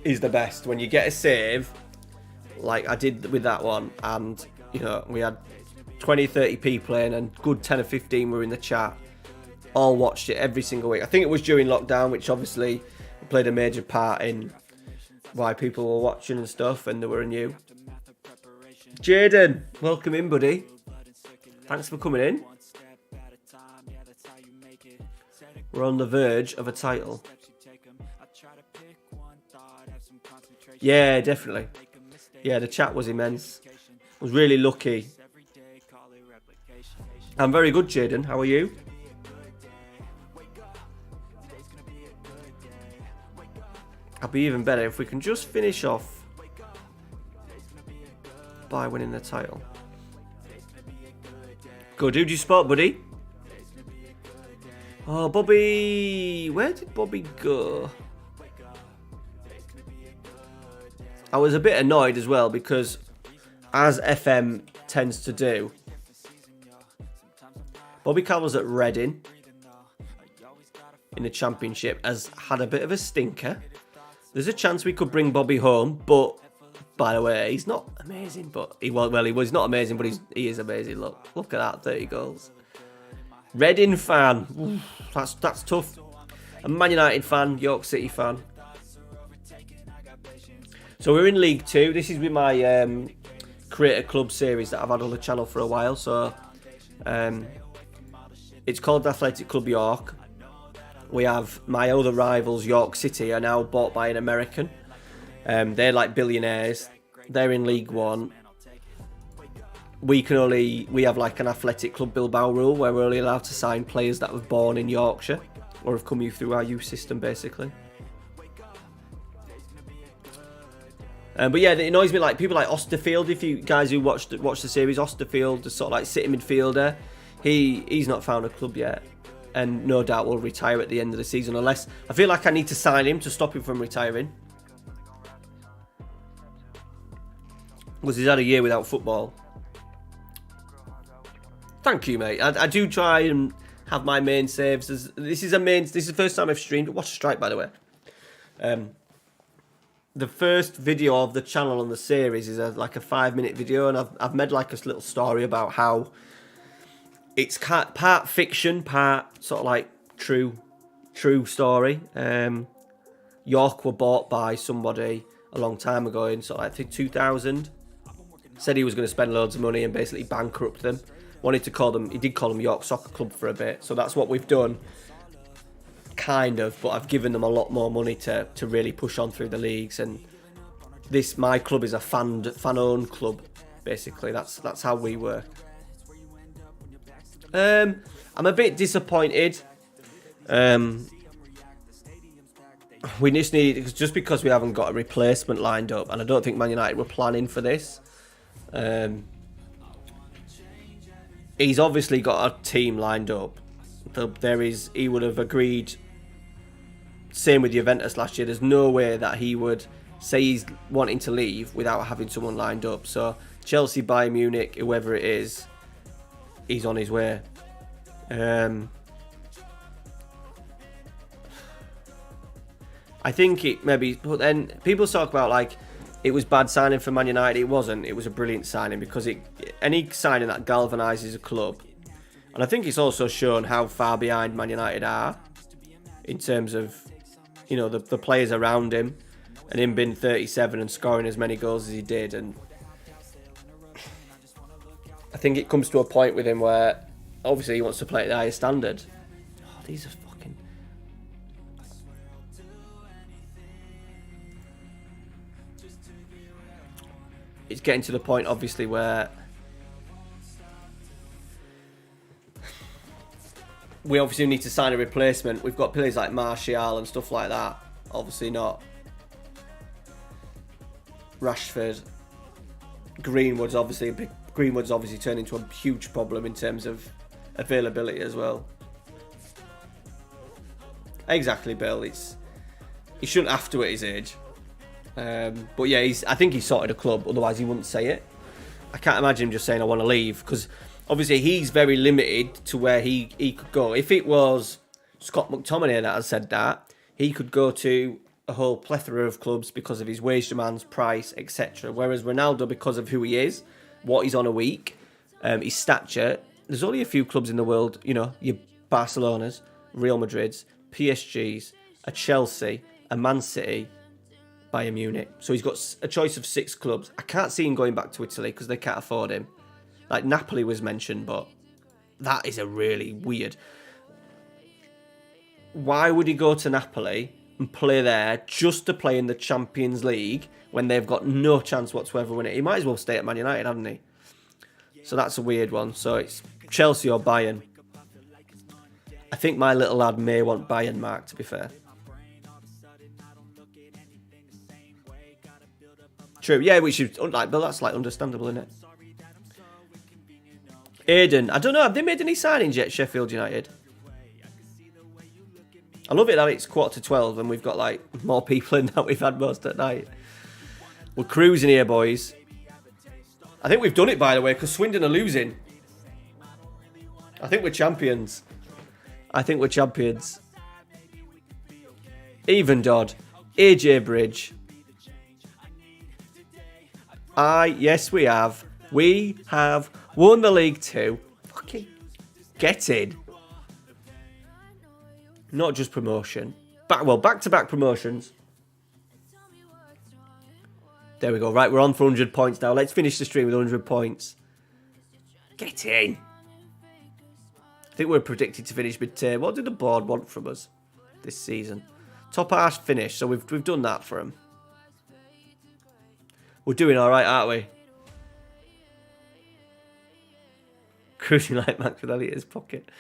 Speaker 2: is the best. When you get a save, like I did with that one, and you know, we had 20, 30 people in, and good 10 or 15 were in the chat. All watched it every single week. I think it was during lockdown, which obviously played a major part in why people were watching and stuff, and they were new. Jaden, welcome in, buddy. Thanks for coming in. We're on the verge of a title. Yeah, definitely. Yeah, the chat was immense. I was really lucky. I'm very good, Jaden. How are you? I'll be even better if we can just finish off by winning the title. Good. Who do you spot, buddy? Oh, Bobby. Where did Bobby go? I was a bit annoyed as well because, as FM tends to do, Bobby Callow's at Reading in the Championship has had a bit of a stinker. There's a chance we could bring Bobby home, but by the way, he's not amazing. But he was not amazing, but he is amazing. Look at that, 30 goals. Reading fan, oof, that's tough. A Man United fan, York City fan. So we're in League 2. This is with my Create a Club series that I've had on the channel for a while. So it's called Athletic Club York. We have my other rivals, York City, are now bought by an American. They're like billionaires. They're in League 1. We have like an Athletic Club Bilbao rule where we're only allowed to sign players that were born in Yorkshire or have come through our youth system, basically. But yeah, it annoys me, like people like Osterfield. If you guys who watch the series, Osterfield, the sort of like sitting midfielder, he's not found a club yet, and no doubt will retire at the end of the season, unless I feel like I need to sign him to stop him from retiring, because he's had a year without football. Thank you, mate. I do try and have my main saves. This is the first time I've streamed. Watch the strike, by the way. The first video of the channel on the series is like a 5-minute video, and I've made like a little story about how it's part fiction, part sort of like true story. York were bought by somebody a long time ago in sort of like 2000. Said he was going to spend loads of money and basically bankrupt them. He did call them York Soccer Club for a bit. So that's what we've done, kind of. But I've given them a lot more money to really push on through the leagues. And my club is a fan-owned club, basically. That's how we work. I'm a bit disappointed. We just need, just because we haven't got a replacement lined up, and I don't think Man United were planning for this. He's obviously got a team lined up. He would have agreed. Same with Juventus last year. There's no way that he would say he's wanting to leave without having someone lined up. So Chelsea, Bayern Munich, whoever it is, he's on his way. I think it maybe, but then people talk about like it was bad signing for Man United. It wasn't. It was a brilliant signing because any signing that galvanises a club, and I think it's also shown how far behind Man United are in terms of, you know, the players around him, and him being 37 and scoring as many goals as he did. And I think it comes to a point with him where obviously he wants to play at the highest standard. Oh, these are fucking... It's getting to the point, obviously, where we obviously need to sign a replacement. We've got players like Martial and stuff like that. Obviously not Rashford. Greenwood's obviously turned into a huge problem in terms of availability as well. Exactly, Bill. He shouldn't have to at his age. But yeah, I think he's sorted a club, otherwise he wouldn't say it. I can't imagine him just saying I want to leave, because obviously he's very limited to where he could go. If it was Scott McTominay that has said that, he could go to a whole plethora of clubs because of his wage demands, price, etc. Whereas Ronaldo, because of who he is, what he's on a week, his stature, there's only a few clubs in the world, you know, your Barcelonas, Real Madrids, PSGs, a Chelsea, a Man City, Bayern Munich. So he's got a choice of 6 clubs. I can't see him going back to Italy because they can't afford him. Like Napoli was mentioned, but that is a really weird. Why would he go to Napoli and play there just to play in the Champions League when they've got no chance whatsoever winning it? He might as well stay at Man United, hadn't he? So that's a weird one. So it's Chelsea or Bayern. I think my little lad may want Bayern, Mark, to be fair. True, yeah, which is like, but that's like understandable, isn't it? Aiden, I don't know, have they made any signings yet, Sheffield United? I love it that it's 11:45 and we've got like more people in than we've had most at night. We're cruising here, boys. I think we've done it, by the way, because Swindon are losing. I think we're champions. Even Dodd. AJ Bridge. Yes, we have. We have won the League 2. Fucking get in. Not just promotion. Back-to-back promotions. There we go. Right, we're on for 100 points now. Let's finish the stream with 100 points. Get in. I think we're predicted to finish mid-tier. What did the board want from us this season? Top half finish, so we've done that for them. We're doing all right, aren't we? Cruising like Max with Elliot's pocket.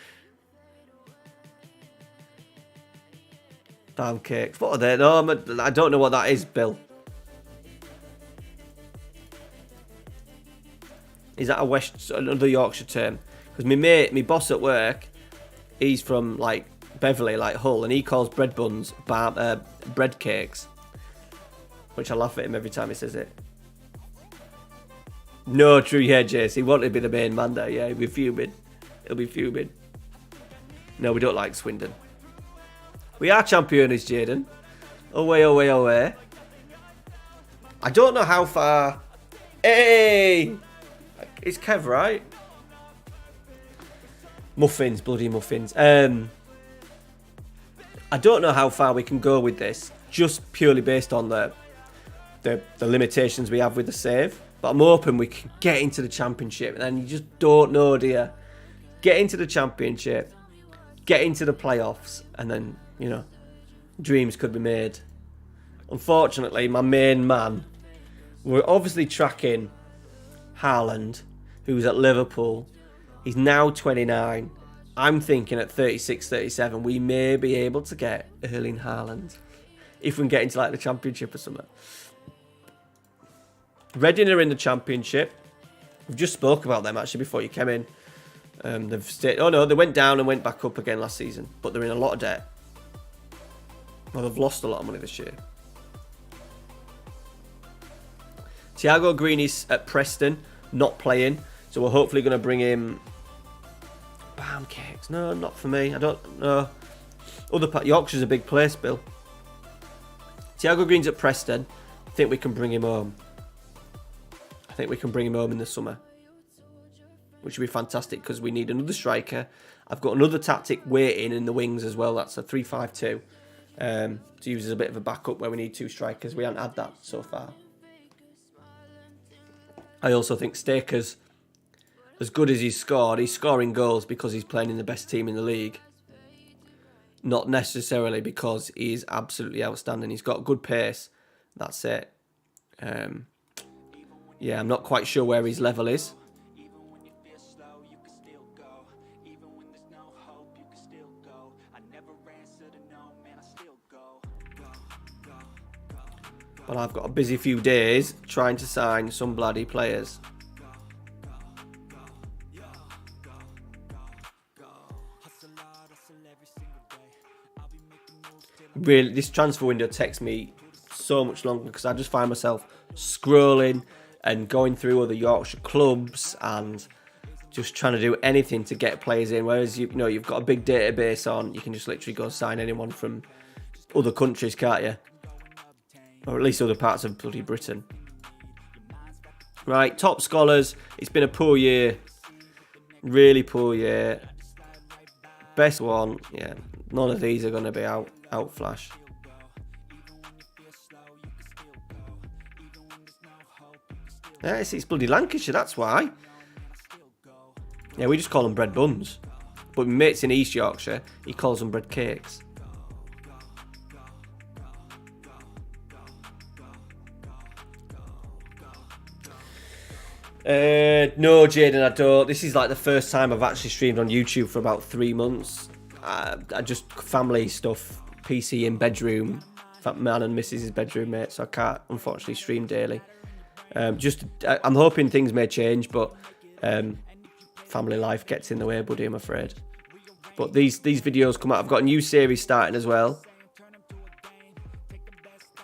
Speaker 2: Pancakes. What are they? No, I don't know what that is, Bill. Is that another Yorkshire term? Because my boss at work, he's from like Beverley, like Hull, and he calls bread buns bread cakes, which I laugh at him every time he says it. No, true, yeah, Jace. He wanted to be the main man there, yeah. He'll be fuming. No, we don't like Swindon. We are champions, Jaden. Away. I don't know how far. Hey! It's Kev, right? Muffins, bloody muffins. I don't know how far we can go with this, just purely based on the limitations we have with the save. But I'm hoping we can get into the championship, and then you just don't know, do you? Get into the championship, get into the playoffs, and then, you know, dreams could be made. Unfortunately, my main man, we're obviously tracking Haaland, who's at Liverpool. He's now 29. I'm thinking at 36, 37, we may be able to get Erling Haaland if we can get into like the championship or something. Reading are in the championship. We've just spoke about them actually before you came in. They went down and went back up again last season, but they're in a lot of debt. Well, they've lost a lot of money this year. Thiago Green is at Preston, not playing, so we're hopefully going to bring him. Pancakes? No, not for me. I don't know. Yorkshire's a big place, Bill. Thiago Green's at Preston. I think we can bring him home. In the summer, which would be fantastic because we need another striker. I've got another tactic waiting in the wings as well. That's a 3-5-2 to use as a bit of a backup where we need 2 strikers. We haven't had that so far. I also think Staker's, as good as he's scoring goals because he's playing in the best team in the league. Not necessarily because he's absolutely outstanding. He's got good pace. That's it. Yeah, I'm not quite sure where his level is. But I've got a busy few days trying to sign some bloody players. Really, this transfer window takes me so much longer because I just find myself scrolling and going through other Yorkshire clubs and just trying to do anything to get players in. Whereas you know you've got a big database on, you can just literally go sign anyone from other countries, can't you? Or at least other parts of bloody Britain. Right, top scholars. It's been a poor year. Really poor year. Best one, yeah. None of these are going to be out flash. Yeah, it's bloody Lancashire, that's why. Yeah, we just call them bread buns. But my mate's in East Yorkshire, he calls them bread cakes. No, Jaden, I don't. This is like the first time I've actually streamed on YouTube for about 3 months. I just family stuff, PC in bedroom, man and Mrs.'s bedroom, mate. So I can't unfortunately stream daily. I'm hoping things may change, but family life gets in the way, buddy. I'm afraid. But these videos come out. I've got a new series starting as well.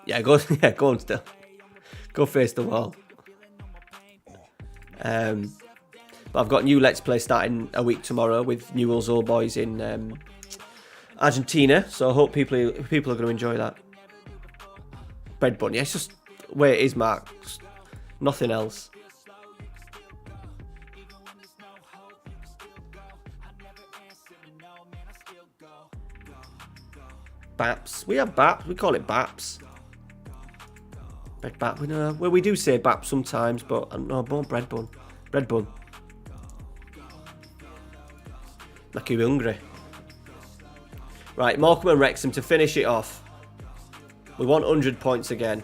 Speaker 2: Yeah, go on still. Go face the wall. But I've got new Let's Play starting a week tomorrow with Newell's Old Boys in Argentina. So I hope people are going to enjoy that. Bread bun, yeah, it's just where it is, Mark. Just nothing else. Baps. We have baps. We call it baps. Bread bap. Well, we do say bap sometimes, but no, bread bun. Bread bun. Like you're hungry. Right, Morecambe and Wrexham to finish it off. We want 100 points again.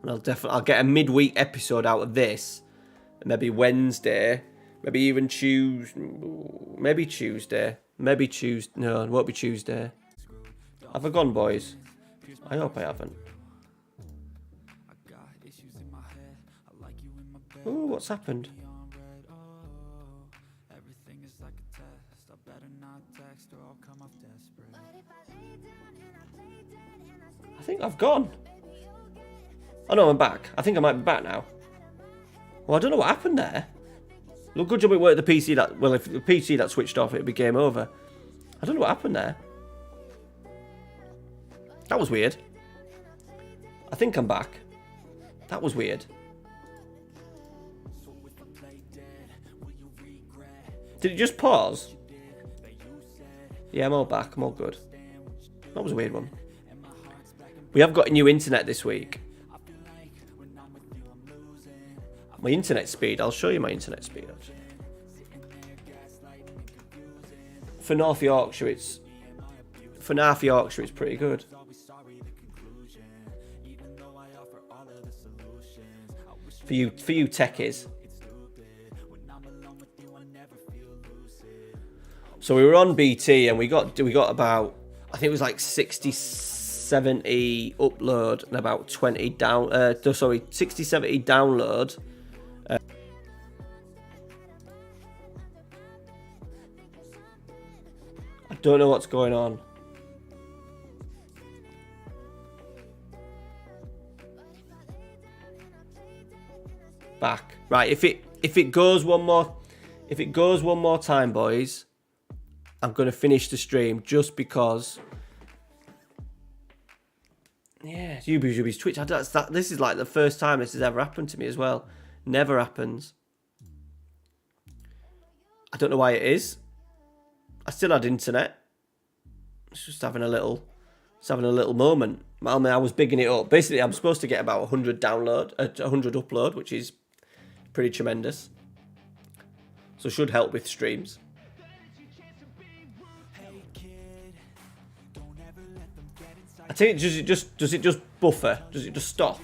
Speaker 2: And I'll get a midweek episode out of this. Maybe Wednesday. Maybe even Tuesday. Maybe Tuesday. No, it won't be Tuesday. Have I gone, boys? I hope I haven't. Oh, what's happened? I think I've gone. Oh no, I'm back. I think I might be back now. Well, I don't know what happened there. Look, good job it worked the PC that... Well, if the PC that switched off, it'd be game over. I don't know what happened there. That was weird. I think I'm back. That was weird. Did it just pause? Yeah, I'm all back. I'm all good. That was a weird one. We have got a new internet this week. My internet speed. I'll show you my internet speed, actually. For North Yorkshire, it's... For North Yorkshire, it's pretty good. For you techies. So we were on BT and we got about, I think it was like 60, 70 upload and about 20 down. 60, 70 download. I don't know what's going on. Back. Right, if it goes one more time, boys, I'm gonna finish the stream just because. Yeah, Yubi's Twitch. This is like the first time this has ever happened to me as well. Never happens. I don't know why it is. I still had internet. It's just having a little moment. I mean, I was bigging it up. Basically, I'm supposed to get about 100 upload, which is pretty tremendous. So should help with streams. I think does it just buffer? Does it just stop?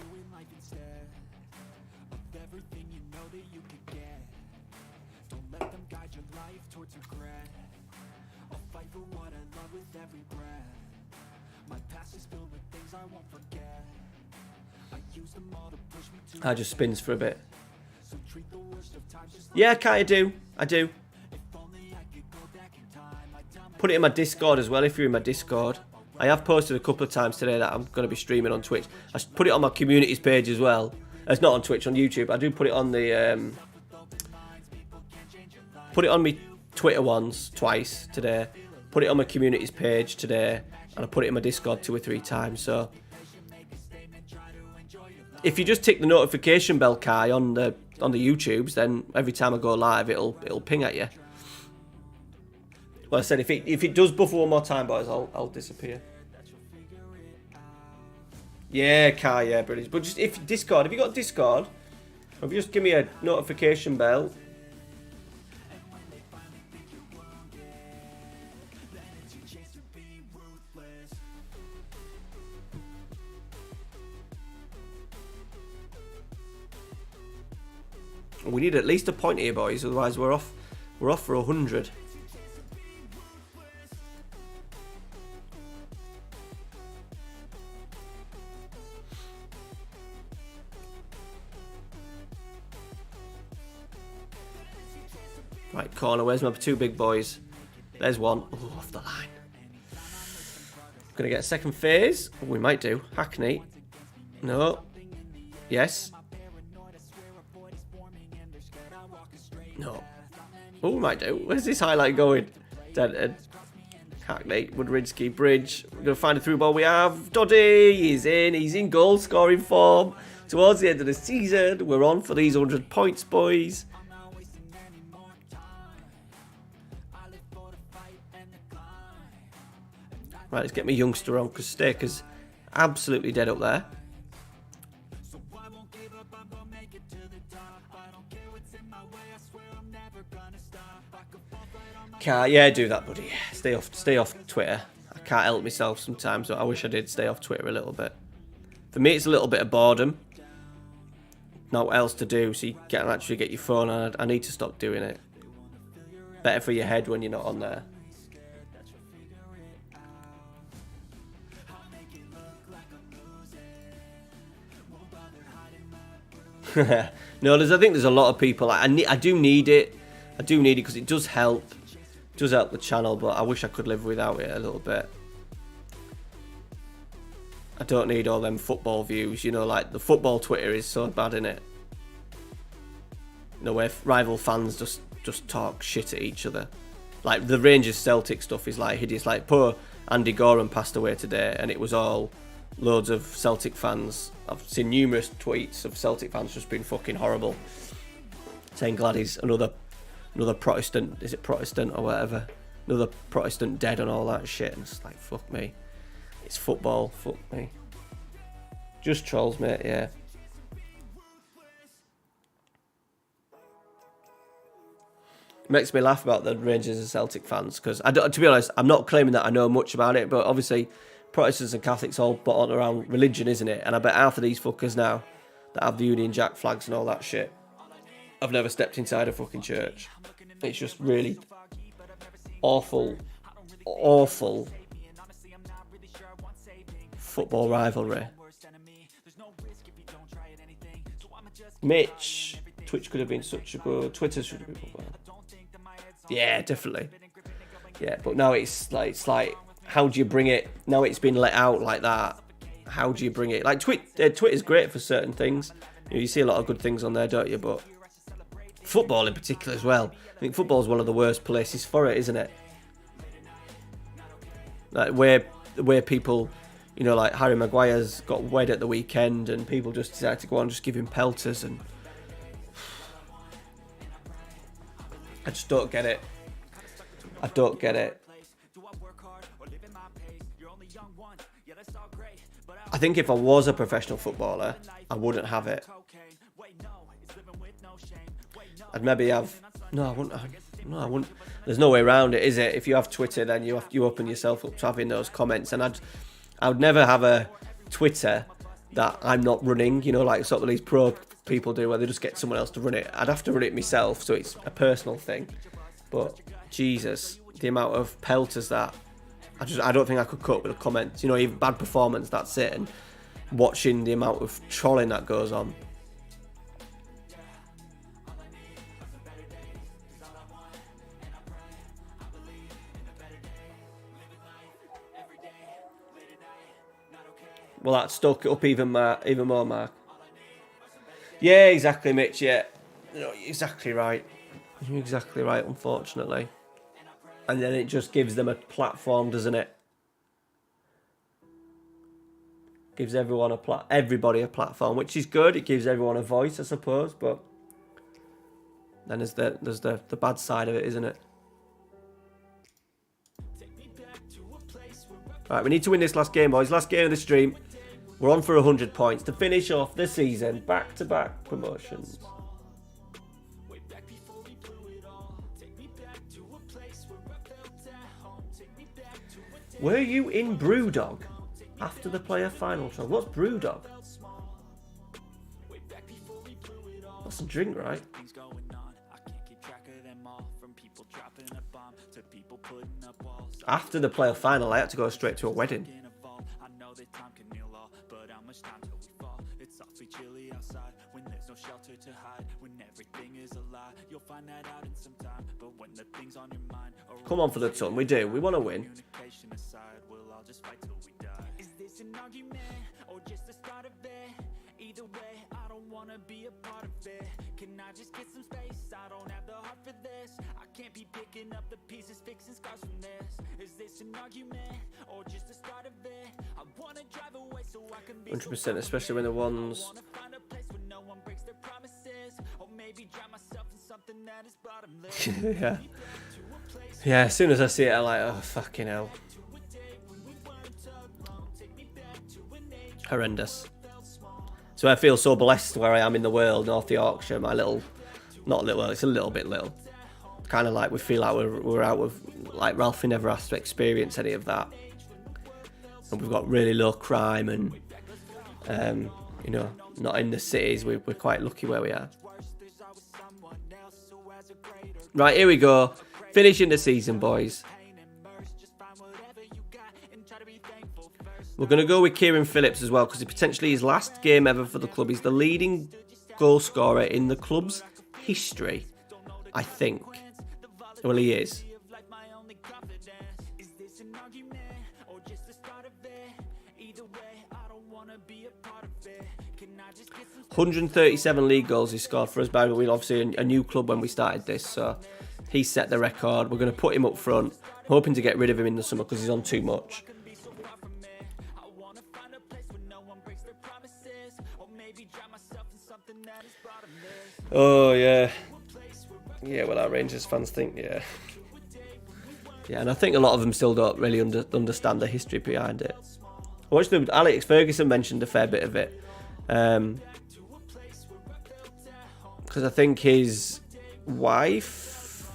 Speaker 2: I just spins for a bit. Yeah, I do. Put it in my Discord as well if you're in my Discord. I have posted a couple of times today that I'm going to be streaming on Twitch. I put it on my communities page as well. It's not on Twitch, on YouTube. I do put it on the... put it on my Twitter once, twice today. Put it on my communities page today. And I put it in my Discord 2 or 3 times. So if you just tick the notification bell, Kai, on the YouTubes, then every time I go live, it'll ping at you. Well, I said if it does buffer one more time, boys, I'll disappear. Yeah, Kai, yeah, brilliant. But just if Discord, if you got Discord, if you just give me a notification bell. We need at least a point here, boys. Otherwise, we're off for 100. Right, corner. Where's my 2 big boys? There's one. Oh, off the line. Gonna get a second phase. Oh, we might do. Hackney. No. Yes. No. Oh, we might do. Where's this highlight going? Dead. Hackney, Woodridski, Bridge. We're going to find a through ball. We have Doddy. He's in goal scoring form. Towards the end of the season, we're on for these 100 points, boys. Right, let's get my youngster on because Staker's absolutely dead up there. Yeah, do that, buddy. Stay off Twitter. I can't help myself sometimes, but I wish I did stay off Twitter a little bit. For me, it's a little bit of boredom. Not what else to do, so you can actually get your phone on. I need to stop doing it. Better for your head when you're not on there. No, I think there's a lot of people. I do need it. I do need it because it does help. It does help the channel, but I wish I could live without it a little bit. I don't need all them football views. You know, like the football Twitter is so bad, innit? You know, where rival fans just talk shit at each other. Like the Rangers Celtic stuff is like hideous. Like poor Andy Goran passed away today, and it was all loads of Celtic fans. I've seen numerous tweets of Celtic fans just being fucking horrible, saying glad he's another Protestant. Is it Protestant or whatever? Another Protestant dead and all that shit. And it's like, fuck me. It's football. Fuck me. Just trolls, mate. Yeah. Makes me laugh about the Rangers and Celtic fans because, to be honest, I'm not claiming that I know much about it, but obviously Protestants and Catholics all bought around religion, isn't it? And I bet half of these fuckers now that have the Union Jack flags and all that shit, I've never stepped inside a fucking church. It's just really awful football rivalry. Mitch, Twitch could have been such a good. Twitter should have been good. Yeah, definitely. Yeah, but now it's like, how do you bring it? Now it's been let out like that. How do you bring it? Like Twitter's great for certain things. You see a lot of good things on there, don't you? But football in particular as well. I think football's one of the worst places for it, isn't it? Like where people, you know, like Harry Maguire's got wed at the weekend, and people just decide to go on and just give him pelters, and I just don't get it. I don't get it. I think if I was a professional footballer, I wouldn't have it. I'd maybe have... No, I wouldn't. There's no way around it, is it? If you have Twitter, then you open yourself up to having those comments. And I would never have a Twitter that I'm not running, you know, like sort of these pro people do, where they just get someone else to run it. I'd have to run it myself, so it's a personal thing. But Jesus, the amount of pelters that I don't think I could cope with the comments. You know, even bad performance, that's it. And watching the amount of trolling that goes on. Well, that stuck it up even more, Mark. Yeah, exactly, Mitch. Yeah, no, you're exactly right. You're exactly right. Unfortunately, and then it just gives them a platform, doesn't it? Gives everyone everybody a platform, which is good. It gives everyone a voice, I suppose. But then there's the bad side of it, isn't it? Right, we need to win this last game, boys. Last game of the stream. We're on for 100 points to finish off the season. Back-to-back promotions. Were you in Brewdog after the player final trial? What's Brewdog? That's a drink, right? After the player final, I had to go straight to a wedding. Come on for the ton, we do. We want to win.
Speaker 1: Is this an argument or just the start of it? Either way, I don't wanna be a part of it. Can I just get some space? I don't have the heart for this. I can't be picking up the pieces, fixing scars from this. Is this an argument or just the start of it? I wanna drive away so I can be
Speaker 2: 100%, especially when the ones.
Speaker 1: I wanna find a place where no one breaks their promises, or maybe drown myself in something that is bottomless.
Speaker 2: Yeah. Yeah, as soon as I see it, I'm like, oh, fucking hell. Horrendous. So I feel so blessed where I am in the world, North Yorkshire, my little, not little, it's a little bit little. Kind of like we feel like we're out of, like Ralphie never has to experience any of that. And we've got really low crime and, you know, not in the cities. We're quite lucky where we are. Right, here we go. Finishing the season, boys. We're going to go with Kieran Phillips as well because it's potentially his last game ever for the club. He's the leading goal scorer in the club's history, I think. Well, he is. 137 league goals he scored for us, but we're obviously a new club when we started this, so he set the record. We're going to put him up front, hoping to get rid of him in the summer because he's on too much. Oh, yeah. Yeah, well, our Rangers fans think, yeah. Yeah, and I think a lot of them still don't really understand the history behind it. I watched Alex Ferguson mentioned a fair bit of it. Because I think his wife,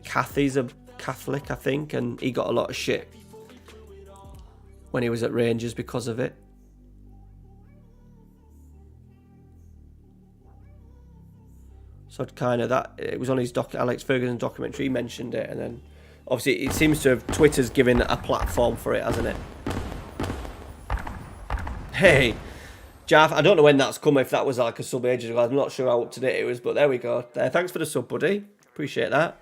Speaker 2: Kathy's a Catholic, I think, and he got a lot of shit when he was at Rangers because of it. So kind of that, it was on his Alex Ferguson documentary, he mentioned it, and then obviously it seems to have, Twitter's given a platform for it, hasn't it? Hey, Jaff, I don't know when that's come, if that was like a sub ages ago, I'm not sure how up to date it was, but there we go. Thanks for the sub, buddy. Appreciate that.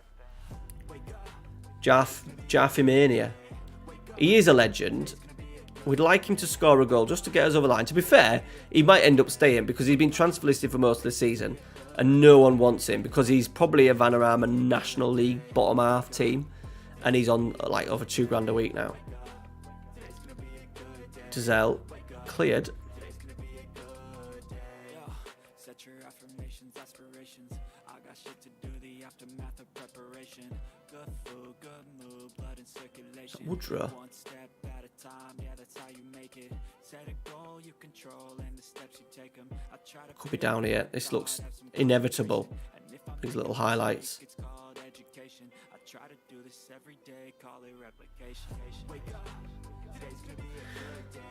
Speaker 2: Jaffimania. He is a legend. We'd like him to score a goal just to get us over the line. To be fair, he might end up staying because he's been transfer listed for most of the season and no one wants him because he's probably a Vanarama National League bottom half team and he's on like over $2,000 a week now. Giselle cleared. Woodrow. Could be down here. This looks inevitable. These little highlights.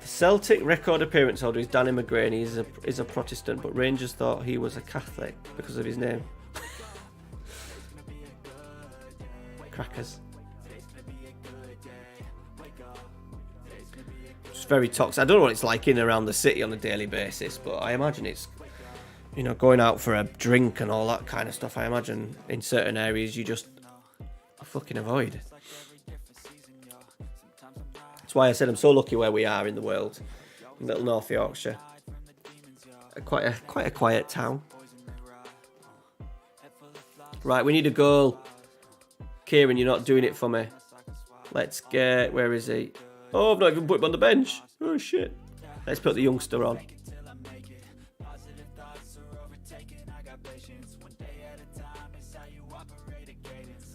Speaker 2: The Celtic record appearance holder is Danny McGrain. He is a Protestant, but Rangers thought he was a Catholic because of his name. Crackers. It's very toxic. I don't know what it's like in and around the city on a daily basis, but I imagine it's, you know, going out for a drink and all that kind of stuff. I imagine in certain areas you just fucking avoid. That's why I said I'm so lucky where we are in the world. In little North Yorkshire. Quite a quiet town. Right, we need a goal. Kieran, you're not doing it for me. Let's get... Where is he? Oh, I've not even put him on the bench. Oh, shit. Let's put the youngster on.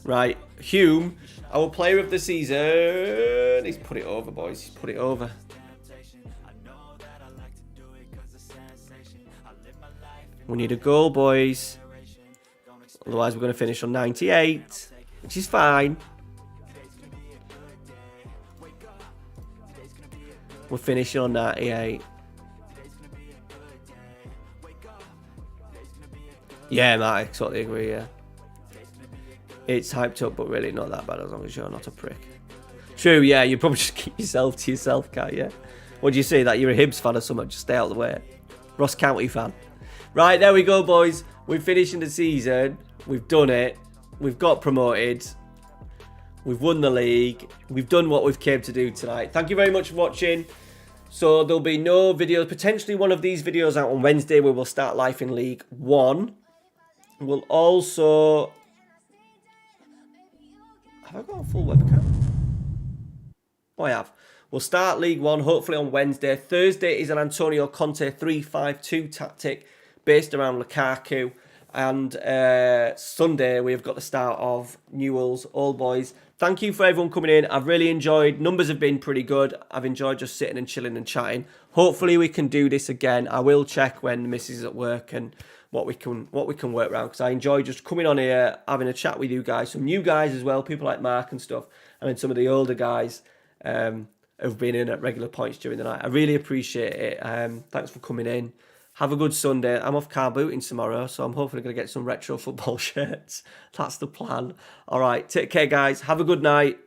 Speaker 2: Right, Hume, our player of the season. He's put it over, boys. He's put it over. We need a goal, boys. Otherwise, we're going to finish on 98, which is fine. We're finishing on 98. Yeah, Matt, I totally agree, yeah. It's hyped up, but really not that bad as long as you're not a prick. True, yeah, you probably just keep yourself to yourself, can't you? What do you say, that you're a Hibs fan or something? Just stay out of the way. Ross County fan. Right, there we go, boys. We're finishing the season. We've done it. We've got promoted. We've won the league. We've done what we've came to do tonight. Thank you very much for watching. So there'll be no videos. Potentially one of these videos out on Wednesday where we'll start life in League 1. We'll also... Have I got a full webcam? Oh, I have. We'll start League 1 hopefully on Wednesday. Thursday is an Antonio Conte 3-5-2 tactic based around Lukaku. And Sunday we've got the start of Newell's All Boys. Thank you for everyone coming in. I've really enjoyed. Numbers have been pretty good. I've enjoyed just sitting and chilling and chatting. Hopefully we can do this again. I will check when the missus is at work and what we can work around, because I enjoy just coming on here, having a chat with you guys, some new guys as well, people like Mark and stuff, and then some of the older guys who've been in at regular points during the night. I really appreciate it. Thanks for coming in. Have a good Sunday. I'm off car booting tomorrow, so I'm hopefully going to get some retro football shirts. That's the plan. All right, take care, guys. Have a good night.